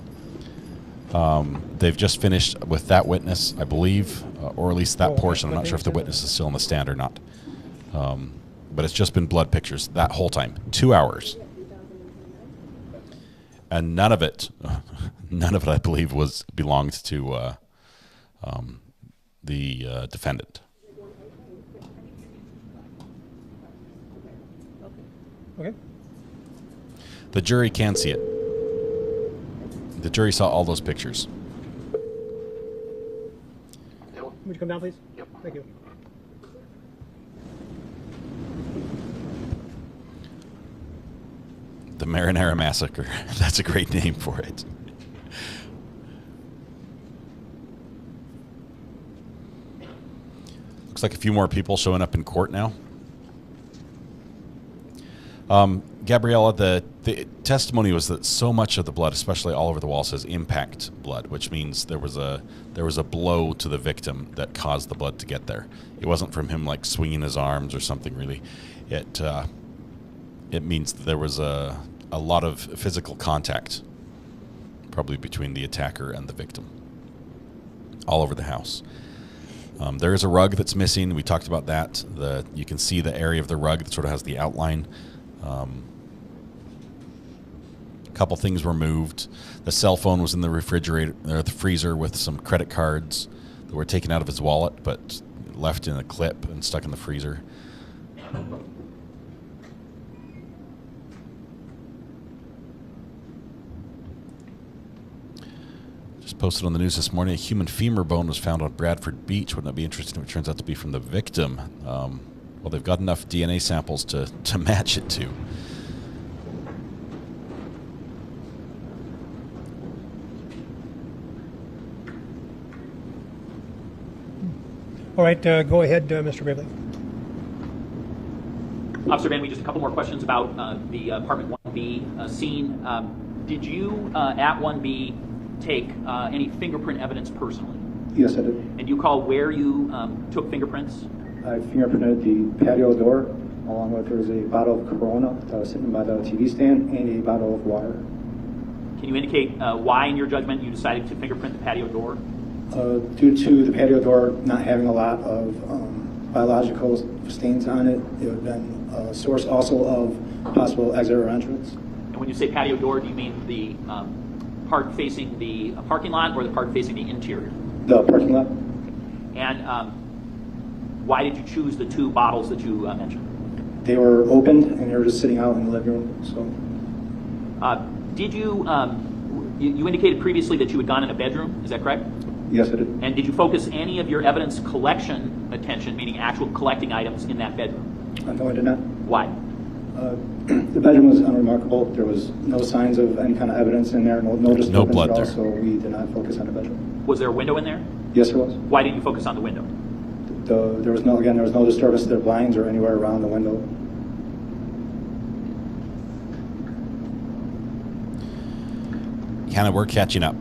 They've just finished with that witness, I believe, or at least that portion. I'm not sure if the witness is still in the stand or not. But it's just been blood pictures that whole time. 2 hours. And none of it, I believe, belonged to the defendant. Okay. The jury can see it. The jury saw all those pictures. Would you come down, please? Yep. Thank you. The Marinara Massacre. That's a great name for it. Looks like a few more people showing up in court now. Gabriella, the testimony was that so much of the blood, especially all over the wall, says impact blood, which means there was a blow to the victim that caused the blood to get there. It wasn't from him like swinging his arms or something. Really, it means that there was a lot of physical contact, probably between the attacker and the victim, all over the house. There is a rug that's missing. We talked about that. You can see the area of the rug that sort of has the outline. A couple things were moved. The cell phone was in the refrigerator or the freezer with some credit cards that were taken out of his wallet, but left in a clip and stuck in the freezer. Just posted on the news this morning, a human femur bone was found on Bradford Beach. Wouldn't that be interesting if it turns out to be from the victim? Well, they've got enough DNA samples to match it to. All right, go ahead, Mr. Bivley. Officer Van, just a couple more questions about the apartment 1B scene. Did you at 1B take any fingerprint evidence personally? Yes, I did. And do you recall where you took fingerprints? I fingerprinted the patio door, along with there was a bottle of Corona that was sitting by the TV stand and a bottle of water. Can you indicate why, in your judgment, you decided to fingerprint the patio door? Due to the patio door not having a lot of biological stains on it, it would have been a source also of possible exit or entrance. And when you say patio door, do you mean the part facing the parking lot or the part facing the interior? The parking lot. And why did you choose the two bottles that you mentioned? They were opened and they were just sitting out in the living room. So, did you you indicated previously that you had gone in a bedroom? Is that correct? Yes, I did. And did you focus any of your evidence collection attention, meaning actual collecting items, in that bedroom? No, I did not. Why? The bedroom was unremarkable. There was no signs of any kind of evidence in there, no disturbance No blood at all, there. so we did not focus on the bedroom. Was there a window in there? Yes, there was. Why didn't you focus on the window? There was no disturbance to their blinds or anywhere around the window. Kind of, we're catching up.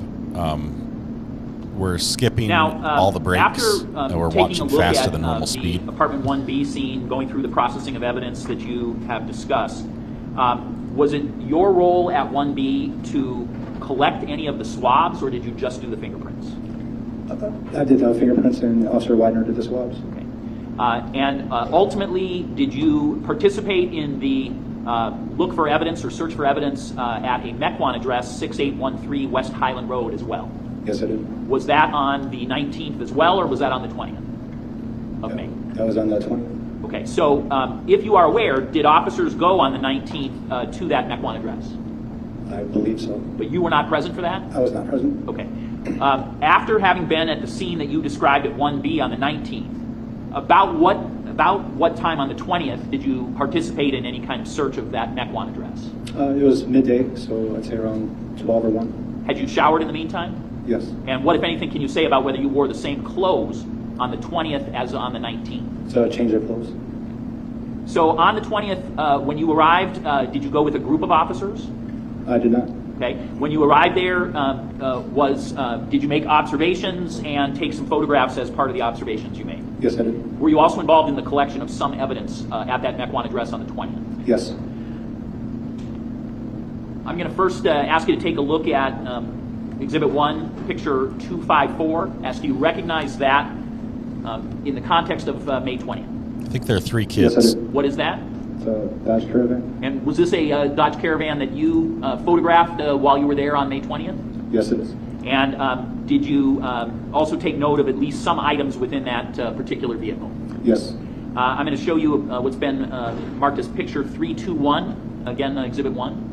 We're skipping Now, all the breaks. After We're taking watching a look faster at than normal the speed. apartment 1B scene, going through the processing of evidence that you have discussed, was it your role at 1B to collect any of the swabs, or did you just do the fingerprints? I did the fingerprints and Officer Widener did the swabs. Okay. And ultimately, did you participate in the look for evidence or search for evidence at a Mequon address, 6813 West Highland Road as well? Yes, I did. Was that on the 19th as well, or was that on the 20th of May? That was on the 20th. Okay, so if you are aware, did officers go on the 19th to that Mequon address? I believe so. But you were not present for that? I was not present. Okay. After having been at the scene that you described at 1B on the 19th, about what time on the 20th did you participate in any kind of search of that Mequon address? It was midday, so I'd say around 12 or 1. Had you showered in the meantime? Yes. And what, if anything, can you say about whether you wore the same clothes on the 20th as on the 19th? So I changed their clothes. So on the 20th, when you arrived, did you go with a group of officers? I did not. Okay. When you arrived there, did you make observations and take some photographs as part of the observations you made? Yes, I did. Were you also involved in the collection of some evidence at that Mequon address on the 20th? Yes. I'm going to first ask you to take a look at Exhibit 1, Picture 254. Ask you to recognize that in the context of May 20th. I think there are 3 kids. Yes, I did. What is that? It's a Dodge Caravan. And was this a Dodge Caravan that you photographed while you were there on May 20th? Yes, it is. And did you also take note of at least some items within that particular vehicle? Yes. I'm going to show you what's been marked as Picture 321, again, Exhibit 1.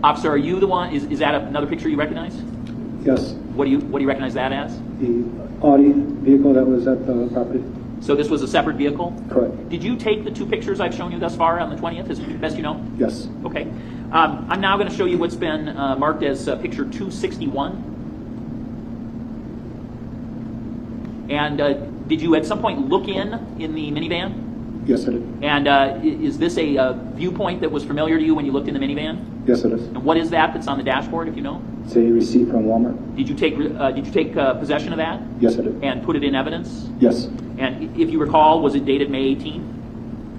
Officer, are you the one? Is that another picture you recognize? Yes. What do you recognize that as? The Audi vehicle that was at the property. So this was a separate vehicle? Correct. Did you take the 2 pictures I've shown you thus far on the 20th, as best you know? Yes. Okay. I'm now going to show you what's been marked as Picture 261. And did you at some point look in the minivan? Yes, I did. And is this a viewpoint that was familiar to you when you looked in the minivan? Yes, it is. And what is that that's on the dashboard, if you know? It's a receipt from Walmart. Did you take possession of that? Yes, I did. And put it in evidence? Yes. And if you recall, was it dated May 18th?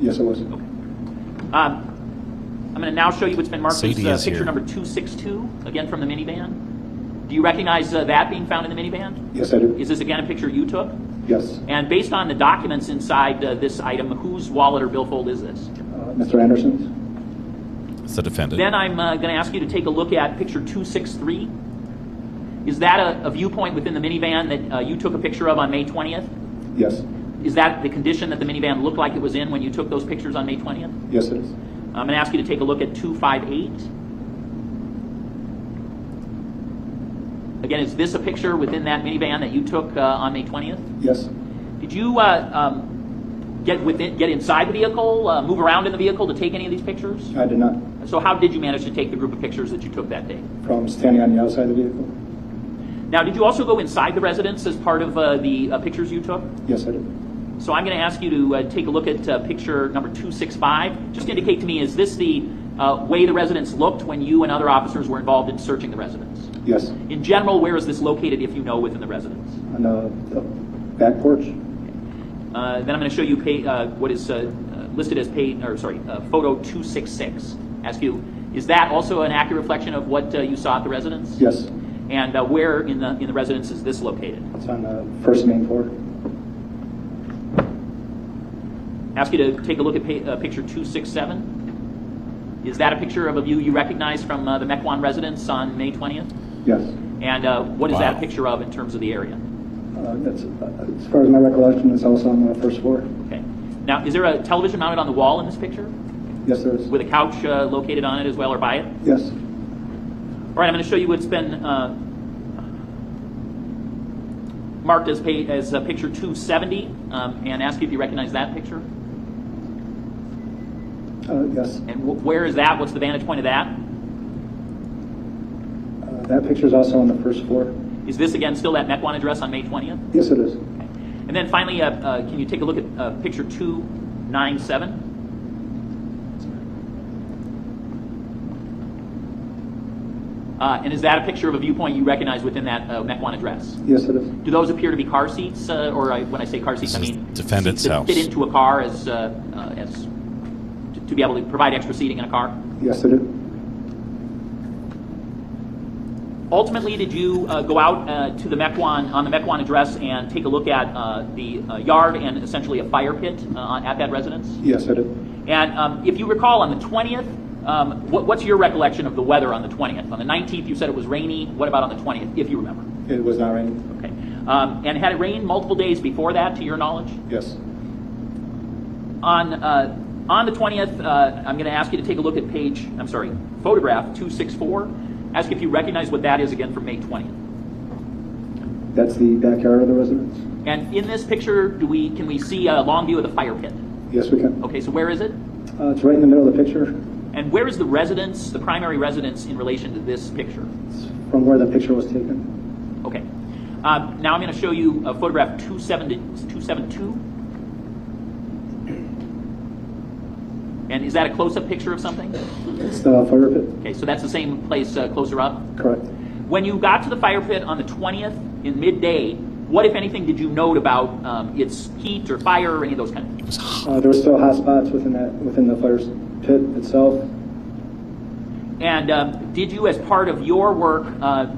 Yes, it was. Okay. I'm going to now show you what's been marked as picture here. number 262, again from the minivan. Do you recognize that being found in the minivan? Yes, I do. Is this again a picture you took? Yes. And based on the documents inside this item, whose wallet or billfold is this? Mr. Anderson's. It's the defendant. Then I'm going to ask you to take a look at picture 263. Is that a viewpoint within the minivan that you took a picture of on May 20th? Yes. Is that the condition that the minivan looked like it was in when you took those pictures on May 20th? Yes, it is. I'm going to ask you to take a look at 258. Again, is this a picture within that minivan that you took on May 20th? Yes. Did you get inside the vehicle, move around in the vehicle to take any of these pictures? I did not. So how did you manage to take the group of pictures that you took that day? From standing on the outside of the vehicle. Now, did you also go inside the residence as part of the pictures you took? Yes, I did. So I'm going to ask you to take a look at picture number 265. Just indicate to me, is this the way the residence looked when you and other officers were involved in searching the residence? Yes. In general, where is this located, if you know, within the residence? On the back porch. Then I'm going to show you what is listed as photo 266. Ask you, is that also an accurate reflection of what you saw at the residence? Yes. And where in the residence is this located? It's on the first main floor. Ask you to take a look at picture 267. Is that a picture of a view you recognize from the Mequon residence on May 20th? Yes. And what is that a picture of in terms of the area? That's, as far as my recollection, it's also on the first floor. Okay. Now, is there a television mounted on the wall in this picture? Yes, there is. With a couch located on it as well, or by it? Yes. All right, I'm going to show you what's been marked as picture 270, and ask you if you recognize that picture. Yes. And where is that? What's the vantage point of that? That picture is also on the first floor. Is this, again, still that Mequon address on May 20th? Yes, it is. Okay. And then finally, can you take a look at picture 297? And is that a picture of a viewpoint you recognize within that Mequon address? Yes, it is. Do those appear to be car seats, or when I say car seats, I mean defendant's seats that house. fit into a car to be able to provide extra seating in a car? Yes, it is. Ultimately, did you go out to the Mequon address and take a look at the yard and essentially a fire pit at that residence? Yes, I did. And if you recall, on the 20th, what's your recollection of the weather on the 20th? On the 19th, you said it was rainy. What about on the 20th, if you remember? It was not raining. Okay. And had it rained multiple days before that, to your knowledge? Yes. On the 20th, I'm going to ask you to take a look at photograph 264. Ask if you recognize what that is again from May 20th. That's the backyard of the residence. And in this picture, can we see a long view of the fire pit? Yes, we can. Okay, so where is it? It's right in the middle of the picture. And where is the residence, the primary residence, in relation to this picture? It's from where the picture was taken. Okay. Now I'm going to show you photograph 272. And is that a close-up picture of something? It's the fire pit. Okay, so that's the same place closer up? Correct. When you got to the fire pit on the 20th in midday, what, if anything, did you note about its heat or fire or any of those kind of things? There were still hot spots within the fire pit itself. And did you, as part of your work,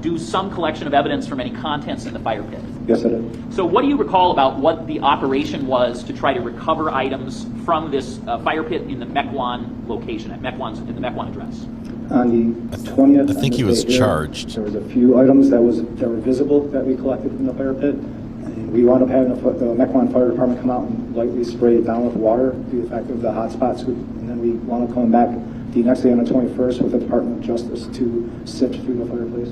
do some collection of evidence from any contents in the fire pit? Yes, I did. So what do you recall about what the operation was to try to recover items from this fire pit in the Mequon location, in the Mequon address? On the 20th, I think he was charged. There was a few items that were visible that we collected from the fire pit. And we wound up having the Mequon Fire Department come out and lightly spray it down with water due to the fact of the hot spots. And then we wound up coming back the next day on the 21st with the Department of Justice to sift through the fireplace.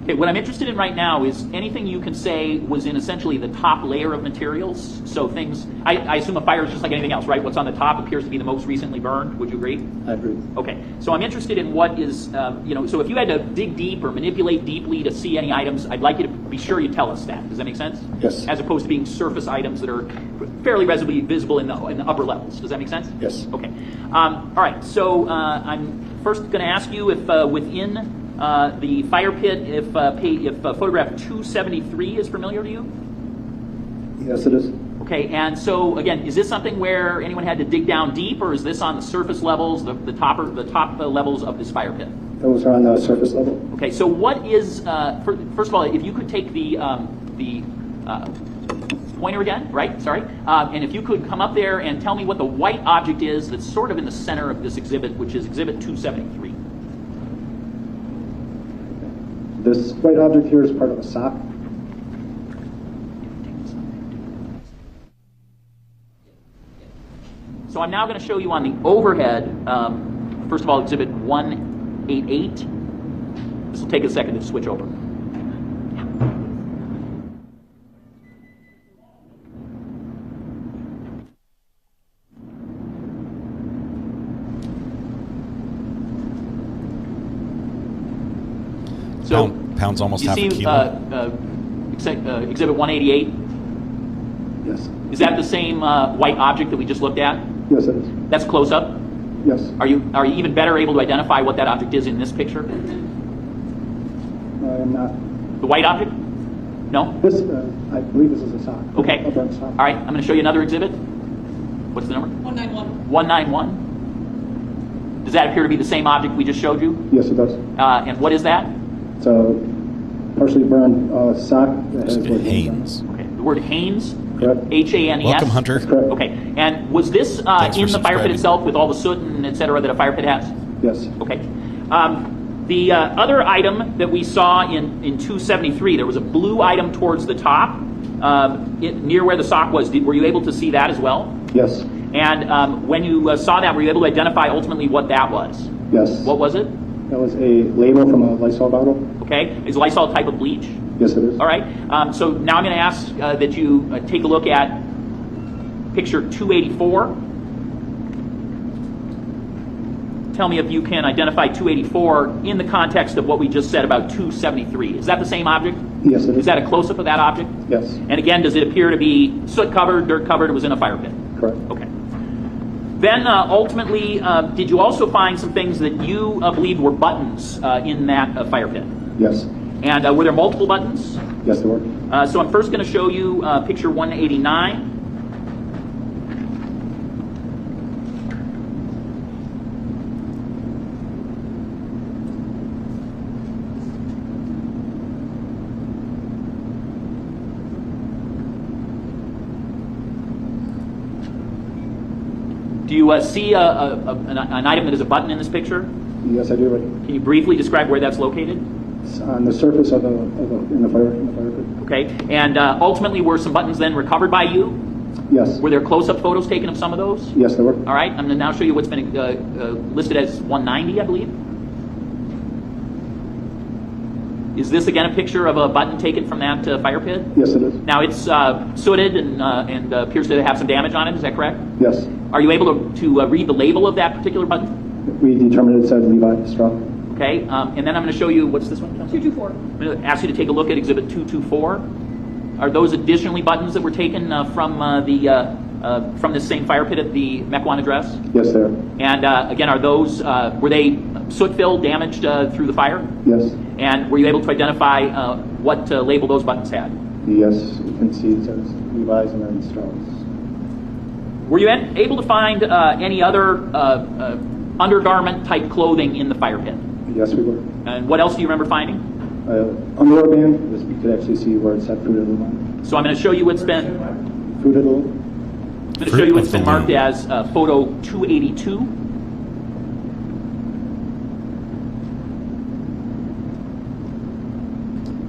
Okay, what I'm interested in right now is anything you can say was in essentially the top layer of materials. So things, I assume a fire is just like anything else, right? What's on the top appears to be the most recently burned. Would you agree? I agree. Okay, so I'm interested in what is, so if you had to dig deep or manipulate deeply to see any items, I'd like you to be sure you tell us that. Does that make sense? Yes. As opposed to being surface items that are fairly readily visible in the upper levels. Does that make sense? Yes. Okay. All right, so I'm first going to ask you if within the fire pit if photograph 273 is familiar to you? Yes, it is. Okay, and so again, is this something where anyone had to dig down deep, or is this on the surface levels, the top levels of this fire pit? Those are on the surface level. Okay, so what is first of all, if you could take the pointer again, right? Sorry, and if you could come up there and tell me what the white object is that's sort of in the center of this exhibit, which is Exhibit 273. This white object here is part of a sock. So I'm now going to show you on the overhead, first of all, Exhibit 188. This will take a second to switch over. So pounds almost half a kilo. Exhibit 188. Yes. Is that the same white object that we just looked at? Yes, it is. That's close up? Yes. Are you even better able to identify what that object is in this picture? I am not. The white object? No? This, I believe this is a sock. Okay. A burnt sock. All right, I'm going to show you another exhibit. What's the number? 191. 191. Does that appear to be the same object we just showed you? Yes, it does. And what is that? It's a partially burned sock that has Haynes. Okay. The word Haynes? Correct. H-A-N-E-S? Welcome, Hunter. Correct. Okay. And was this in the fire pit subscribing. itself with all the soot and et cetera that a fire pit has? Yes. Okay. The other item that we saw in 273, there was a blue item towards the top near where the sock was. Were you able to see that as well? Yes. And when you saw that, were you able to identify ultimately what that was? Yes. What was it? That was a label from a Lysol bottle. Okay. Is Lysol a type of bleach? Yes, it is. All right. So now I'm going to ask that you take a look at picture 284. Tell me if you can identify 284 in the context of what we just said about 273. Is that the same object? Yes, it is. Is that a close-up of that object? Yes. And again, does it appear to be soot-covered, dirt-covered, it was in a fire pit? Correct. Okay. Then ultimately, did you also find some things that you believed were buttons in that fire pit? Yes. And were there multiple buttons? Yes, there were. So I'm first going to show you picture 189. Do you see an item that is a button in this picture? Yes, I do. Can you briefly describe where that's located? It's on the surface of the fire pit. Okay, and ultimately were some buttons then recovered by you? Yes. Were there close-up photos taken of some of those? Yes, there were. All right, I'm going to now show you what's been listed as 190, I believe. Is this again a picture of a button taken from that fire pit? Yes, it is. Now it's sooted and appears to have some damage on it. Is that correct? Yes. Are you able to read the label of that particular button? We determined it said Levi straw. Okay, and then I'm going to show you, what's this one? 224. I'm going to ask you to take a look at Exhibit 224. Are those additionally buttons that were taken from this same fire pit at the Mequon address? Yes, they are. And again, are those were they soot-filled, damaged through the fire? Yes. And were you able to identify what label those buttons had? Yes, you can see it says Levi's and then Strauss. Were you able to find any other undergarment type clothing in the fire pit? Yes, we were. And what else do you remember finding? Underwear band, you could actually see where it said Fruit of the Loom. So I'm going to show you what's been. Fruit of the Loom. I'm going to show you what's been marked as photo 282.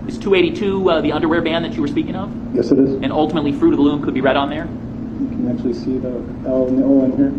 Is 282 the underwear band that you were speaking of? Yes, it is. And ultimately, Fruit of the Loom could be read on there? You can actually see the L and the O in here.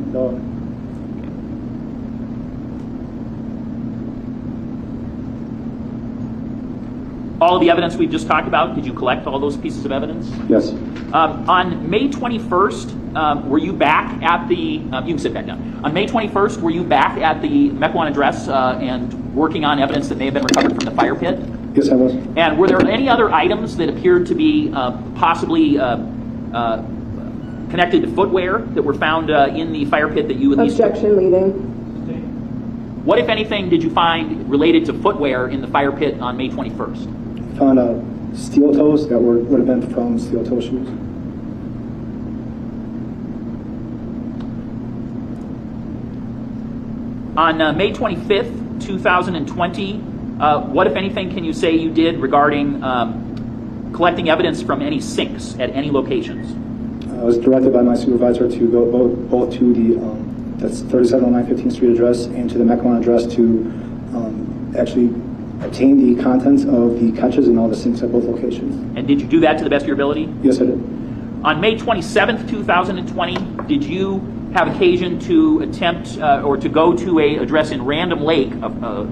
All of the evidence we've just talked about, did you collect all those pieces of evidence? Yes. On May 21st, were you back at the, you can sit back down. On May 21st, were you back at the Mequon address and working on evidence that may have been recovered from the fire pit? Yes, I was. And were there any other items that appeared to be possibly connected to footwear that were found in the fire pit that you at least... Objection leading. What, if anything, did you find related to footwear in the fire pit on May 21st? Found steel toes that would have been from steel toe shoes. On May 25th, 2020, what, if anything, can you say you did regarding collecting evidence from any sinks at any locations? I was directed by my supervisor to go both to the that's 3709 15th Street address and to the Mequon address to actually obtain the contents of the catches and all the sinks at both locations. And did you do that to the best of your ability? Yes, I did. On May 27th, 2020, did you have occasion to attempt or to go to a address in Random Lake,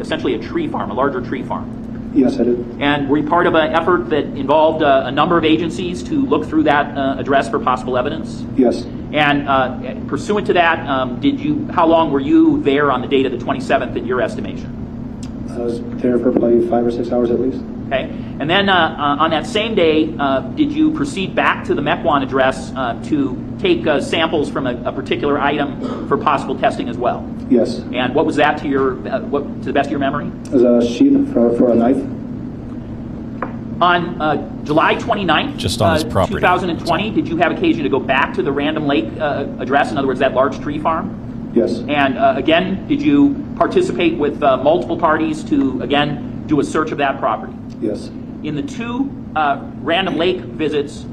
essentially a tree farm, a larger tree farm? Yes, I did. And were you part of an effort that involved a number of agencies to look through that address for possible evidence? Yes. And pursuant to that, how long were you there on the date of the 27th in your estimation? I was there for probably 5 or 6 hours at least. Okay. And then on that same day, did you proceed back to the Mequon address to take samples from a particular item for possible testing as well? Yes. And what was that to the best of your memory? It was a sheet for a knife. On July 29th, just on his property, 2020, did you have occasion to go back to the Random Lake address, in other words, that large tree farm? Yes. And again, did you participate with multiple parties to, again, do a search of that property? Yes. In the two Random Lake visits,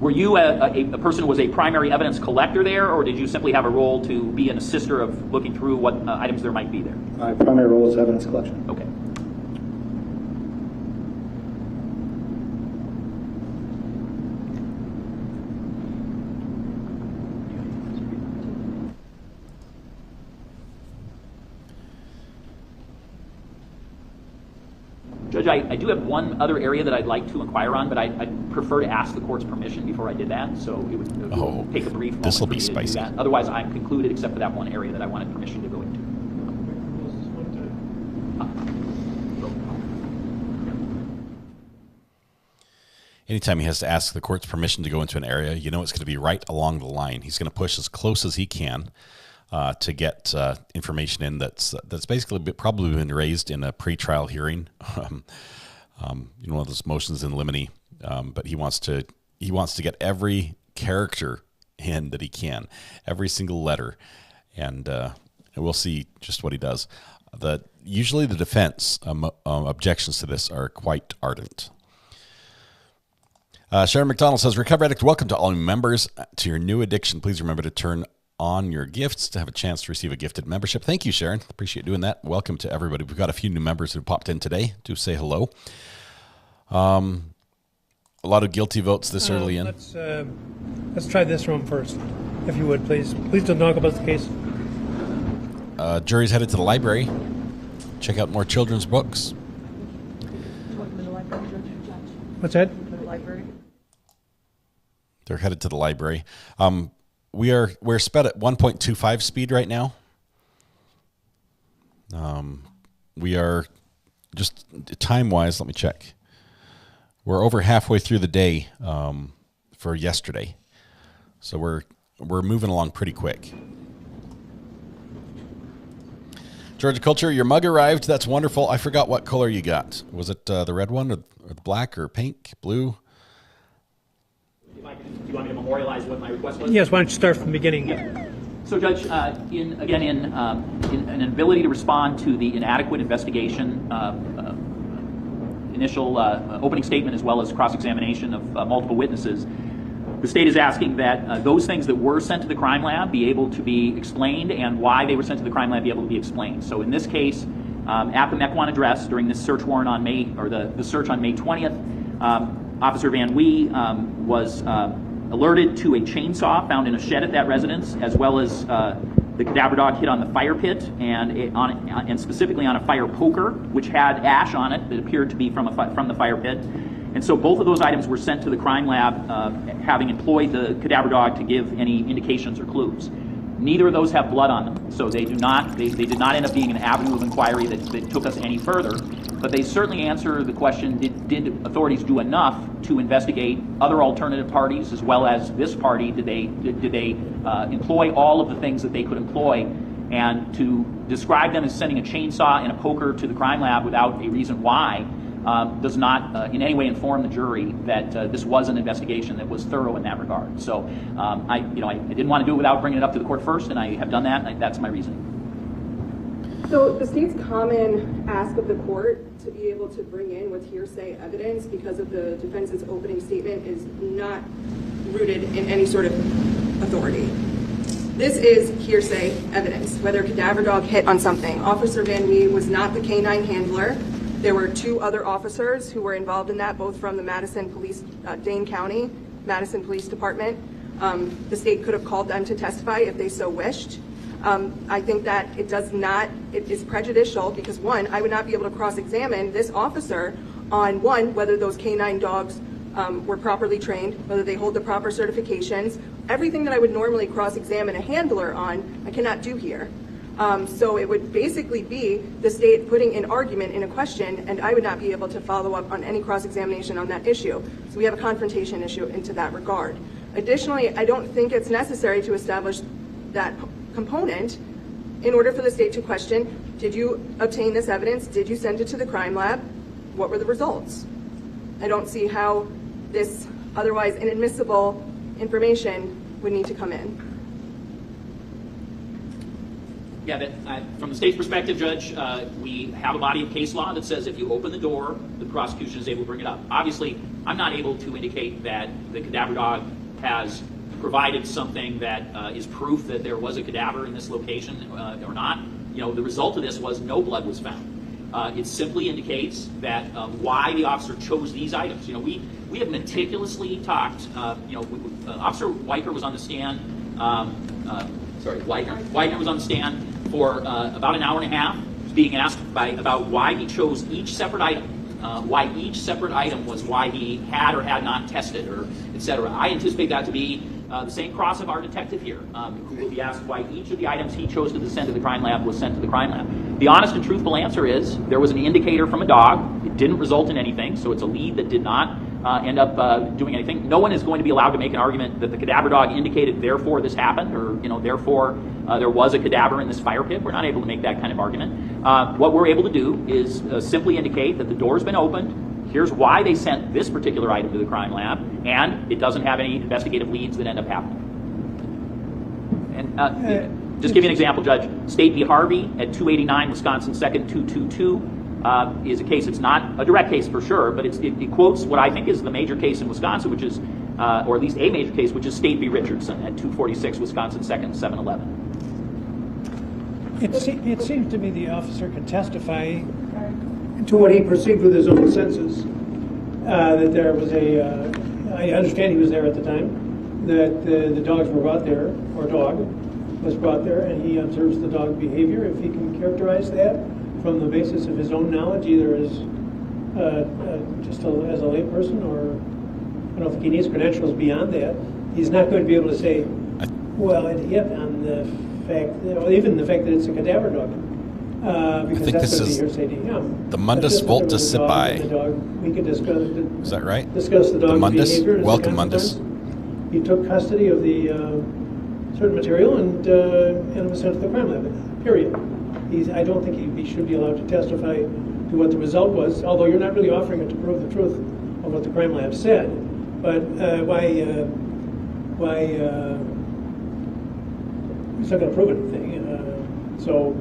were you a person who was a primary evidence collector there, or did you simply have a role to be an assister of looking through what items there might be there? My primary role is evidence collection. Okay. Judge, I do have one other area that I'd like to inquire on, but I'd prefer to ask the court's permission before I did that, so it would take a brief moment. This will be spicy. Otherwise, I'm concluded except for that one area that I wanted permission to go into. Anytime he has to ask the court's permission to go into an area, you know it's going to be right along the line. He's going to push as close as he can to get information in that's basically probably been raised in a pretrial hearing. One of those motions in limine, but he wants to get every character in that he can, every single letter, and we'll see just what he does. Usually the defense objections to this are quite ardent. Sharon McDonald says, Recover Addict, welcome to all new members. To your new addiction, please remember to turn on your gifts to have a chance to receive a gifted membership. Thank you, Sharon. Appreciate doing that. Welcome to everybody. We've got a few new members who popped in today. Do say hello. A lot of guilty votes this early in. Let's try this room first, if you would, please. Please don't talk about the case. Jury's headed to the library. Check out more children's books. What's that? They're headed to the library. We're sped at 1.25 speed right now. We are just time-wise. Let me check. We're over halfway through the day for yesterday, so we're moving along pretty quick. Georgia Culture, your mug arrived. That's wonderful. I forgot what color you got. Was it the red one or the black or pink, blue? Do you want me to memorialize what my request was? Yes, why don't you start from the beginning? Yeah. So, Judge, in an ability to respond to the inadequate investigation, initial opening statement as well as cross-examination of multiple witnesses, the state is asking that those things that were sent to the crime lab be able to be explained, and why they were sent to the crime lab be able to be explained. So in this case, at the Mequon address during this search warrant on the search on May 20th, Officer Van Wee was alerted to a chainsaw found in a shed at that residence, as well as the cadaver dog hit on the fire pit and specifically on a fire poker, which had ash on it that appeared to be from the fire pit. And so both of those items were sent to the crime lab, having employed the cadaver dog to give any indications or clues. Neither of those have blood on them, so they did not end up being an avenue of inquiry that took us any further. But they certainly answer the question, did authorities do enough to investigate other alternative parties as well as this party? Did they employ all of the things that they could employ? And to describe them as sending a chainsaw and a poker to the crime lab without a reason why does not in any way inform the jury that this was an investigation that was thorough in that regard. So I didn't want to do it without bringing it up to the court first, and I have done that, and that's my reasoning. So the state's common ask of the court to be able to bring in with hearsay evidence because of the defense's opening statement is not rooted in any sort of authority. This is hearsay evidence, whether a cadaver dog hit on something. Officer Van Wee was not the canine handler. There were 2 other officers who were involved in that, both from the Madison Police, Dane County, Madison Police Department. The state could have called them to testify if they so wished. I think that it is prejudicial because, one, I would not be able to cross-examine this officer on, one, whether those canine dogs were properly trained, whether they hold the proper certifications. Everything that I would normally cross-examine a handler on, I cannot do here. So it would basically be the state putting an argument in a question, and I would not be able to follow up on any cross-examination on that issue. So we have a confrontation issue into that regard. Additionally, I don't think it's necessary to establish that component in order for the state to question, did you obtain this evidence? Did you send it to the crime lab? What were the results? I don't see how this otherwise inadmissible information would need to come in. Yeah, from the state's perspective, Judge, we have a body of case law that says if you open the door, the prosecution is able to bring it up. Obviously, I'm not able to indicate that the cadaver dog has provided something that is proof that there was a cadaver in this location or not. The result of this was no blood was found. It simply indicates that why the officer chose these items. We have meticulously talked. Officer Weicker was on the stand. Weicker was on the stand for about an hour and a half, being asked about why he chose each separate item. Why each separate item was why he had or had not tested, or etc. I anticipate that to be the same cross of our detective here, who will be asked why each of the items he chose to send to the crime lab was sent to the crime lab. The honest and truthful answer is there was an indicator from a dog. It didn't result in anything, so it's a lead that did not end up doing anything. No one is going to be allowed to make an argument that the cadaver dog indicated, therefore this happened, or therefore there was a cadaver in this fire pit. We're not able to make that kind of argument. What we're able to do is simply indicate that the door's been opened. Here's why they sent this particular item to the crime lab, and it doesn't have any investigative leads that end up happening. And just give you an example, Judge. State v. Harvey at 289 Wisconsin 2nd 222 is a case. It's not a direct case for sure, but it quotes what I think is the major case in Wisconsin, which is, or at least a major case, which is State v. Richardson at 246 Wisconsin 2nd 711. It seems to me the officer can testify to what he perceived with his own senses. That there was I understand he was there at the time, that the dogs were brought there, or dog was brought there, and he observes the dog behavior. If he can characterize that from the basis of his own knowledge, either as just as a layperson, or I don't think he needs credentials beyond that, he's not going to be able to say, well, it hit on the fact, even the fact that it's a cadaver dog. I think this is the Mundus Vulticipi. We could discuss. Is that right? Discuss the dog's behavior. Welcome, Mundus. He took custody of the certain material and it was sent to the crime lab. Period. I don't think he should be allowed to testify to what the result was. Although you're not really offering it to prove the truth of what the crime lab said. But why? He's not going to prove anything. So.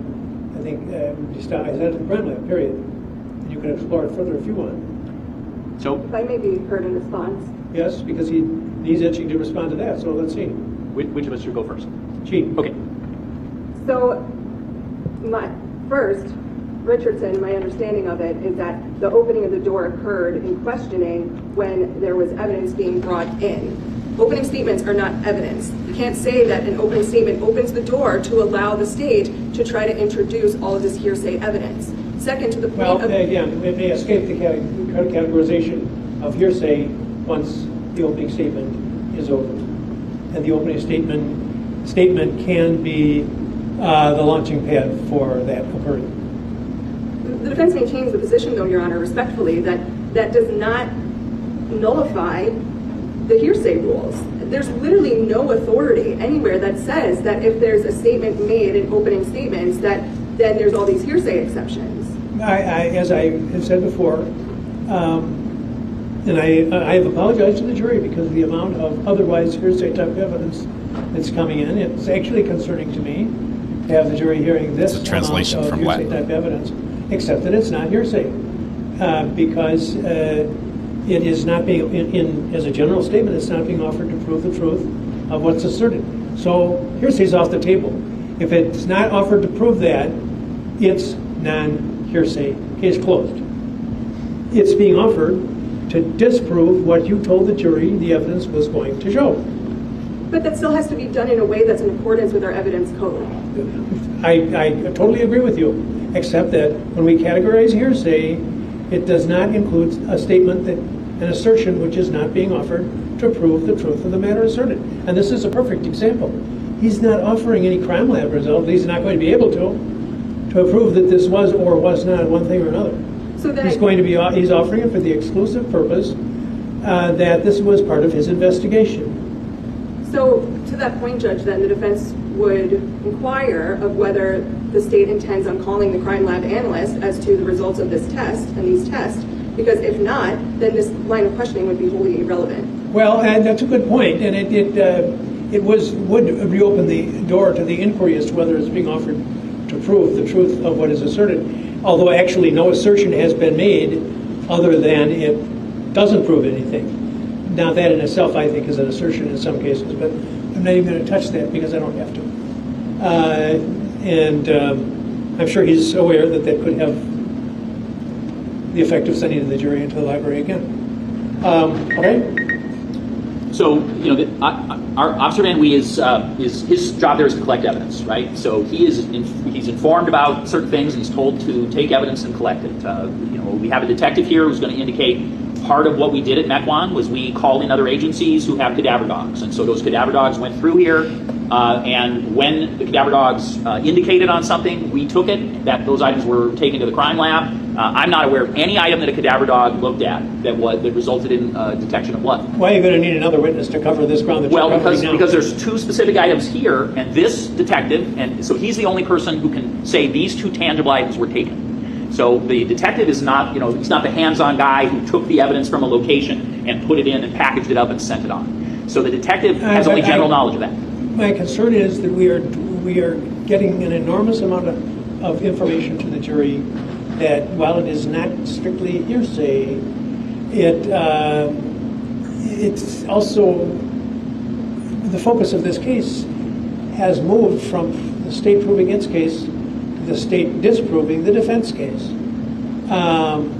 I think I sent it to the crime lab, period. And you can explore it further if you want. So, if I may be heard in response. Yes, because he's itching to respond to that, so let's see. Which of us should go first? Chief. Okay. So, Richardson, my understanding of it is that the opening of the door occurred in questioning when there was evidence being brought in. Opening statements are not evidence. You can't say that an opening statement opens the door to allow the state to try to introduce all of this hearsay evidence. Second, to the point it may escape the categorization of hearsay once the opening statement is over. And the opening statement can be the launching pad for that occurring. The defense maintains the position, though, Your Honor, respectfully, that that does not nullify the hearsay rules. There's literally no authority anywhere that says that if there's a statement made in opening statements, that then there's all these hearsay exceptions. As I have said before, and I have apologized to the jury because of the amount of otherwise hearsay type evidence that's coming in. It's actually concerning to me to have the jury hearing this it's a translation amount of from hearsay Latin. type evidence, except that it's not hearsay because it is not being, as a general statement, it's not being offered to prove the truth of what's asserted. So hearsay's off the table. If it's not offered to prove that, it's non-hearsay. Case closed. It's being offered to disprove what you told the jury the evidence was going to show. But that still has to be done in a way that's in accordance with our evidence code. I totally agree with you, except that when we categorize hearsay, it does not include a statement, that an assertion which is not being offered to prove the truth of the matter asserted. And this is a perfect example. He's not offering any crime lab result. He's not going to be able to prove that this was or was not one thing or another. So then he's offering it for the exclusive purpose that this was part of his investigation. So to that point, Judge, then the defense would inquire of whether the state intends on calling the crime lab analyst as to the results of this test and these tests, because if not, then this line of questioning would be wholly irrelevant. Well, and that's a good point, and it would reopen the door to the inquiry as to whether it's being offered to prove the truth of what is asserted, although actually no assertion has been made other than it doesn't prove anything. Now that in itself I think is an assertion in some cases, but I'm not even going to touch that because I don't have to. I'm sure he's aware that that could have the effect of sending the jury into the library again. Okay? So, our Officer Van Wee is his job there is to collect evidence, right? So he's informed about certain things and he's told to take evidence and collect it. We have a detective here who's going to indicate part of what we did at Mequon was we called in other agencies who have cadaver dogs, and so those cadaver dogs went through here. And when the cadaver dogs indicated on something, we took it. Those items were taken to the crime lab. I'm not aware of any item that a cadaver dog looked at that resulted in detection of blood. Why are you going to need another witness to cover this ground that you're covering now? Because there's two specific items here, and this detective, and so he's the only person who can say these two tangible items were taken. So the detective is not, he's not the hands-on guy who took the evidence from a location and put it in and packaged it up and sent it on. So the detective has only general knowledge of that. My concern is that we are getting an enormous amount of information to the jury that while it is not strictly hearsay, it's also the focus of this case has moved from the state proving its case to the state disproving the defense case. I'm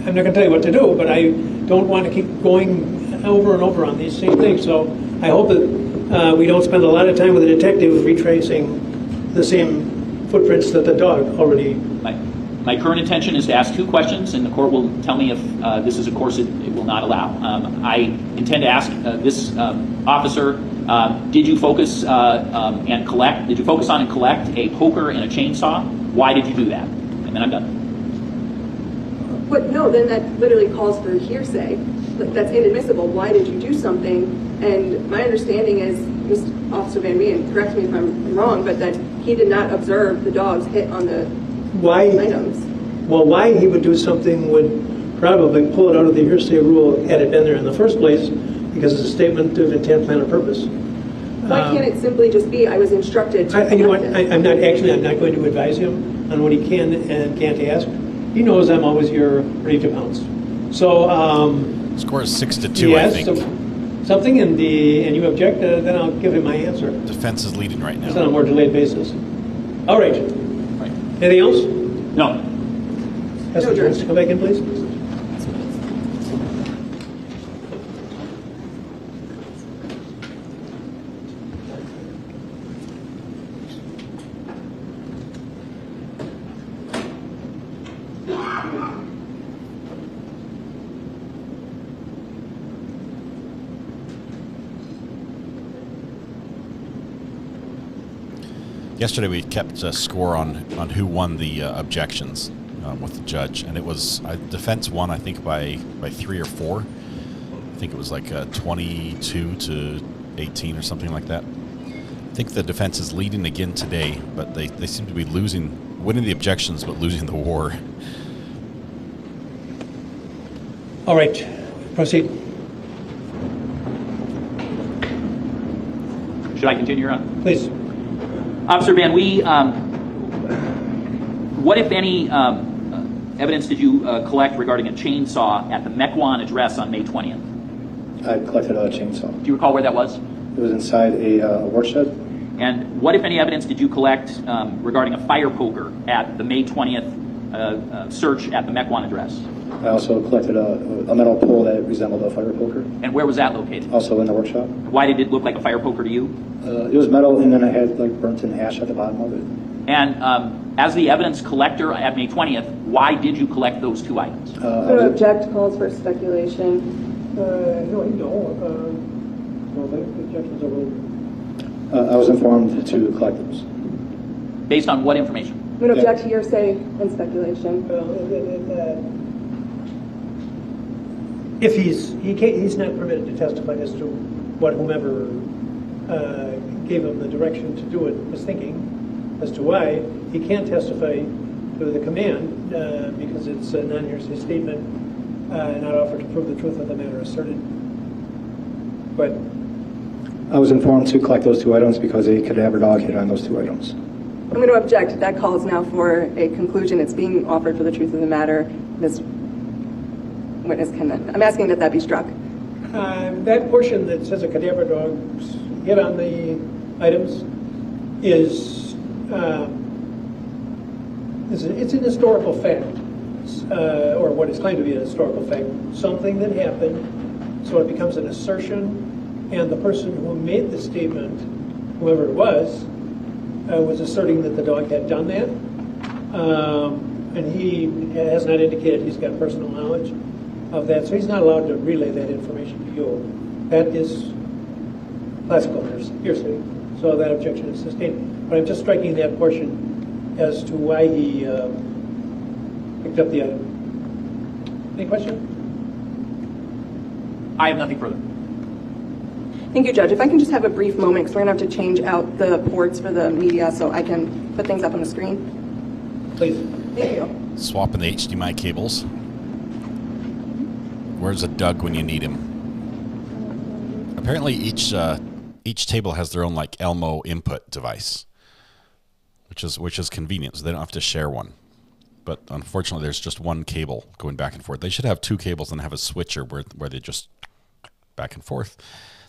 not going to tell you what to do, but I don't want to keep going over and over on these same things. So I hope that we don't spend a lot of time with the detective retracing the same footprints that the dog already. My current intention is to ask two questions, and the court will tell me if this is a course it will not allow. I intend to ask this officer, did you focus and collect? Did you focus on and collect a poker and a chainsaw? Why did you do that? And then I'm done. But no, then that literally calls for hearsay. That's inadmissible. Why did you do something? And my understanding is, Mr. Officer Van Wee, and correct me if I'm wrong, but that he did not observe the dogs hit on the items. Well, why he would do something would probably pull it out of the hearsay rule had it been there in the first place, because it's a statement of intent, plan, or purpose. Why can't it simply just be, I was instructed to you know what, I'm not going to advise him on what he can and can't ask. He knows I'm always here ready to pounce. So, score is 6-2, yes, I think. Something and you object, then I'll give him my answer. Defense is leading right now. It's on a more delayed basis. All right. Anything else? No. Has the judge to come back in, please? Yesterday we kept a score on who won the objections with the judge, and it was defense won, I think, by 3 or 4. I think it was like 22 to 18 or something like that. I think the defense is leading again today, but they seem to be winning the objections but losing the war. All right, proceed. Should I continue, Your Honor? Please. Officer Van Wee, what, if any, evidence did you collect regarding a chainsaw at the Mequon address on May 20th? I collected a chainsaw. Do you recall where that was? It was inside a workshop. And what, if any, evidence did you collect regarding a fire poker at the May 20th search at the Mequon address? I also collected a metal pole that resembled a fire poker. And where was that located? Also in the workshop. Why did it look like a fire poker to you? It was metal, and then I had like burnt-in ash at the bottom of it. And as the evidence collector at May 20th, why did you collect those 2 items? To object calls for speculation. No, the objection's overruled. I was informed to collect those. Based on what information? I'm going to object to hearsay and speculation. If he's not permitted to testify as to what whomever gave him the direction to do it was thinking, as to why, he can't testify to the command because it's a non-hearsay statement, not offered to prove the truth of the matter asserted. But I was informed to collect those 2 items because a cadaver dog hit on those 2 items. I'm going to object. That call is now for a conclusion. It's being offered for the truth of the matter. Ms. Witness I'm asking that that be struck. That portion that says a cadaver dog hit on the items is it's an historical fact, or what is claimed to be an historical fact, something that happened, so it becomes an assertion, and the person who made the statement, whoever it was asserting that the dog had done that, and he has not indicated he's got personal knowledge of that, so he's not allowed to relay that information to you. That is classical hearsay, so that objection is sustained. But I'm just striking that portion as to why he picked up the item. Any question? I have nothing further. Thank you, Judge. If I can just have a brief moment, because we're going to have to change out the ports for the media so I can put things up on the screen. Please. Thank you. Swapping the HDMI cables. Where's a Doug when you need him? Apparently each table has their own like Elmo input device, which is convenient, so they don't have to share one. But unfortunately, there's just one cable going back and forth. They should have 2 cables and have a switcher where they just back and forth.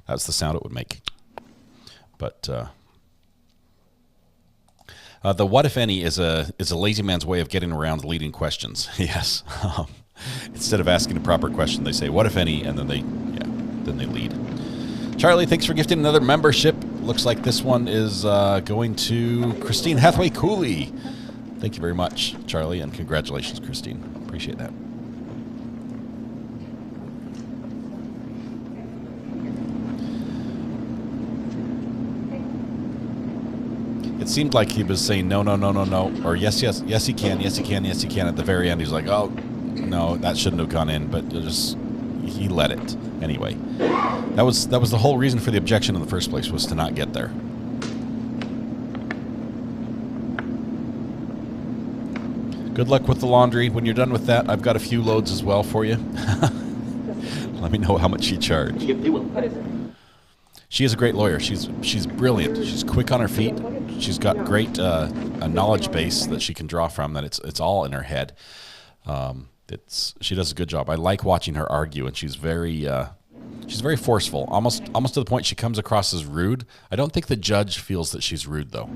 That's the sound it would make. But the what if any is a lazy man's way of getting around leading questions. Yes. Instead of asking a proper question, they say what if any, and then they lead. Charlie, thanks for gifting another membership. Looks like this one is going to Christine Hathaway Cooley. Thank you very much, Charlie, and congratulations, Christine. Appreciate that. It seemed like he was saying no, or yes, he can, yes, he can, yes, he can. At the very end, he's like, oh, no, that shouldn't have gone in, but he let it anyway. That was the whole reason for the objection in the first place, was to not get there. Good luck with the laundry. When you're done with that, I've got a few loads as well for you. Let me know how much you charge. She is a great lawyer. She's brilliant. She's quick on her feet. She's got great a knowledge base that she can draw from. That it's all in her head. She does a good job. I like watching her argue, and she's very forceful, almost to the point she comes across as rude. I don't think the judge feels that she's rude, though.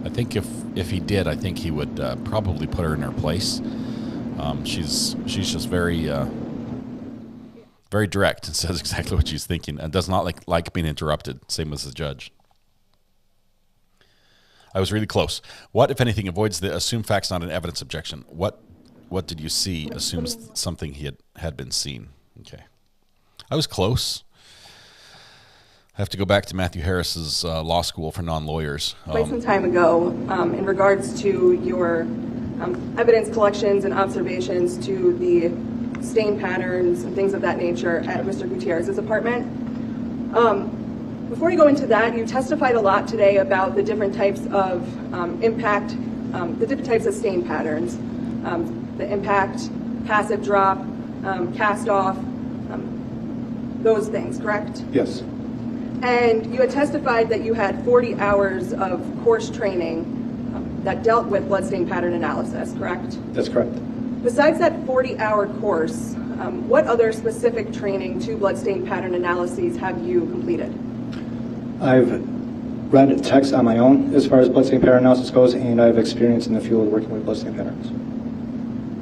I think if he did, I think he would probably put her in her place. She's just very direct and says exactly what she's thinking, and does not like being interrupted. Same as the judge. I was really close. What, if anything, avoids the assume facts not an evidence objection? What did you see assumes something had been seen. Okay. I was close. I have to go back to Matthew Harris's law school for non-lawyers. Quite some time ago, in regards to your evidence collections and observations to the stain patterns and things of that nature at Mr. Gutierrez's apartment. Before you go into that, you testified a lot today about the different types of impact, the different types of stain patterns, the impact, passive drop, cast off, those things, correct? Yes. And you had testified that you had 40 hours of course training that dealt with bloodstain pattern analysis, correct? That's correct. Besides that 40-hour course, what other specific training to bloodstain pattern analyses have you completed? I've read text on my own as far as bloodstain pattern analysis goes, and I have experience in the field working with bloodstain patterns.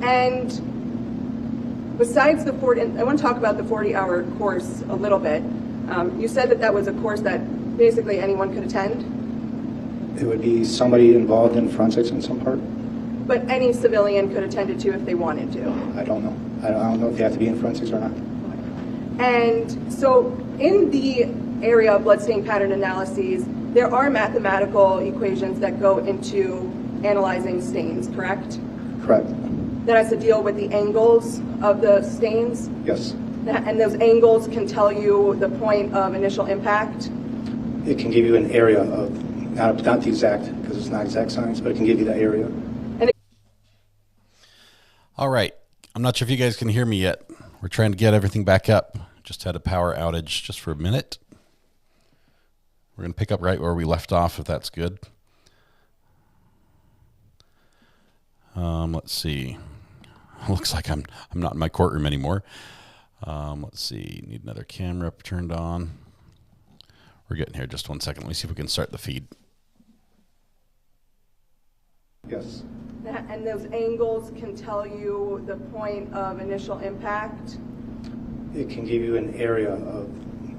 And besides the 40, and I want to talk about the 40-hour course a little bit. You said that that was a course that basically anyone could attend? It would be somebody involved in forensics in some part. But any civilian could attend it to if they wanted to? I don't know. I don't know if they have to be in forensics or not. And so in the area of bloodstain pattern analyses, there are mathematical equations that go into analyzing stains, correct? Correct. That has to deal with the angles of the stains? Yes. And those angles can tell you the point of initial impact? It can give you an area of, not the exact, because it's not exact science, but it can give you that area. All right. I'm not sure if you guys can hear me yet. We're trying to get everything back up. Just had a power outage just for a minute. We're going to pick up right where we left off, if that's good. Let's see. Looks like I'm not in my courtroom anymore. Let's see. Need another camera turned on. We're getting here. Just 1 second. Let me see if we can start the feed. Yes. And those angles can tell you the point of initial impact? It can give you an area of,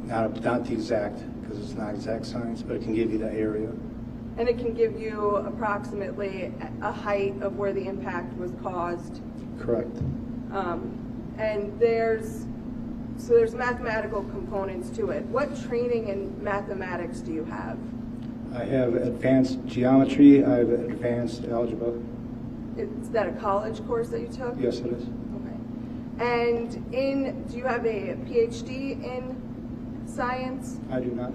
not the exact, because it's not exact science, but it can give you that area. And it can give you approximately a height of where the impact was caused? Correct. And there's mathematical components to it. What training in mathematics do you have? I have advanced geometry. I have advanced algebra. Is that a college course that you took? Yes, it is. Okay. And do you have a PhD in science? I do not.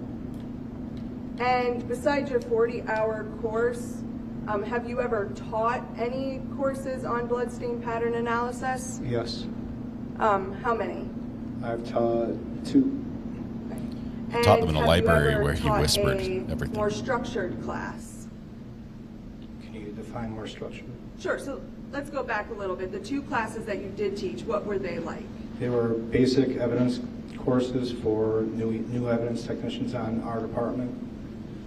And besides your 40-hour course, have you ever taught any courses on bloodstain pattern analysis? Yes. How many? I've taught 2. I taught them in a library where he whispered everything. More structured class? Can you define more structured? Sure. So let's go back a little bit. The 2 classes that you did teach, what were they like? They were basic evidence courses for new evidence technicians on our department.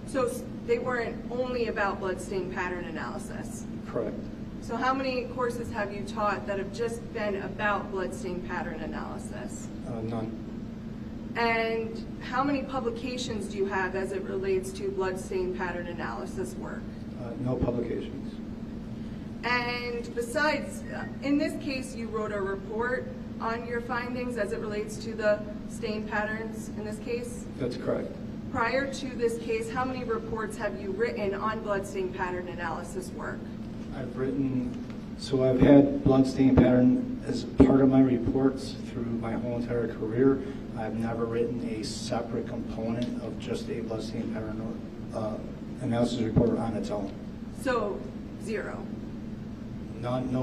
So they weren't only about bloodstain pattern analysis? Correct. So how many courses have you taught that have just been about bloodstain pattern analysis? None. And how many publications do you have as it relates to bloodstain pattern analysis work? No publications. And besides, in this case, you wrote a report on your findings as it relates to the stain patterns in this case? That's correct. Prior to this case, how many reports have you written on bloodstain pattern analysis work? I've had bloodstain pattern as part of my reports through my whole entire career. I've never written a separate component of just a bloodstain pattern analysis report on its own. So 0? None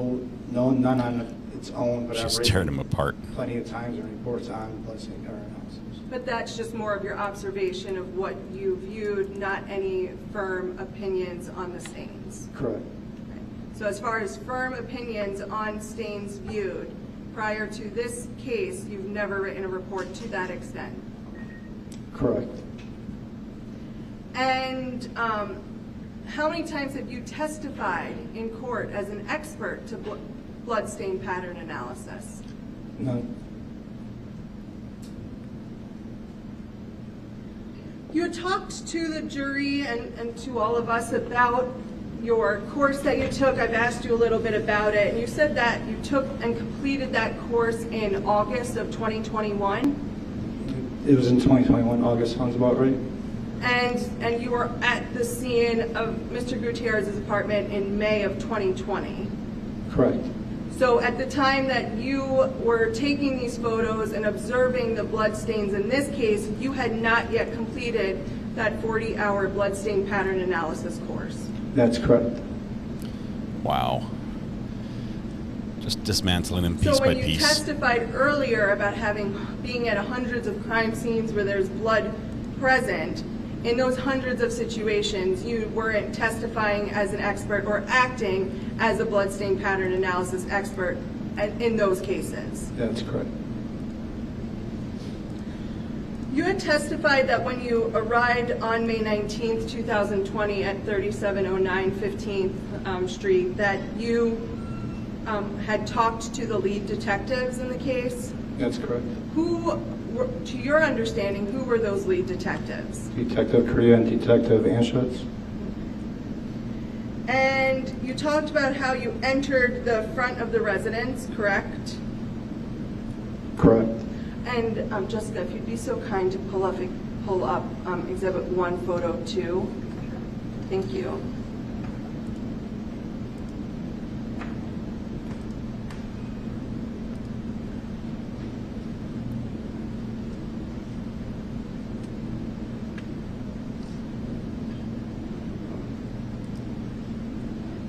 on its own, but She's I've tearing them apart. Plenty of times in reports on bloodstain pattern analysis. But that's just more of your observation of what you viewed, not any firm opinions on the stains. Correct. Okay. So as far as firm opinions on stains viewed, prior to this case, you've never written a report to that extent? Correct. And how many times have you testified in court as an expert to bloodstain pattern analysis? None. You had talked to the jury and to all of us about your course that you took. I've asked you a little bit about it. And you said that you took and completed that course in August of 2021. It was in 2021, August, sounds about right. And you were at the scene of Mr. Gutierrez's apartment in May of 2020. Correct. So at the time that you were taking these photos and observing the bloodstains in this case, you had not yet completed that 40-hour bloodstain pattern analysis course. That's correct. Wow. Just dismantling them piece so by when you piece. testified earlier about being at hundreds of crime scenes where there's blood present, in those hundreds of situations, you weren't testifying as an expert or acting as a bloodstain pattern analysis expert in those cases. That's correct. You had testified that when you arrived on May 19th, 2020 at 3709 15th Street, that you had talked to the lead detectives in the case. That's correct. Who, to your understanding, who were those lead detectives? Detective Korea and Detective Anschutz. And you talked about how you entered the front of the residence, correct? Correct. And Jessica, if you'd be so kind to pull up Exhibit 1, Photo 2. Thank you.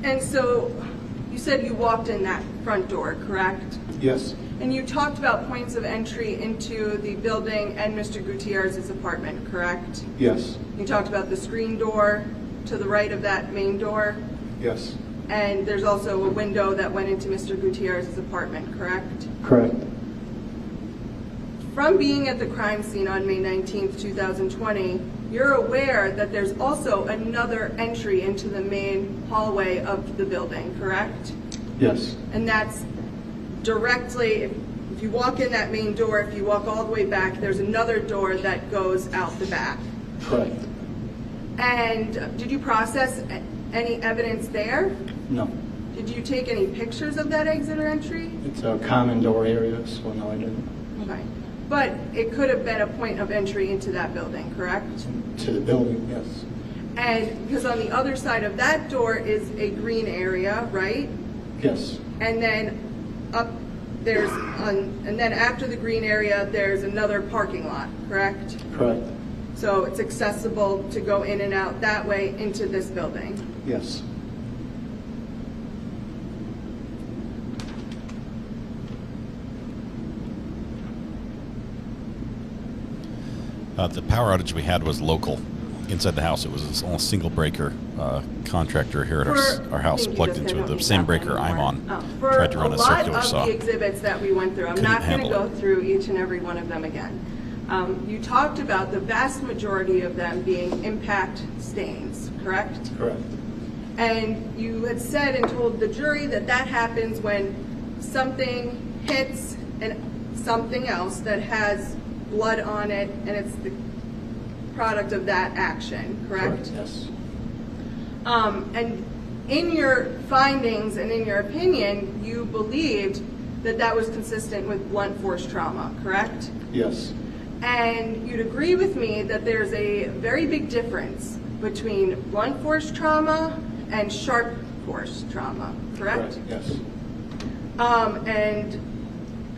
And so you said you walked in that front door, correct? Yes. And you talked about points of entry into the building and Mr. Gutierrez's apartment, correct? Yes. You talked about the screen door to the right of that main door? Yes. And there's also a window that went into Mr. Gutierrez's apartment, correct? Correct. From being at the crime scene on May 19th, 2020, you're aware that there's also another entry into the main hallway of the building, correct? Yes. And that's directly, if you walk in that main door, if you walk all the way back, there's another door that goes out the back. Correct. And did you process any evidence there? No. Did you take any pictures of that exit or entry? It's a common door area, so no, I didn't. Okay. But it could have been a point of entry into that building, correct? To the building, yes. And because on the other side of that door is a green area, right? Yes. And then up there's, and then after the green area, there's another parking lot, correct? Correct. So it's accessible to go in and out that way into this building? Yes. The power outage we had was local. Inside the house, it was a single breaker contractor here at our house plugged into the same breaker I'm on. Tried to run a circular saw. For a lot of the exhibits that we went through, I'm not going to go through each and every one of them again. You talked about the vast majority of them being impact stains, correct? Correct. And you had said and told the jury that that happens when something hits something else that has blood on it, and it's the product of that action, correct? Yes. And in your findings and in your opinion, you believed that that was consistent with blunt force trauma, correct? Yes. And you'd agree with me that there's a very big difference between blunt force trauma and sharp force trauma, correct? Yes. And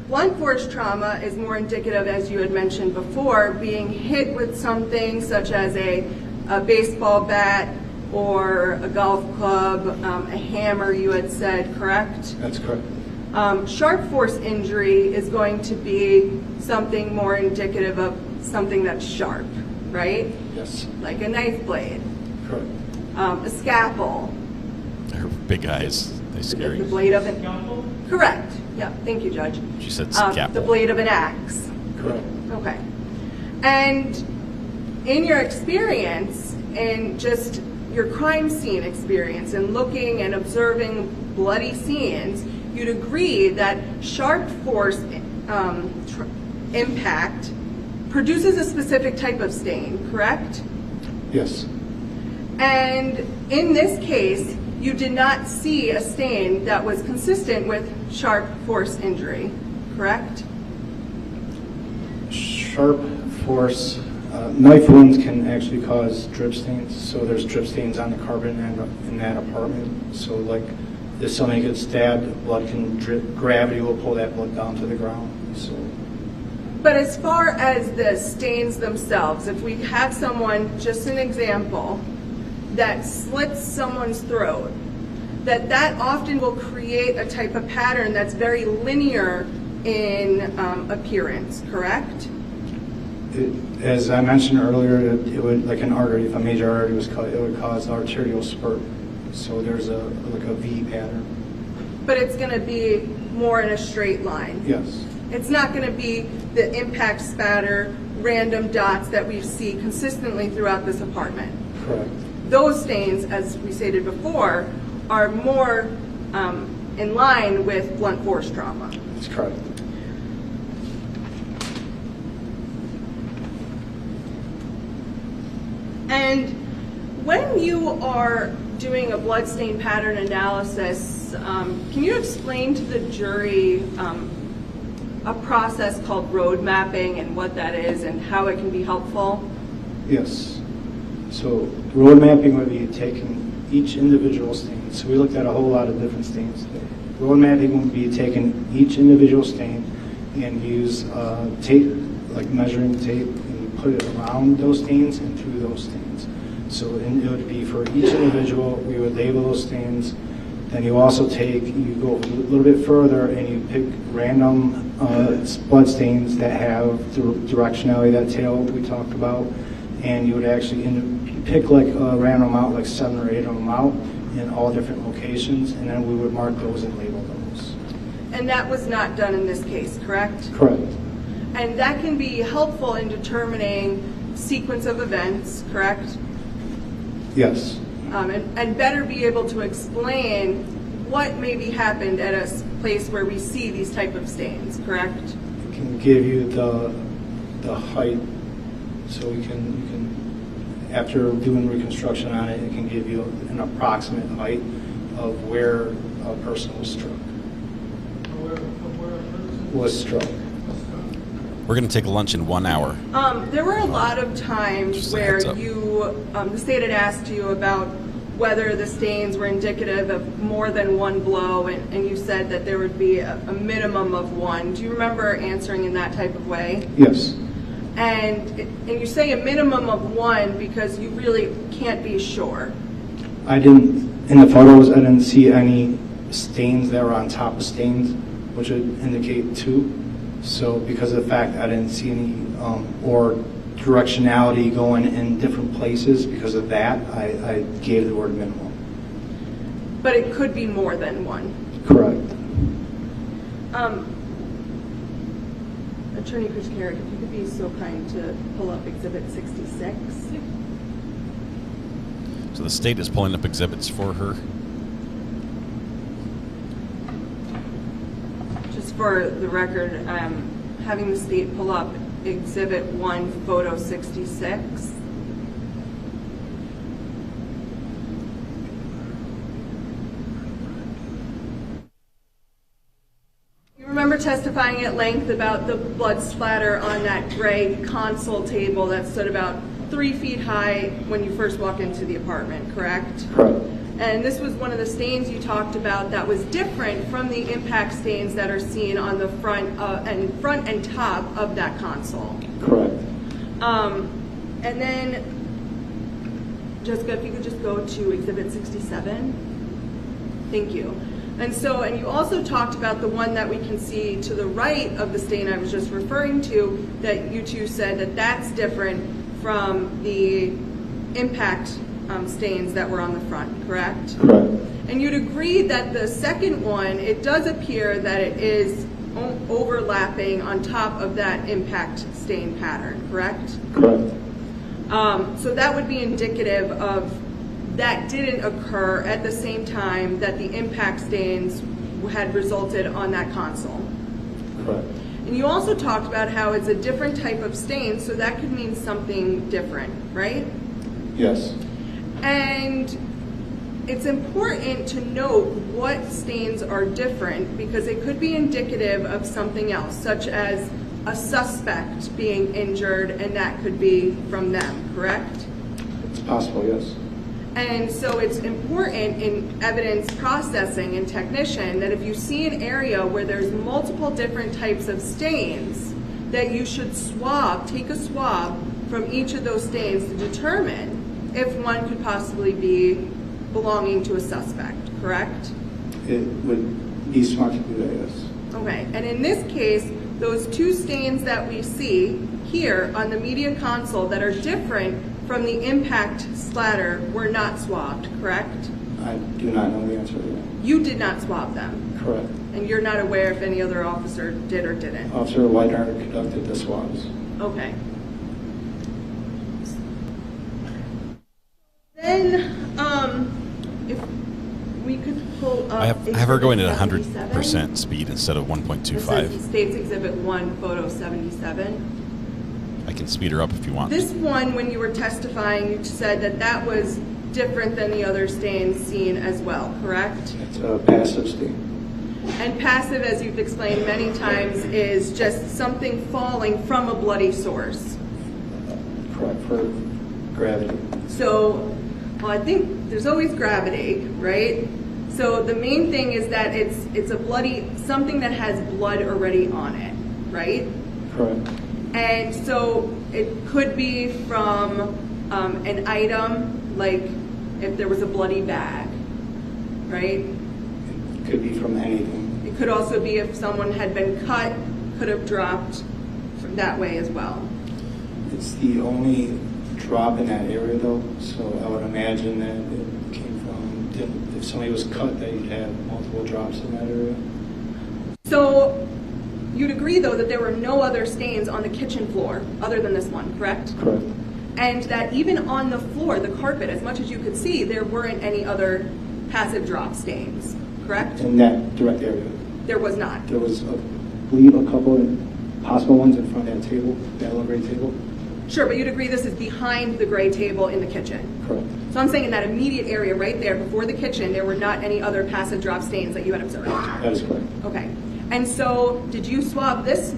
blunt force trauma is more indicative, as you had mentioned before, being hit with something such as a baseball bat or a golf club, a hammer, you had said, correct? That's correct. Sharp force injury is going to be something more indicative of something that's sharp, right? Yes. Like a knife blade. Correct. A scalpel. Her big eyes, they scare The you. blade of an... Correct. Yeah, thank you, Judge. She said scalpel. The blade of an axe. Correct. Okay. And in your experience, and just your crime scene experience, and looking and observing bloody scenes, you'd agree that sharp force impact produces a specific type of stain, correct? Yes. And in this case, you did not see a stain that was consistent with sharp force injury, correct? Sharp force. Knife wounds can actually cause drip stains, so there's drip stains on the carpet in that apartment. So like if somebody gets stabbed, blood can drip, gravity will pull that blood down to the ground. So. But as far as the stains themselves, if we have someone, just an example, that slits someone's throat, that often will create a type of pattern that's very linear in appearance, correct? As I mentioned earlier, it would, like an artery, if a major artery was cut, it would cause arterial spurt. So there's like a V pattern. But it's going to be more in a straight line. Yes. It's not going to be the impact spatter, random dots that we see consistently throughout this apartment. Correct. Those stains, as we stated before, are more in line with blunt force trauma. That's correct. And when you are doing a bloodstain pattern analysis, can you explain to the jury a process called road mapping and what that is and how it can be helpful? Yes. So road mapping would be taking each individual stain. So we looked at a whole lot of different stains today. Road mapping would be taking each individual stain and use tape, like measuring tape, and put it around those stains and through those stains. So it would be for each individual, we would label those stains. Then you also you go a little bit further and you pick random blood stains that have the directionality, that tail we talked about, and you would actually pick like a random amount, like 7 or 8 of them out in all different locations, and then we would mark those and label those. And that was not done in this case, correct? Correct. And that can be helpful in determining sequence of events, correct? Yes. And better be able to explain what maybe happened at a place where we see these type of stains, correct? It can give you the height, so you can, after doing reconstruction on it, it can give you an approximate height of where a person was struck. We're going to take a lunch in 1 hour. There were a lot of times where the state had asked you about whether the stains were indicative of more than one blow, and you said that there would be a minimum of one. Do you remember answering in that type of way? Yes. And you say a minimum of one because you really can't be sure. In the photos, I didn't see any stains that were on top of stains, which would indicate 2. So because of the fact I didn't see any or directionality going in different places, because of that, I gave the word minimum. But it could be more than one. Correct. Attorney Kuchkarek, if you could be so kind to pull up Exhibit 66. So the state is pulling up exhibits for her. Just for the record, having the state pull up Exhibit 1, Photo 66. You remember testifying at length about the blood splatter on that gray console table that stood about 3 feet high when you first walk into the apartment, correct? Correct. And this was one of the stains you talked about that was different from the impact stains that are seen on the front and top of that console. Correct. And then, Jessica, if you could just go to Exhibit 67. Thank you. And you also talked about the one that we can see to the right of the stain I was just referring to, that you two said that that's different from the impact stains that were on the front, correct? Correct. And you'd agree that the second one, it does appear that it is overlapping on top of that impact stain pattern, correct? Correct. So that would be indicative of that didn't occur at the same time that the impact stains had resulted on that console. Correct. And you also talked about how it's a different type of stain, so that could mean something different, right? Yes. And it's important to note what stains are different because it could be indicative of something else, such as a suspect being injured, and that could be from them, correct? It's possible, yes. And so it's important in evidence processing and technician that if you see an area where there's multiple different types of stains, that you should take a swab from each of those stains to determine if one could possibly be belonging to a suspect, correct? It would be smart to do that, yes. Okay, and in this case, those two stains that we see here on the media console that are different from the impact splatter were not swabbed, correct? I do not know the answer to that. You did not swab them? Correct. And you're not aware if any other officer did or didn't? Officer Leitner conducted the swabs. Okay. Then, if we could pull up... I have her going at 100% speed instead of 1.25. This is State's Exhibit 1, photo 77. I can speed her up if you want. This one, when you were testifying, you said that that was different than the other stains seen as well, correct? It's a passive stain. And passive, as you've explained many times, is just something falling from a bloody source. Correct, for gravity. So, well, I think there's always gravity, right? So the main thing is that it's a bloody, something that has blood already on it, right? Correct. And so it could be from an item, like if there was a bloody bag, right? It could be from anything. It could also be if someone had been cut, could have dropped from that way as well. It's the only drop in that area, though, so I would imagine that it came from, if somebody was cut, that you'd have multiple drops in that area. So you'd agree, though, that there were no other stains on the kitchen floor other than this one, correct? Correct. And that even on the floor, the carpet, as much as you could see, there weren't any other passive drop stains, correct? In that direct area. There was not. There was, I believe, a couple of possible ones in front of that table, that little gray table. Sure, but you'd agree this is behind the gray table in the kitchen. Correct. So I'm saying in that immediate area right there before the kitchen, there were not any other passive drop stains that you had observed. That is correct. Okay. And so, did you swab this?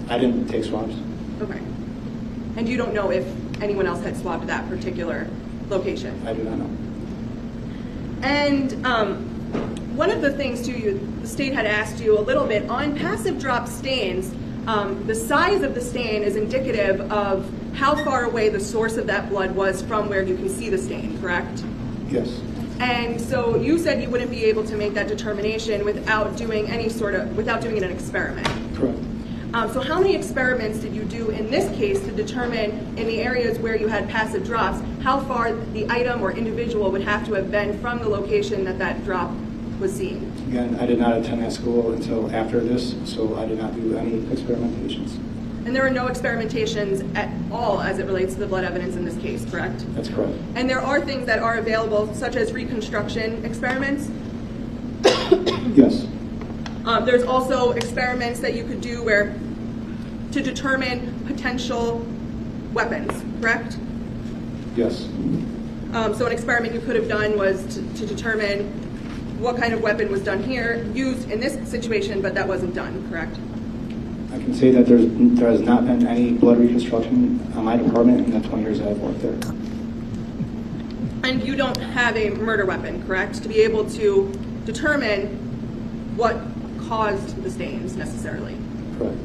I didn't take swabs. Okay. And you don't know if anyone else had swabbed that particular location? I do not know. And one of the things, too, the state had asked you a little bit on passive drop stains. The size of the stain is indicative of how far away the source of that blood was from where you can see the stain, correct? Yes. And so you said you wouldn't be able to make that determination without doing without doing it in an experiment. Correct. So how many experiments did you do in this case to determine in the areas where you had passive drops, how far the item or individual would have to have been from the location that that drop was seen? Again, I did not attend that school until after this, so I did not do any experimentations. And there were no experimentations at all as it relates to the blood evidence in this case, correct? That's correct. And there are things that are available, such as reconstruction experiments? Yes. There's also experiments that you could do to determine potential weapons, correct? Yes. So an experiment you could have done was to determine what kind of weapon was done here, used in this situation, but that wasn't done, correct? I can say that there has not been any blood reconstruction on my department in the 20 years that I've worked there. And you don't have a murder weapon, correct? To be able to determine what caused the stains necessarily. Correct.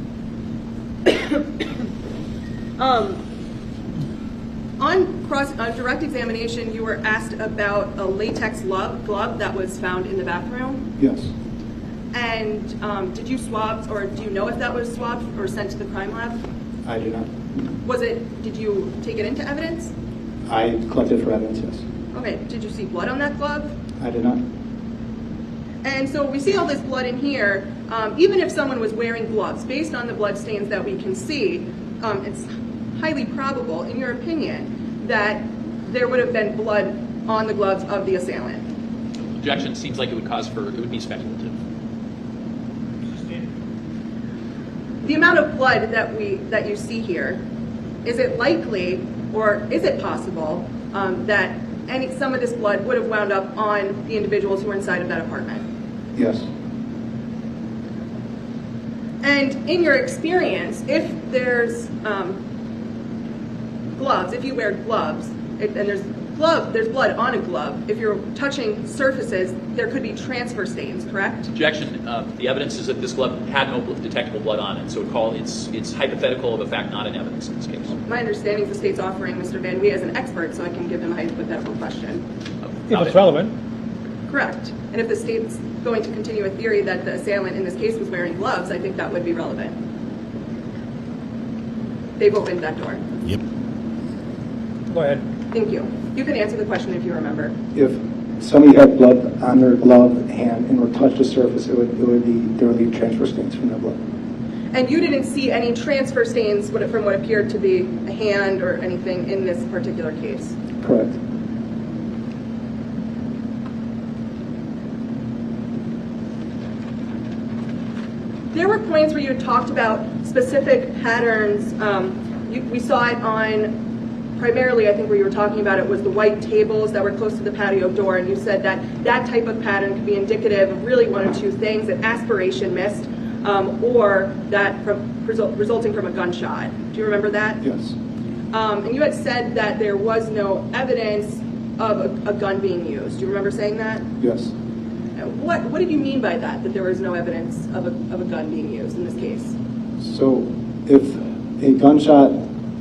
On direct examination, you were asked about a latex glove that was found in the bathroom. Yes. And did you swab, or do you know if that was swabbed or sent to the crime lab? I do not. Did you take it into evidence? I collected for evidence, yes. Okay, did you see blood on that glove? I did not. And so we see all this blood in here. Even if someone was wearing gloves, based on the blood stains that we can see, it's highly probable, in your opinion, that there would have been blood on the gloves of the assailant. Objection. Seems like it would be speculative. The amount of blood that you see here, is it likely, or is it possible, that some of this blood would have wound up on the individuals who were inside of that apartment? Yes. And in your experience, if there's gloves, if you wear gloves, and there's blood on a glove, if you're touching surfaces, there could be transfer stains, correct? Objection. The evidence is that this glove had no detectable blood on it, so it's hypothetical of a fact, not an evidence in this case. My understanding is the state's offering Mr. Van Wee as an expert, so I can give him a hypothetical question. If it's relevant. Correct. And if the state's going to continue a theory that the assailant in this case was wearing gloves, I think that would be relevant. They've opened that door. Yep. Go ahead. Thank you. You can answer the question if you remember. If somebody had blood on their glove hand and were touched the surface, there would be transfer stains from their blood. And you didn't see any transfer stains from what appeared to be a hand or anything in this particular case? Correct. There were points where you had talked about specific patterns. We saw it on, primarily I think where you were talking about it was the white tables that were close to the patio door, and you said that that type of pattern could be indicative of really one of two things, an aspiration missed, or that resulting from a gunshot. Do you remember that? Yes. And you had said that there was no evidence of a gun being used. Do you remember saying that? Yes. What did you mean by that there was no evidence of a gun being used in this case? So if a gunshot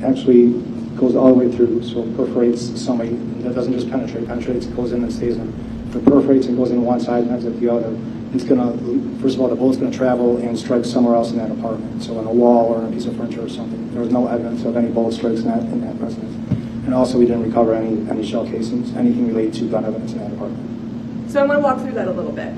actually goes all the way through, so it perforates somebody, that doesn't just penetrates, goes in and stays in. If it perforates and goes in one side and exits the other, it's going to, first of all, the bullet's going to travel and strike somewhere else in that apartment, so on a wall or on a piece of furniture or something. There was no evidence of any bullet strikes in that residence. And also we didn't recover any shell casings, anything related to gun evidence in that apartment. So I want to walk through that a little bit.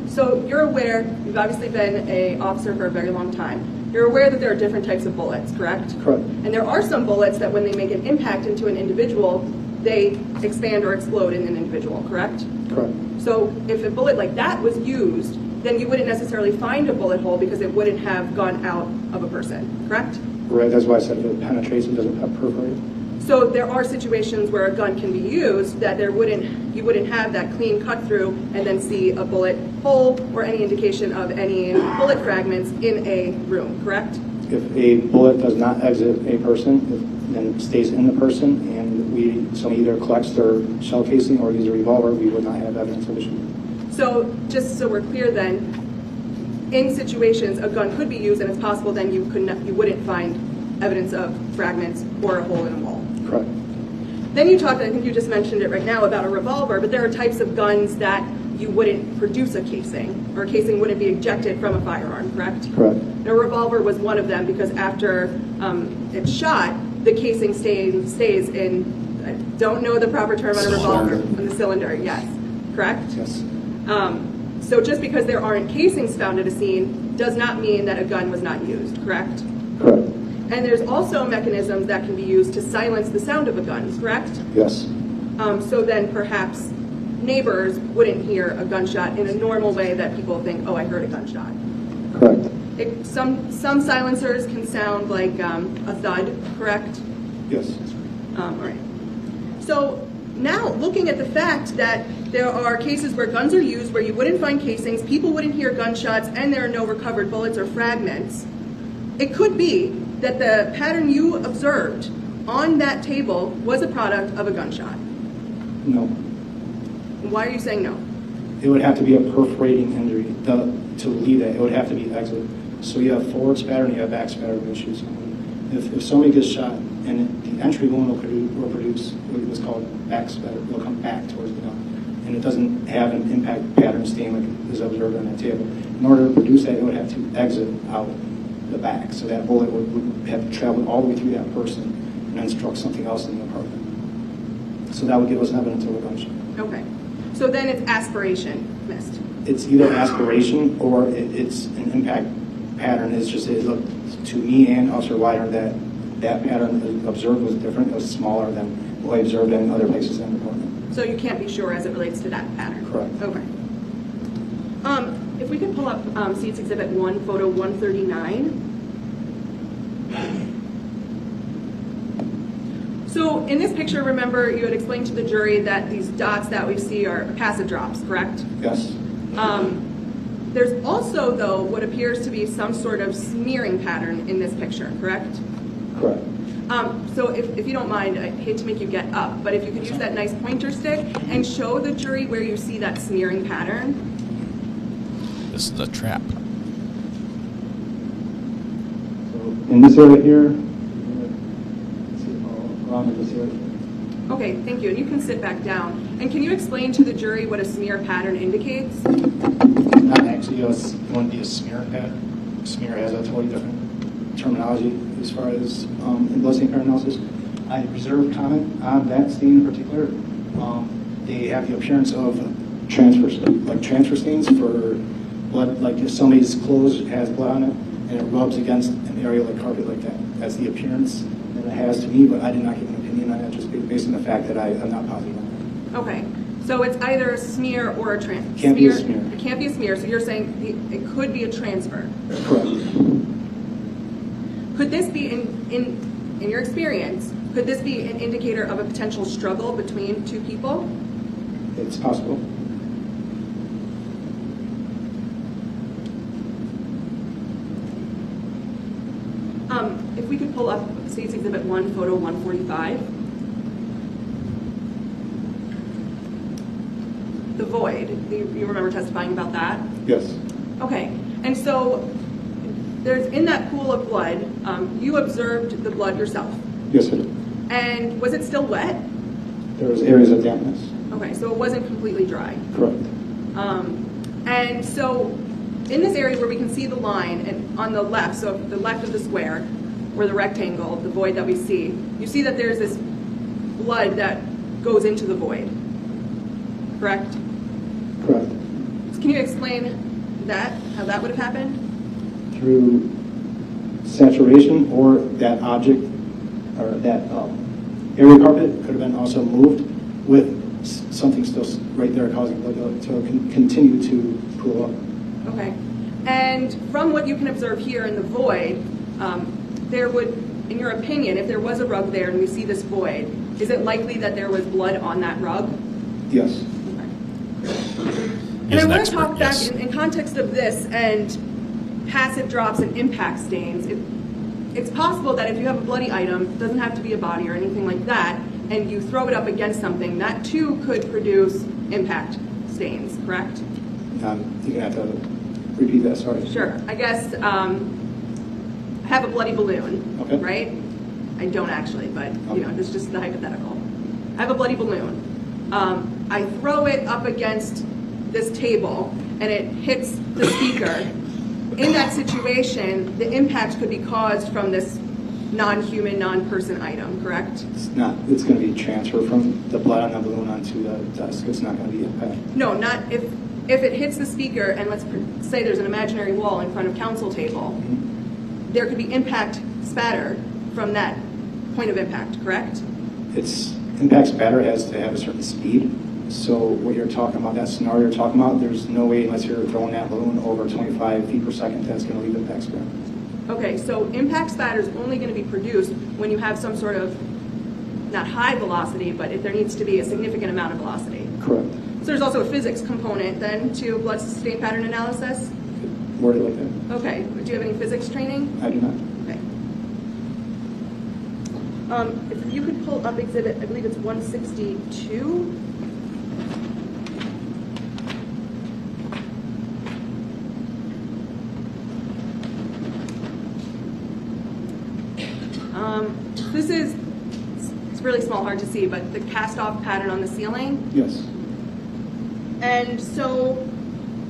So you're aware, you've obviously been an officer for a very long time. You're aware that there are different types of bullets, correct? Correct. And there are some bullets that when they make an impact into an individual, they expand or explode in an individual, correct? Correct. So if a bullet like that was used, then you wouldn't necessarily find a bullet hole because it wouldn't have gone out of a person, correct? Right, that's why I said if it penetrates, it doesn't have perforate. So there are situations where a gun can be used that you wouldn't have that clean cut through and then see a bullet hole or any indication of any bullet fragments in a room, correct? If a bullet does not exit a person, then stays in the person, and someone either collects their shell casing or uses a revolver, we would not have evidence of issue. So just so we're clear then, in situations a gun could be used and it's possible then you wouldn't find evidence of fragments or a hole in a wall. Correct. Then you talked, I think you just mentioned it right now, about a revolver, but there are types of guns that you wouldn't produce a casing, or a casing wouldn't be ejected from a firearm, correct? Correct. And a revolver was one of them because after it's shot, the casing stays in, I don't know the proper term on a revolver, on the cylinder, yes, correct? Yes. So just because there aren't casings found at a scene does not mean that a gun was not used, correct? Correct. And there's also mechanisms that can be used to silence the sound of a gun, correct? Yes. So then perhaps neighbors wouldn't hear a gunshot in a normal way that people think, oh, I heard a gunshot. Correct. Some silencers can sound like a thud, correct? Yes. All right. So now looking at the fact that there are cases where guns are used where you wouldn't find casings, people wouldn't hear gunshots, and there are no recovered bullets or fragments, it could be that the pattern you observed on that table was a product of a gunshot. No. Why are you saying no? It would have to be a perforating injury to lead that. It would have to be exit. So you have forward spatter and you have back spatter issues. If somebody gets shot and the entry wound will produce what's called back spatter, it'll come back towards the gun, and it doesn't have an impact pattern stain like is observed on that table. In order to produce that, it would have to exit out the back, so that bullet would have traveled all the way through that person and then struck something else in the apartment. So that would give us evidence of a gunshot. Okay. So then it's aspiration missed. It's either aspiration or it's an impact pattern. It's just, it looked to me and Officer Wider that pattern observed was different. It was smaller than what I observed in other places in the apartment. So you can't be sure as it relates to that pattern? Correct. Okay. If we could pull up Seats Exhibit 1, photo 139. So in this picture, remember, you had explained to the jury that these dots that we see are passive drops, correct? Yes. There's also, though, what appears to be some sort of smearing pattern in this picture, correct? Correct. So if you don't mind, I hate to make you get up, but if you could use that nice pointer stick and show the jury where you see that smearing pattern. This is a trap. So in this area here, around this area. Okay, thank you. And you can sit back down. And can you explain to the jury what a smear pattern indicates? Not actually, it wouldn't be a smear pattern. Smear has a totally different terminology as far as in blood stain pattern analysis. I reserve comment on that stain in particular. They have the appearance of transfer stains for blood, like if somebody's clothes has blood on it and it rubs against an area like carpet like that. That's the appearance that it has to me, but I did not give an opinion on that just based on the fact that I'm not positive on that. Okay, so it's either a smear or a transfer. Can't be a smear. It can't be a smear, so you're saying it could be a transfer. Correct. Could this be, in your experience, could this be an indicator of a potential struggle between two people? It's possible. If we could pull up State's Exhibit 1, photo 145. The void, you remember testifying about that? Yes. Okay, and so there's in that pool of blood, you observed the blood yourself. Yes, I did. And was it still wet? There was areas of dampness. Okay, so it wasn't completely dry. Correct. And so in this area where we can see the line, and on the left, so the left of the square, or the rectangle, the void that we see, you see that there's this blood that goes into the void, correct? Correct. So can you explain that, how that would have happened? Through saturation, or that object, or that area carpet could have been also moved with something still right there causing blood to continue to pool up. Okay. And from what you can observe here in the void, there would, in your opinion, if there was a rug there and we see this void, is it likely that there was blood on that rug? Yes. And I want to talk back in context of this and passive drops and impact stains. It's possible that if you have a bloody item, it doesn't have to be a body or anything like that, and you throw it up against something, that too could produce impact stains, correct? You're going to have to repeat that, sorry. Sure. I guess I have a bloody balloon, okay. Right? I don't actually, but you know, this is just the hypothetical. I have a bloody balloon. I throw it up against this table and it hits the speaker. In that situation, the impact could be caused from this non-human, non-person item, correct? It's not. It's going to be transfer from the blood on the balloon onto the desk. It's not going to be impact. No, not if it hits the speaker, and let's say there's an imaginary wall in front of counsel table, there could be impact spatter from that point of impact, correct? It's impact spatter has to have a certain speed. So what you're talking about, that scenario you're talking about, there's no way unless you're throwing that balloon over 25 feet per second that's going to leave impact spatter. Okay, so impact spatter is only going to be produced when you have some sort of, not high velocity, but if there needs to be a significant amount of velocity. Correct. So there's also a physics component then to blood stain pattern analysis? Worded like that. Okay, do you have any physics training? I do not. Okay. If you could pull up exhibit, I believe it's 162. This is, it's really small, hard to see, but the cast-off pattern on the ceiling. Yes. And so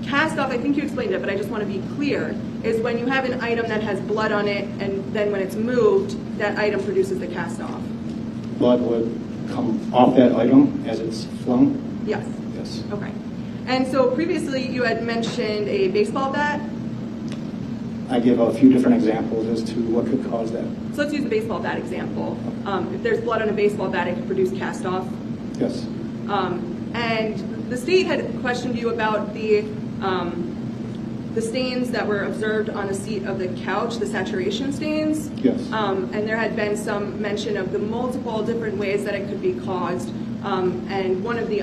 cast-off, I think you explained it, but I just want to be clear, is when you have an item that has blood on it, and then when it's moved, that item produces the cast-off. Blood would come off that item as it's flown? Yes. Yes. Okay. And so previously you had mentioned a baseball bat. I give a few different examples as to what could cause that. So let's use the baseball bat example. If there's blood on a baseball bat, it could produce cast-off. Yes. And the state had questioned you about the stains that were observed on the seat of the couch, the saturation stains. Yes. And there had been some mention of the multiple different ways that it could be caused. And one of the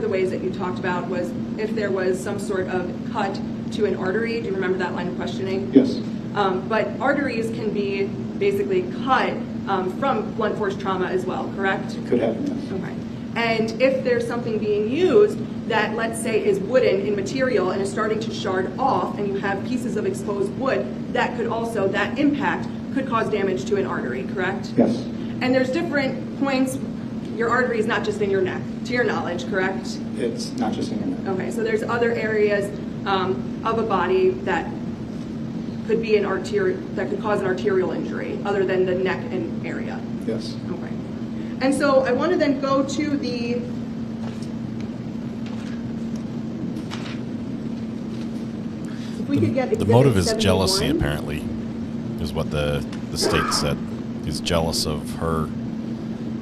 ways that you talked about was if there was some sort of cut to an artery. Do you remember that line of questioning? Yes. But arteries can be basically cut from blunt force trauma as well, correct? It could happen, yes. Okay. And if there's something being used that, let's say, is wooden in material and is starting to shard off, and you have pieces of exposed wood, that impact could cause damage to an artery, correct? Yes. And there's different points. Your artery is not just in your neck, to your knowledge, correct? It's not just in your neck. Okay, so there's other areas of a body that could be that could cause an arterial injury other than the neck and area. Yes. Okay. And so I want to then go to the if we could get the motive is 71. jealousy, apparently, is what the state said. He's jealous of her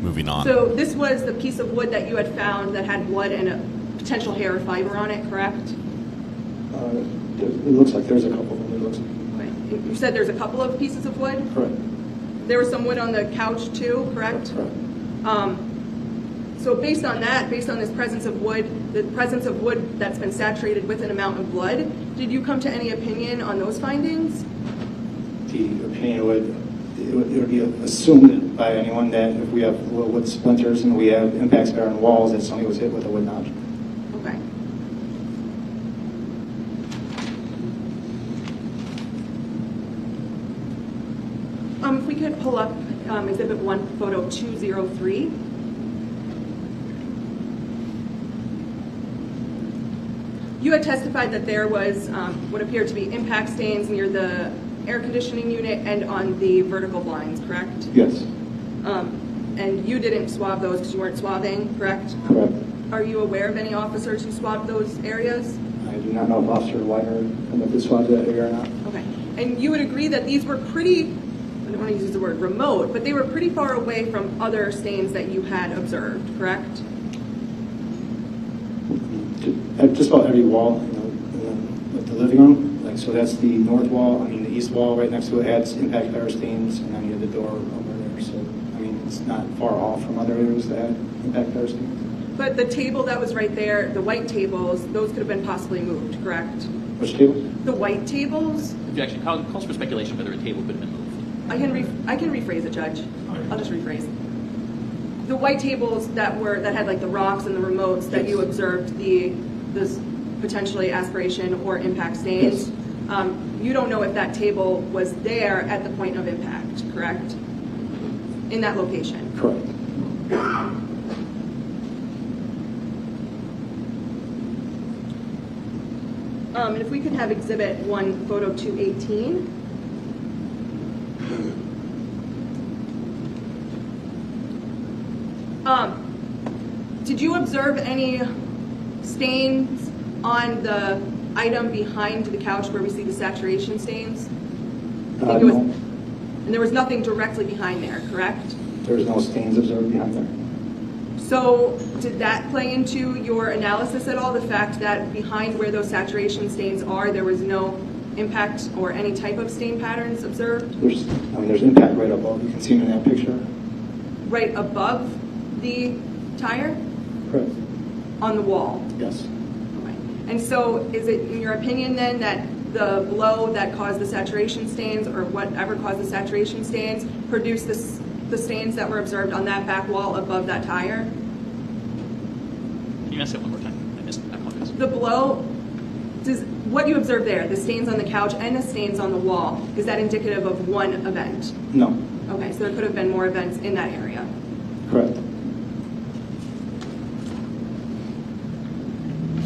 moving on. So this was the piece of wood that you had found that had blood and a potential hair or fiber on it, correct? It looks like there's a couple of them. It looks like. Okay. You said there's a couple of pieces of wood? Correct. There was some wood on the couch too, correct? Correct. So based on that, based on this presence of wood, the presence of wood that's been saturated with an amount of blood, did you come to any opinion on those findings? The opinion would be assumed by anyone that if we have little wood splinters and we have impacts there on walls, that somebody was hit with a wooden object. Okay. If we could pull up Exhibit 1, Photo 203. You had testified that there was what appeared to be impact stains near the air conditioning unit and on the vertical blinds, correct? Yes. And you didn't swab those because you weren't swabbing, correct? Correct. Are you aware of any officers who swabbed those areas? I do not know if Officer Weiner swabbed that area or not. Okay. And you would agree that these were pretty, I don't want to use the word remote, but they were pretty far away from other stains that you had observed, correct? At just about every wall, in the living room. Like, so that's the north wall. The east wall right next to it had impact fire stains, and then you have the door over there. So, it's not far off from other areas that had impact fire stains. But the table that was right there, the white tables, those could have been possibly moved, correct? Which table? The white tables. Objection. Calls for speculation whether a table could have been moved. I can rephrase it, Judge. I'll just rephrase. The white tables that had like the rocks and the remotes that you observed this potentially aspiration or impact stains. Yes. You don't know if that table was there at the point of impact, correct? In that location. Correct. And if we could have Exhibit 1, Photo 218. Did you observe any stains on the item behind the couch where we see the saturation stains? No. And there was nothing directly behind there, correct? There was no stains observed behind there. So did that play into your analysis at all, the fact that behind where those saturation stains are, there was no impact or any type of stain patterns observed? There's impact right above. You can see it in that picture. Right above the tire? Correct. On the wall? Yes. Okay. And so is it in your opinion then that the blow that caused the saturation stains or whatever caused the saturation stains produced the stains that were observed on that back wall above that tire? Can you ask that one more time? I missed that one. The blow, what you observed there, the stains on the couch and the stains on the wall, is that indicative of one event? No. Okay, so there could have been more events in that area. Correct.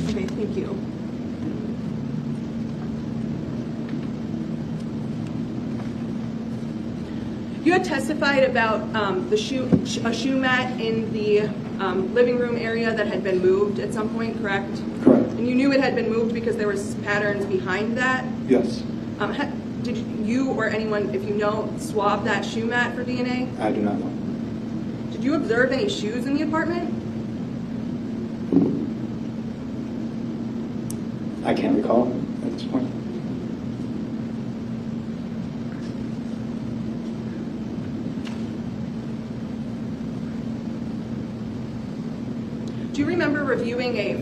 Okay, thank you. You had testified about a shoe mat in the living room area that had been moved at some point, correct? Correct. And you knew it had been moved because there was patterns behind that? Yes. Did you or anyone, if you know, swab that shoe mat for DNA? I do not know. Did you observe any shoes in the apartment? I can't recall at this point. Do you remember reviewing a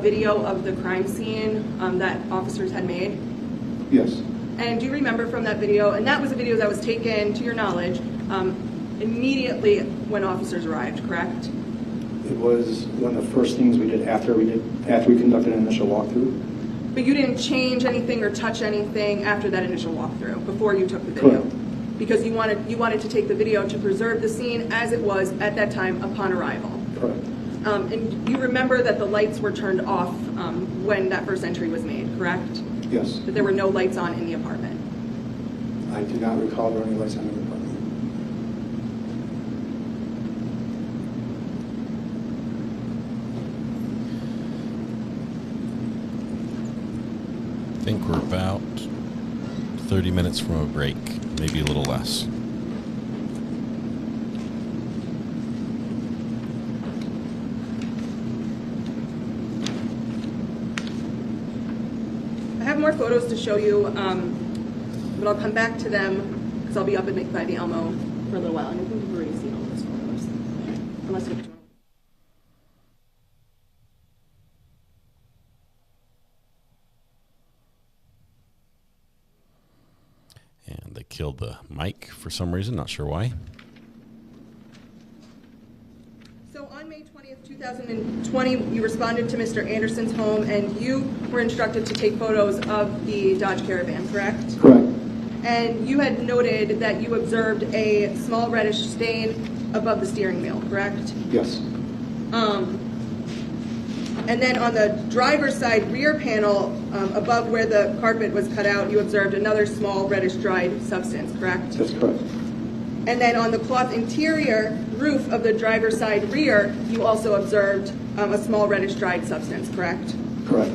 video of the crime scene that officers had made? Yes. And do you remember from that video, and that was a video that was taken, to your knowledge, immediately when officers arrived, correct? It was one of the first things we did after we conducted an initial walkthrough. But you didn't change anything or touch anything after that initial walkthrough, before you took the video? Correct. Because you wanted to take the video to preserve the scene as it was at that time upon arrival. Correct. And you remember that the lights were turned off when that first entry was made, correct? Yes. That there were no lights on in the apartment? I do not recall there were any lights on the apartment. I think we're about 30 minutes from a break, maybe a little less. I have more photos to show you, but I'll come back to them because I'll be up by the Elmo for a little while. And I think you've already seen all those photos. Unless you And they killed the mic for some reason, not sure why. So on May 20th, 2020, you responded to Mr. Anderson's home and you were instructed to take photos of the Dodge Caravan, correct? Correct. And you had noted that you observed a small reddish stain above the steering wheel, correct? Yes. And then on the driver's side rear panel, above where the carpet was cut out, you observed another small reddish dried substance, correct? That's correct. And then on the cloth interior roof of the driver's side rear, you also observed a small reddish dried substance, correct? Correct.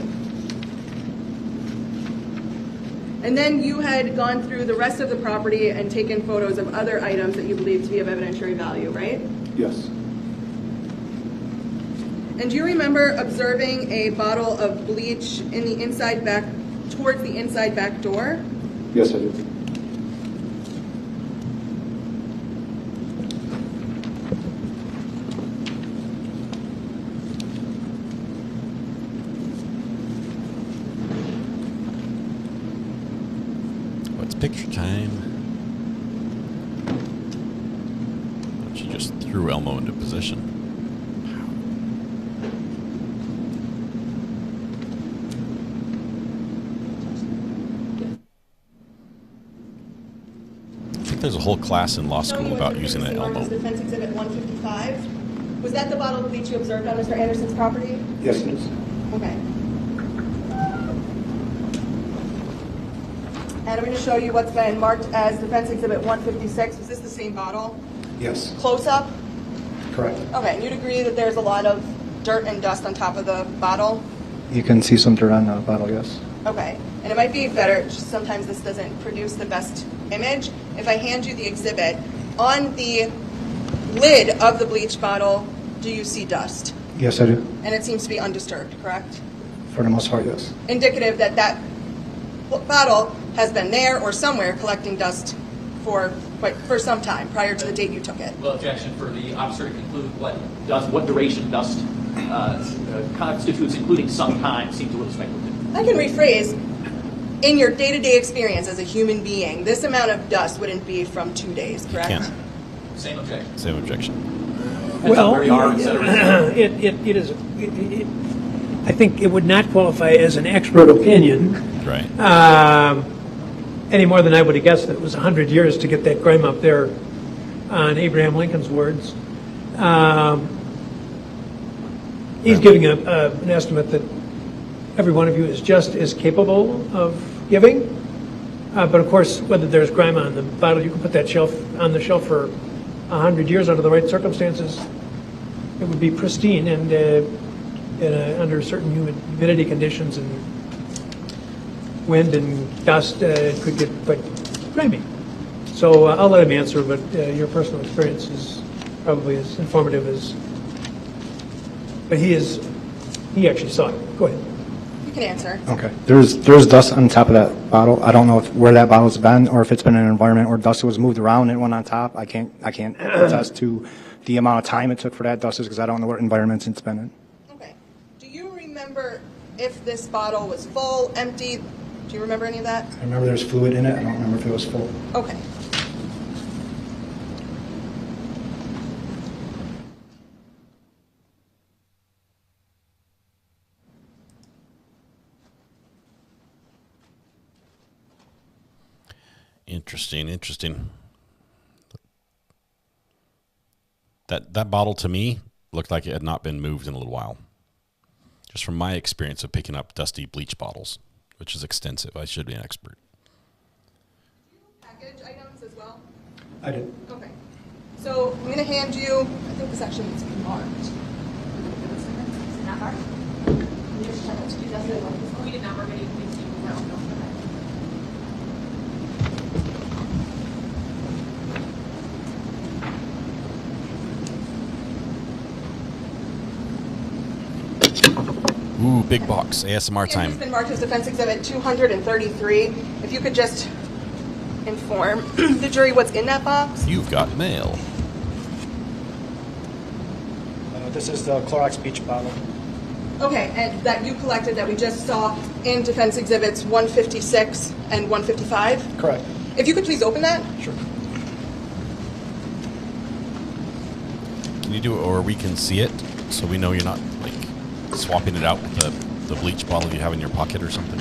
And then you had gone through the rest of the property and taken photos of other items that you believed to be of evidentiary value, right? Yes. And do you remember observing a bottle of bleach in the inside back, towards the inside back door? Yes, I do. What's picture time? She just threw Elmo into position. There's a whole class in law school about using an Elmo. Defense Exhibit 155. Was that the bottle of bleach you observed on Mr. Anderson's property? Yes, it is. Okay. And I'm going to show you what's been marked as Defense Exhibit 156. Was this the same bottle? Yes. Close up? Correct. Okay, and you'd agree that there's a lot of dirt and dust on top of the bottle? You can see some dirt on the bottle, yes. Okay, and it might be better, just sometimes this doesn't produce the best image. If I hand you the exhibit, on the lid of the bleach bottle, do you see dust? Yes, I do. And it seems to be undisturbed, correct? For the most part, yes. Indicative that that bottle has been there or somewhere collecting dust for some time prior to the date you took it. Well, objection for the officer to conclude what duration dust constitutes, including some time, seems a little speculative. I can rephrase. In your day-to-day experience as a human being, this amount of dust wouldn't be from 2 days, correct? Can't. Same objection. Same objection. Well, it is. I think it would not qualify as an expert opinion. Right. Any more than I would have guessed that it was 100 years to get that crime up there on Abraham Lincoln's words. He's giving an estimate that every one of you is just as capable of giving. But of course, whether there's grime on the bottle, you can put that on the shelf for 100 years under the right circumstances. It would be pristine and under certain humidity conditions and wind and dust, it could get quite grimy. So I'll let him answer, but your personal experience is probably as informative as. But he actually saw it. Go ahead. You can answer. Okay. There's dust on top of that bottle. I don't know where that bottle's been or if it's been in an environment where dust was moved around and went on top. I can't attest to the amount of time it took for that dust because I don't know what environments it's been in. remember if this bottle was full, empty? Do you remember any of that? I remember there's fluid in it. I don't remember if it was full. Okay. Interesting. That bottle to me looked like it had not been moved in a little while. Just from my experience of picking up dusty bleach bottles, which is extensive. I should be an expert. Package items as well? I did. Okay. So I'm going to hand you, I think this actually needs to be marked. Is it not marked? We did not mark any things. No. Ooh, big box, ASMR time. It's been marked as Defense Exhibit 233. If you could just inform the jury what's in that box. You've got mail. This is the Clorox Beach bottle. Okay, and that you collected that we just saw in Defense Exhibits 156 and 155? Correct. If you could please open that? Sure. Can you do it, or we can see it, so we know you're not like swapping it out with the bleach bottle you have in your pocket or something?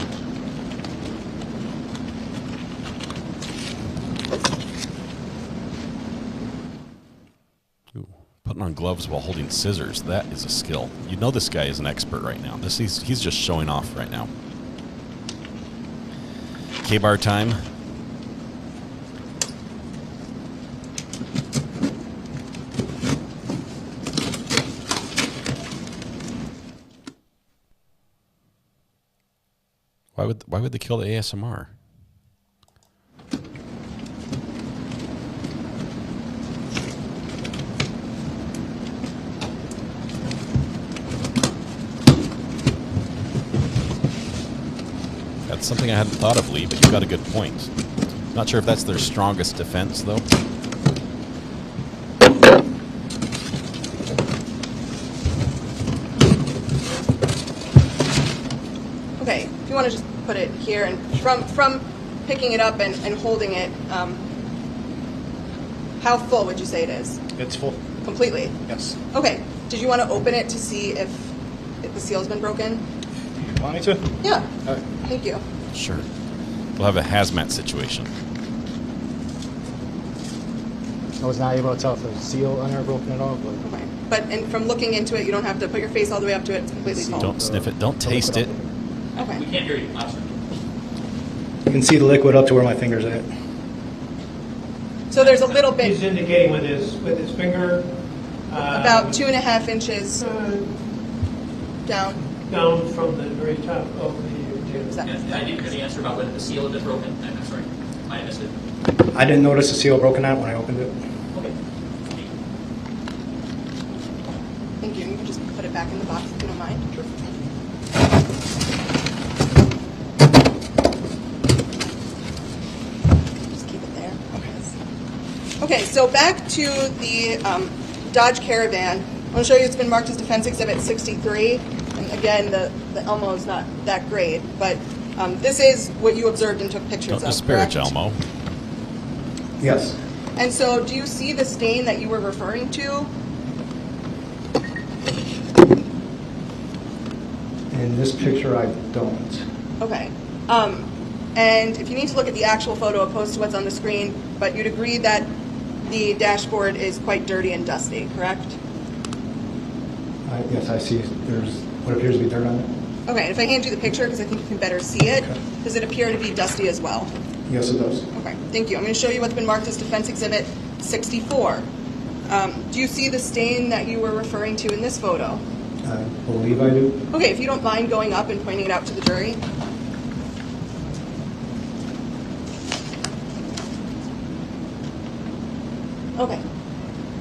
Ooh, putting on gloves while holding scissors, that is a skill. You know this guy is an expert right now. He's just showing off right now. K-bar time. Why would they kill the ASMR? That's something I hadn't thought of, Lee, but you've got a good point. Not sure if that's their strongest defense, though. Okay, if you want to just put it here, and from picking it up and holding it, how full would you say it is? It's full. Completely? Yes. Okay, did you want to open it to see if the seal's been broken? You want me to? Yeah. All right. Thank you. Sure. We'll have a hazmat situation. I was not able to tell if the seal on there broken at all. But Okay. But and from looking into it, you don't have to put your face all the way up to it. It's completely full. Don't sniff it. Don't taste it. Okay. We can't hear you, officer. you can see the liquid up to where my finger's at. So there's a little bit. He's indicating with his finger. About 2.5 inches down. Down from the very top of the table. I didn't hear the answer about whether the seal had been broken. I'm sorry. I missed it. I didn't notice the seal broken out when I opened it. Okay. Thank you. You can just put it back in the box if you don't mind. Sure. Just keep it there. Okay, so back to the Dodge Caravan. I want to show you it's been marked as Defense Exhibit 63. And again, the Elmo is not that great, but this is what you observed and took pictures of. Don't disparage correct? Elmo. Yes. And so, do you see the stain that you were referring to? In this picture, I don't. Okay. And if you need to look at the actual photo opposed to what's on the screen, but you'd agree that the dashboard is quite dirty and dusty, correct? Yes, I see. There's what appears to be dirt on it. Okay, and if I hand you the picture, because I think you can better see it, Okay. does it appear to be dusty as well? Yes, it does. Okay, thank you. I'm going to show you what's been marked as Defense Exhibit 64. Do you see the stain that you were referring to in this photo? I believe I do. Okay, if you don't mind going up and pointing it out to the jury. Okay.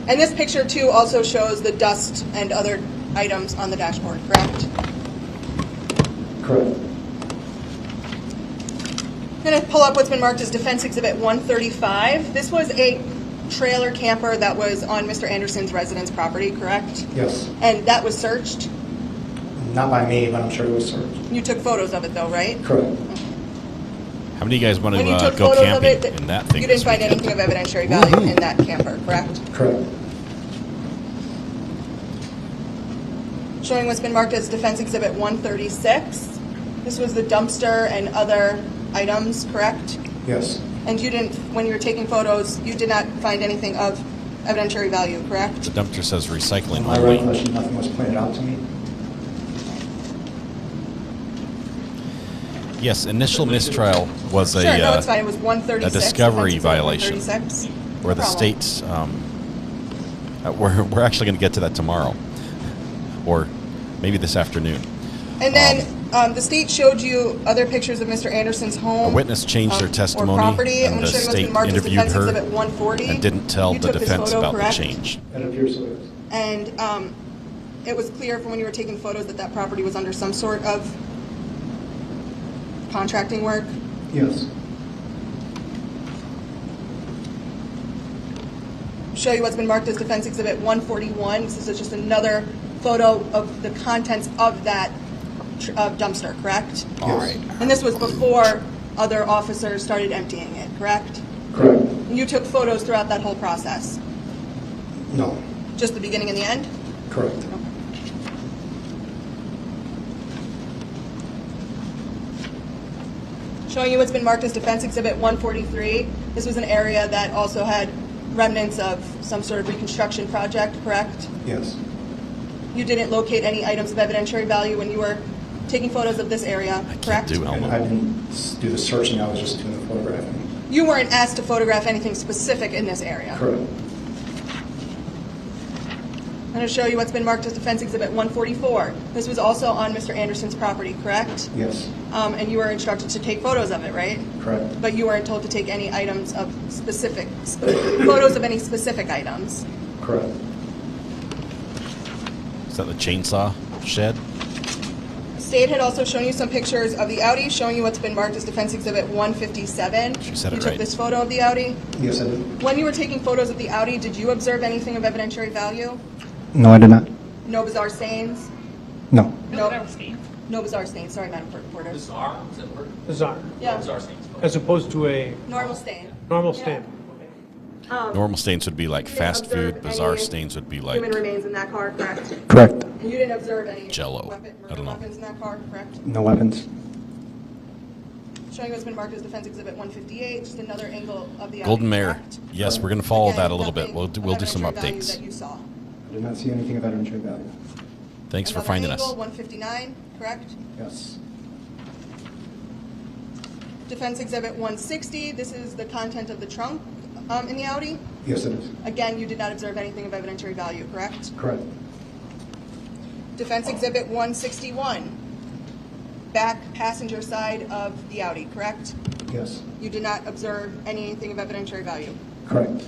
And this picture, too, also shows the dust and other items on the dashboard, correct? Correct. I'm going to pull up what's been marked as Defense Exhibit 135. This was a trailer camper that was on Mr. Anderson's residence property, correct? Yes. And that was searched? Not by me, but I'm sure it was searched. You took photos of it though, right? Correct. How many of you guys want When you to took go photos camping of it, in that thing? you didn't this find weekend? anything of evidentiary value in that camper, correct? Correct. Showing what's been marked as Defense Exhibit 136. This was the dumpster and other items, correct? Yes. And you didn't, when you were taking photos, you did not find anything of evidentiary value, correct? The dumpster says recycling My only. recollection, nothing was pointed out to me. Yes, initial mistrial was Sure, no, it's fine. It was 136. a discovery Defense Exhibit violation 136. where the No problem. state's we're actually going to get to that tomorrow or maybe this afternoon. And then the state showed you other pictures of Mr. Anderson's home. A witness changed their testimony, or property. I'm and going the to show you what's state been marked as interviewed Defense her Exhibit 140. and didn't tell You the took this defense photo, about correct? the change. It appears so, yes. And it was clear from when you were taking photos that that property was under some sort of contracting work. Yes. Show you what's been marked as Defense Exhibit 141. This is just another photo of the contents of that dumpster, correct? All right. And this was before other officers started emptying it, correct? Correct. And you took photos throughout that whole process? No. Just the beginning and the end? Correct. Showing you what's been marked as Defense Exhibit 143. This was an area that also had remnants of some sort of reconstruction project, correct? Yes. You didn't locate any items of evidentiary value when you were taking photos of this area, correct? I didn't do the searching, I was just doing the photographing. You weren't asked to photograph anything specific in this area. Correct. I'm going to show you what's been marked as Defense Exhibit 144. This was also on Mr. Anderson's property, correct? Yes. And you were instructed to take photos of it, right? Correct. But you weren't told to take any items of specific, photos of any specific items. Correct. Is that the chainsaw shed? State had also shown you some pictures of the Audi, showing you what's been marked as Defense Exhibit 157. She said you it took right. this photo of the Audi. Yes, I did. When you were taking photos of the Audi, did you observe anything of evidentiary value? No, I did not. No bizarre stains? No. No bizarre stains. Sorry, Madam Reporter. Bizarre? Yeah. As opposed to a Normal stain. normal stain. Normal stains would be like didn't fast observe food. Bizarre any stains would be like Human remains in that car, correct? Correct. And you didn't observe any Jell-O. I don't know. weapons in that car, correct? No weapons. Showing what's been marked as Defense Exhibit 158, just another angle of the Golden Audi, Mare. correct? Yes, we're going to follow Again, that a little bit. nothing We'll of do some evidentiary value updates. that you saw. I did not see anything of evidentiary value. Thanks for Another finding angle, us. 159, correct? Yes. Defense Exhibit 160, this is the content of the trunk in the Audi. Yes, it is. Again, you did not observe anything of evidentiary value, correct? Correct. Defense Exhibit 161, back passenger side of the Audi, correct? Yes. You did not observe anything of evidentiary value. Correct.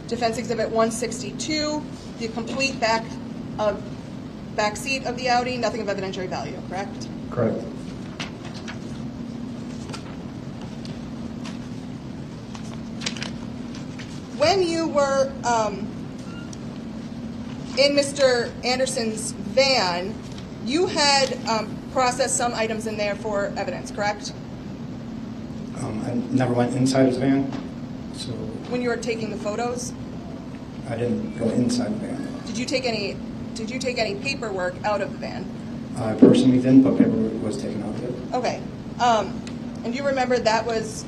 Defense Exhibit 162, the complete back seat of the Audi, nothing of evidentiary value, correct? Correct. When you were in Mr. Anderson's van, you had processed some items in there for evidence, correct? I never went inside his van, so When you were taking the photos, I didn't go inside the van. did you take any paperwork out of the van? I personally didn't, but paperwork was taken out of it. Okay. And you remember that was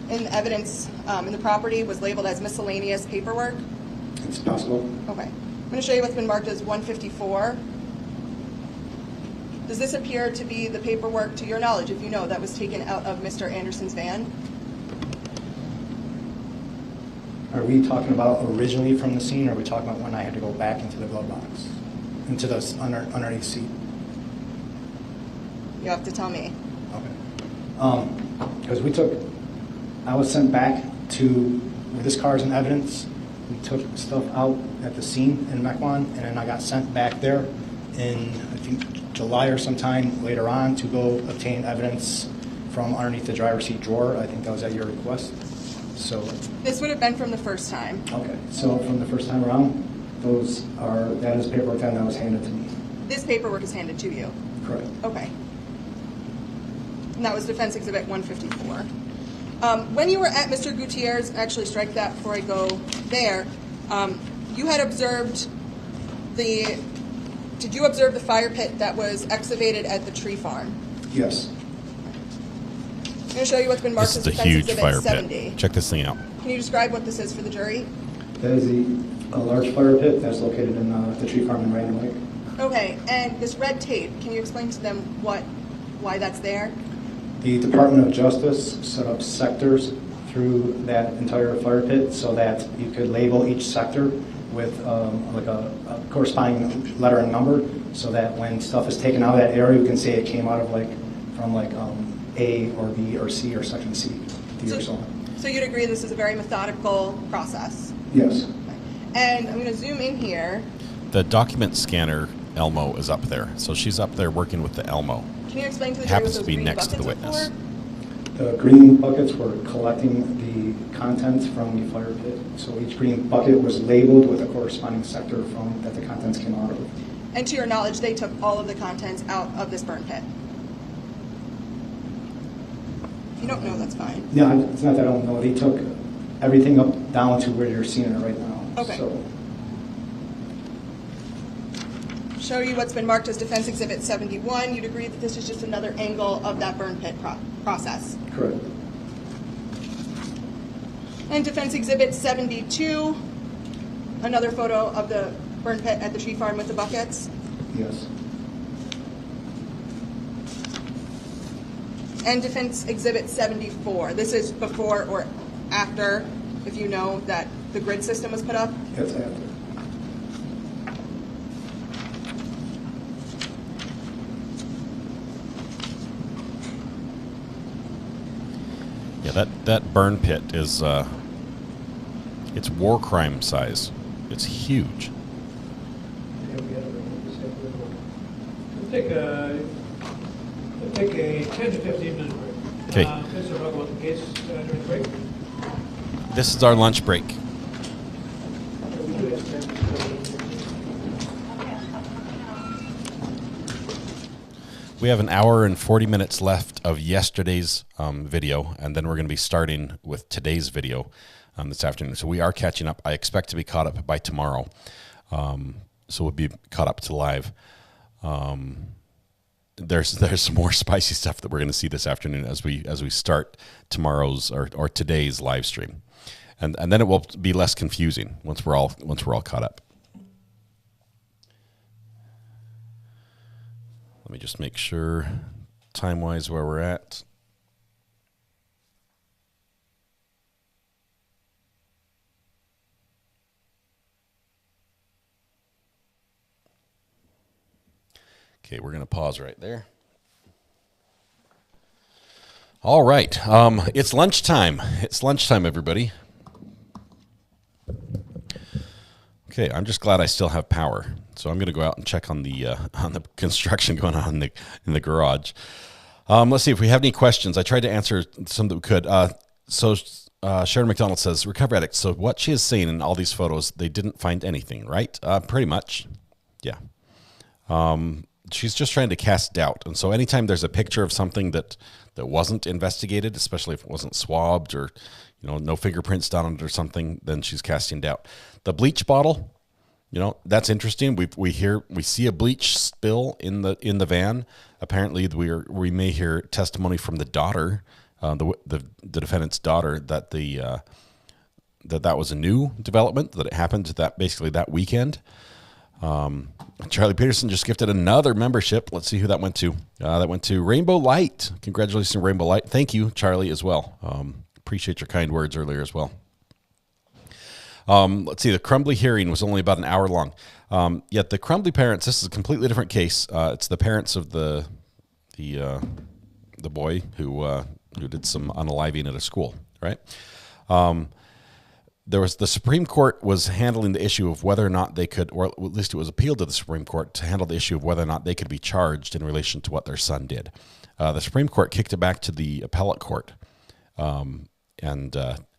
in evidence in the property was labeled as miscellaneous paperwork? It's possible. Okay. I'm going to show you what's been marked as 154. Does this appear to be the paperwork, to your knowledge, if you know, that was taken out of Mr. Anderson's van? Are we talking about originally from the scene, or are we talking about when I had to go back into the glove box, into the underneath seat? You have to tell me. Okay. Because I was sent back to where this car is in evidence. We took stuff out at the scene in Mequon, and then I got sent back there in, I think, July or sometime later on to go obtain evidence from underneath the driver's seat drawer. I think that was at your request. So. This would have been from the first time. Okay. So from the first time around, that is paperwork that was handed to me. this paperwork is handed to you? Correct. Okay. And that was Defense Exhibit 154. When you were at Mr. Gutierrez, actually strike that before I go there, you had observed did you observe the fire pit that was excavated at the tree farm? Yes. I'm going to show you what's been marked as This is a Defense huge Exhibit fire 70. pit. Check this thing out. Can you describe what this is for the jury? That is a large fire pit that's located in the tree farm in Random Lake. Okay, and this red tape, can you explain to them why that's there? The Department of Justice set up sectors through that entire fire pit so that you could label each sector with like a corresponding letter and number, so that when stuff is taken out of that area, you can say it came out of from A or B or C or Section C, D or so on. So you'd agree this is a very methodical process? Yes. And I'm going to zoom in here. The document scanner, Elmo, is up there. So she's up there working with the Elmo. Can you explain to the It jury happens what to those be green next to the buckets are witness. for? The green buckets were collecting the contents from the fire pit. So each green bucket was labeled with a corresponding sector that the contents came out of. And to your knowledge, they took all of the contents out of this burn pit? If you don't know, that's fine. Yeah, it's not that I don't know. They took everything up down to where you're seeing it right now. Okay. So Show you what's been marked as Defense Exhibit 71. You'd agree that this is just another angle of that burn pit process? correct. And Defense Exhibit 72, another photo of the burn pit at the tree farm with the buckets? Yes. And Defense Exhibit 74. This is before or after, if you know, that the grid system was put up? That's after. Yeah, that burn pit is it's war crime size. It's huge. We'll take a 10 to 15 minute break. Okay. Mr. Rugg, want the case during the break? This is our lunch break. We have an hour and 40 minutes left of yesterday's video, and then we're going to be starting with today's video this afternoon. So we are catching up. I expect to be caught up by tomorrow. So we'll be caught up to live. There's some more spicy stuff that we're going to see this afternoon as we start tomorrow's or today's live stream, and then it will be less confusing once we're all caught up. Let me just make sure time-wise where we're at. Okay, we're going to pause right there. All right, it's lunchtime. It's lunchtime, everybody. Okay, I'm just glad I still have power. So I'm going to go out and check on the construction going on in the garage. Let's see if we have any questions. I tried to answer some that we could. So Sharon McDonald says, recovery addict. So what she is saying in all these photos, they didn't find anything, right? Pretty much, yeah. She's just trying to cast doubt. And so anytime there's a picture of something that wasn't investigated, especially if it wasn't swabbed or no fingerprints done on it or something, then she's casting doubt. The bleach bottle, that's interesting. We see a bleach spill in the van. Apparently, we may hear testimony from the daughter, the defendant's daughter, that that was a new development, that it happened that weekend. Charlie Peterson just gifted another membership. Let's see who that went to. That went to Rainbow Light. Congratulations, Rainbow Light. Thank you, Charlie, as well. Appreciate your kind words earlier as well. Let's see. The Crumbly hearing was only about an hour long. Yet the Crumbly parents, this is a completely different case. It's the parents of the boy who did some unaliving at a school, right? The Supreme Court was handling the issue of whether or not they could, or at least it was appealed to the Supreme Court to handle the issue of whether or not they could be charged in relation to what their son did. The Supreme Court kicked it back to the appellate court, and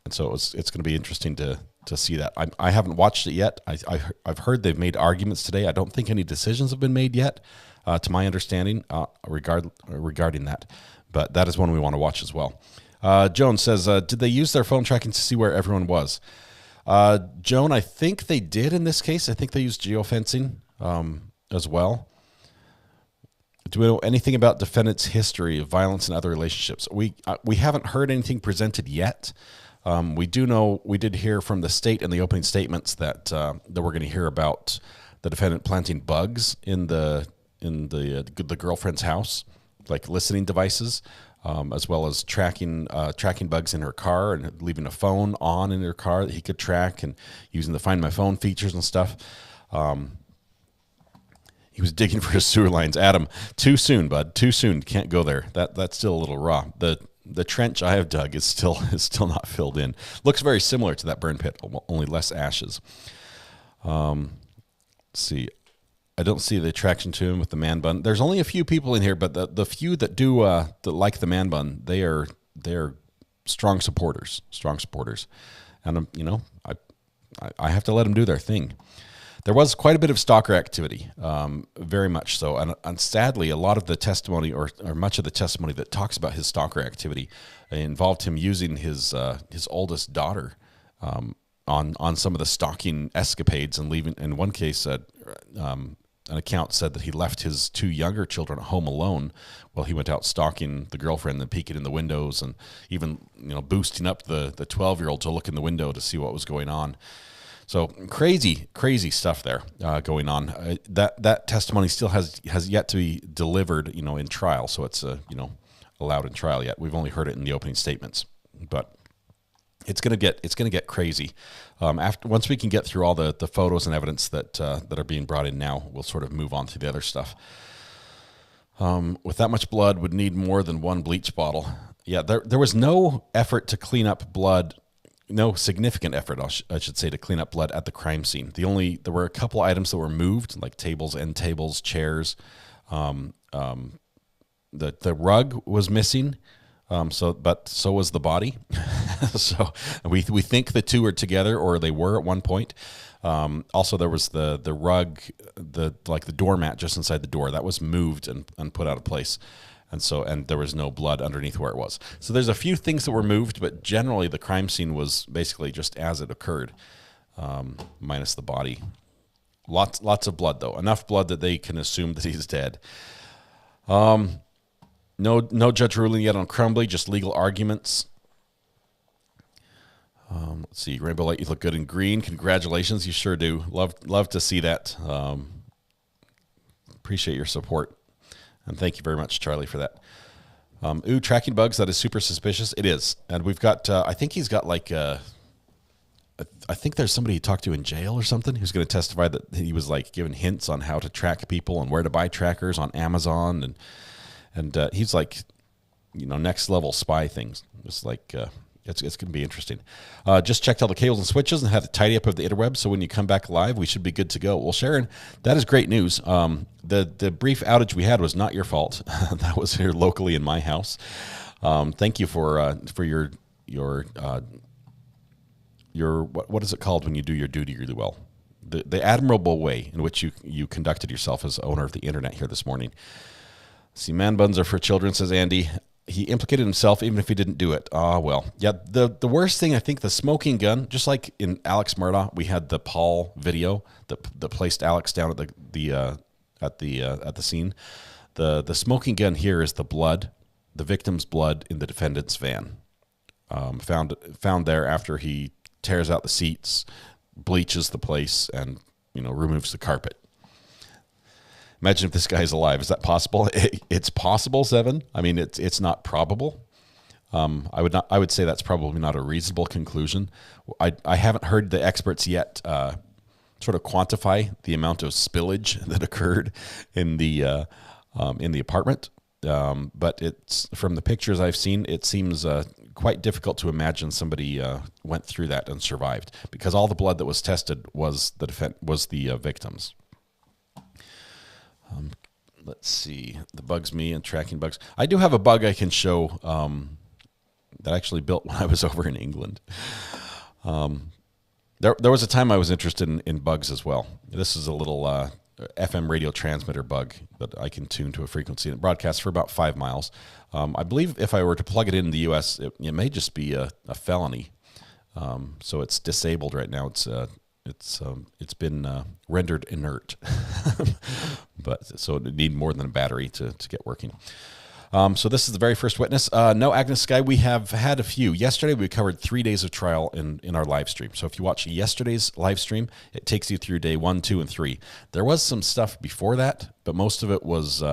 And so it's going to be interesting to see that. I haven't watched it yet. I've heard they've made arguments today. I don't think any decisions have been made yet, to my understanding, regarding that. But that is one we want to watch as well. Joan says, did they use their phone tracking to see where everyone was? Joan, I think they did in this case. I think they used geofencing as well. Do we know anything about defendant's history of violence and other relationships? We haven't heard anything presented yet. We do know, we did hear from the state in the opening statements that we're going to hear about the defendant planting bugs in the girlfriend's house, like listening devices, as well as tracking bugs in her car and leaving a phone on in her car that he could track, and using the Find My Phone features and stuff. He was digging for his sewer lines. Adam, too soon, bud. Too soon. Can't go there. That's still a little raw. The trench I have dug is still not filled in. Looks very similar to that burn pit, only less ashes. Let's see. I don't see the attraction to him with the man bun. There's only a few people in here, but the few that do that like the man bun, they are strong supporters. And I have to let them do their thing. There was quite a bit of stalker activity, very much so. And sadly, a lot of the testimony, or much of the testimony that talks about his stalker activity, involved him using his oldest daughter on some of the stalking escapades, and leaving. In one case, an account said that he left his two younger children at home alone while he went out stalking the girlfriend and peeking in the windows, and even boosting up the 12-year-old to look in the window to see what was going on. So crazy stuff there going on. That testimony still has yet to be delivered, in trial. So it's allowed in trial yet. We've only heard it in the opening statements, but it's gonna get crazy. Once we can get through all the photos and evidence that are being brought in now, we'll sort of move on to the other stuff. With that much blood, would need more than one bleach bottle. Yeah, there was no effort to clean up blood. No significant effort, I should say, to clean up blood at the crime scene. There were a couple items that were moved, like tables, end tables, chairs. The rug was missing, but so was the body. So we think the two are together, or they were at one point. Also, there was the rug, the doormat just inside the door that was moved and put out of place. And there was no blood underneath where it was. So there's a few things that were moved, but generally the crime scene was basically just as it occurred, minus the body. Lots of blood, though. Enough blood that they can assume that he's dead. No judge ruling yet on Crumbly, just legal arguments. Let's see. Rainbow Light, you look good in green. Congratulations. You sure do. Love to see that. Appreciate your support. And thank you very much, Charlie, for that. Tracking bugs, that is super suspicious. It is. And we've got, I think he's got I think there's somebody he talked to in jail or something who's going to testify that he was given hints on how to track people and where to buy trackers on Amazon. And he's next level spy things. It's it's going to be interesting. Just checked all the cables and switches and had a tidy up of the interwebs, so when you come back live, we should be good to go. Well, Sharon, that is great news. The brief outage we had was not your fault. That was here locally in my house. Thank you for your what is it called when you do your duty really well? The admirable way in which you conducted yourself as owner of the internet here this morning. See, man buns are for children, says Andy. He implicated himself even if he didn't do it. Well. Yeah, the worst thing, I think, the smoking gun, just like in Alex Murdaugh, we had the Paul video that placed Alex down at the scene. The smoking gun here is the blood, the victim's blood in the defendant's van. Found there after he tears out the seats, bleaches the place, and removes the carpet. Imagine if this guy's alive. Is that possible? It's possible, Seven. I mean, it's not probable. I would say that's probably not a reasonable conclusion. I haven't heard the experts yet sort of quantify the amount of spillage that occurred in the apartment. But it's from the pictures I've seen, it seems quite difficult to imagine somebody went through that and survived, because all the blood that was tested was the victims. Let's see. The bugs me and tracking bugs. I do have a bug I can show actually built when I was over in England. There was a time I was interested in bugs as well. This is a little FM radio transmitter bug that I can tune to a frequency, and it broadcasts for about 5 miles. I believe if I were to plug it in the U.S., it may just be a felony. So it's disabled right now. It's been rendered inert, but so it would need more than a battery to get working. So this is the very first witness. No, Agnes Sky, we have had a few. Yesterday we covered 3 days of trial in our live stream. So if you watch yesterday's live stream, it takes you through day 1, 2, and 3. There was some stuff before that, but most of it was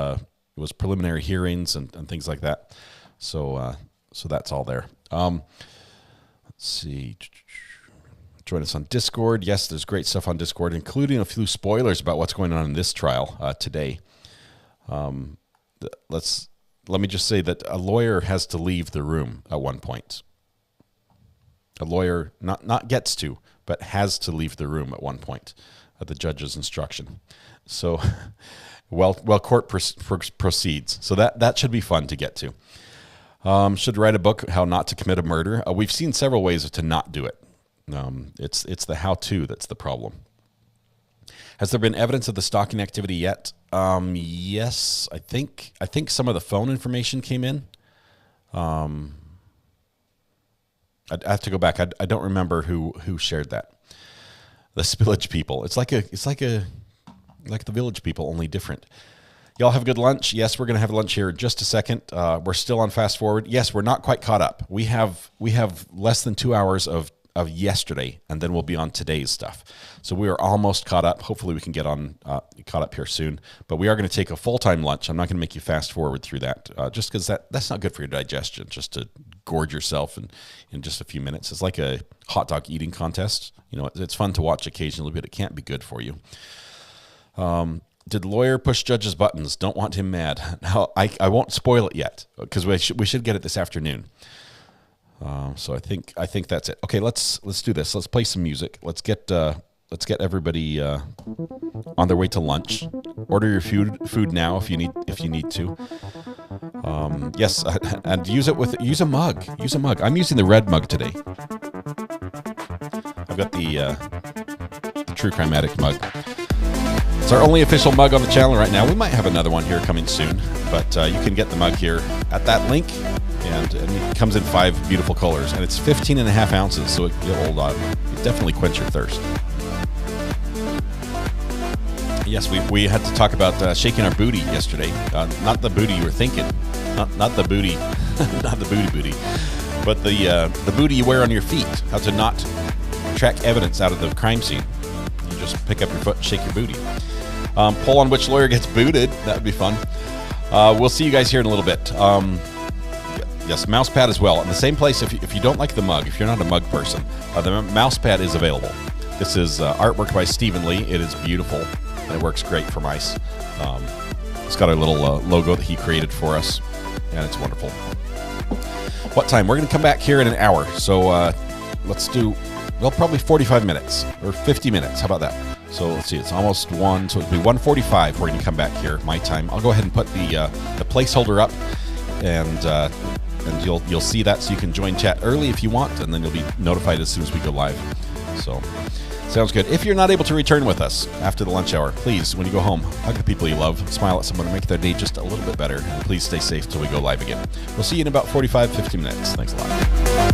preliminary hearings and things like that. So that's all there. Let's see. Join us on Discord. Yes, there's great stuff on Discord, including a few spoilers about what's going on in this trial today. Let me just say that a lawyer has to leave the room at one point. A lawyer not gets to, but has to leave the room at one point at the judge's instruction. So, while court proceeds. So that should be fun to get to. Should write a book, How Not to Commit a Murder. We've seen several ways to not do it. It's the how-to that's the problem. Has there been evidence of the stalking activity yet? Yes, I think some of the phone information came in. I'd have to go back. I don't remember who shared that. The Spillage people. It's like the Village people, only different. Y'all have a good lunch. Yes, we're going to have lunch here in just a second. We're still on fast forward. Yes, we're not quite caught up. We have less than 2 hours of yesterday, and then we'll be on today's stuff. So we are almost caught up. Hopefully we can get on caught up here soon. But we are going to take a full-time lunch. I'm not going to make you fast forward through that, just because that's not good for your digestion, just to gorge yourself in just a few minutes. It's like a hot dog eating contest. You know, it's fun to watch occasionally, but it can't be good for you. Did lawyer push judge's buttons? Don't want him mad. Now, I won't spoil it yet, because we should get it this afternoon. So I think that's it. Okay, let's do this. Let's play some music. Let's get everybody on their way to lunch. Order your food now if you need to. Yes, and use a mug. Use a mug. I'm using the red mug today. I've got the True Crime Addict mug. It's our only official mug on the channel right now. We might have another one here coming soon, but you can get the mug here at that link. And it comes in 5 beautiful colors, and it's 15.5 ounces, so it'll definitely quench your thirst. Yes, we had to talk about shaking our booty yesterday. Not the booty you were thinking, not the booty, not the booty, but the booty you wear on your feet. How to not track evidence out of the crime scene. You just pick up your foot and shake your booty. Poll on which lawyer gets booted. That would be fun. We'll see you guys here in a little bit. Yes, mouse pad as well. In the same place, if you don't like the mug, if you're not a mug person, the mouse pad is available. This is artwork by Stephen Lee. It is beautiful, and it works great for mice. It's got a little logo that he created for us, and it's wonderful. What time? We're going to come back here in an hour, so let's do, probably 45 minutes, or 50 minutes. How about that? So let's see, it's almost 1, so it'll be 1:45. We're going to come back here, my time. I'll go ahead and put the placeholder up, and you'll see that, so you can join chat early if you want, and then you'll be notified as soon as we go live. So sounds good. If you're not able to return with us after the lunch hour, please, when you go home, hug the people you love, smile at someone, and make their day just a little bit better, and please stay safe till we go live again. We'll see you in about 45-50 minutes. Thanks a lot.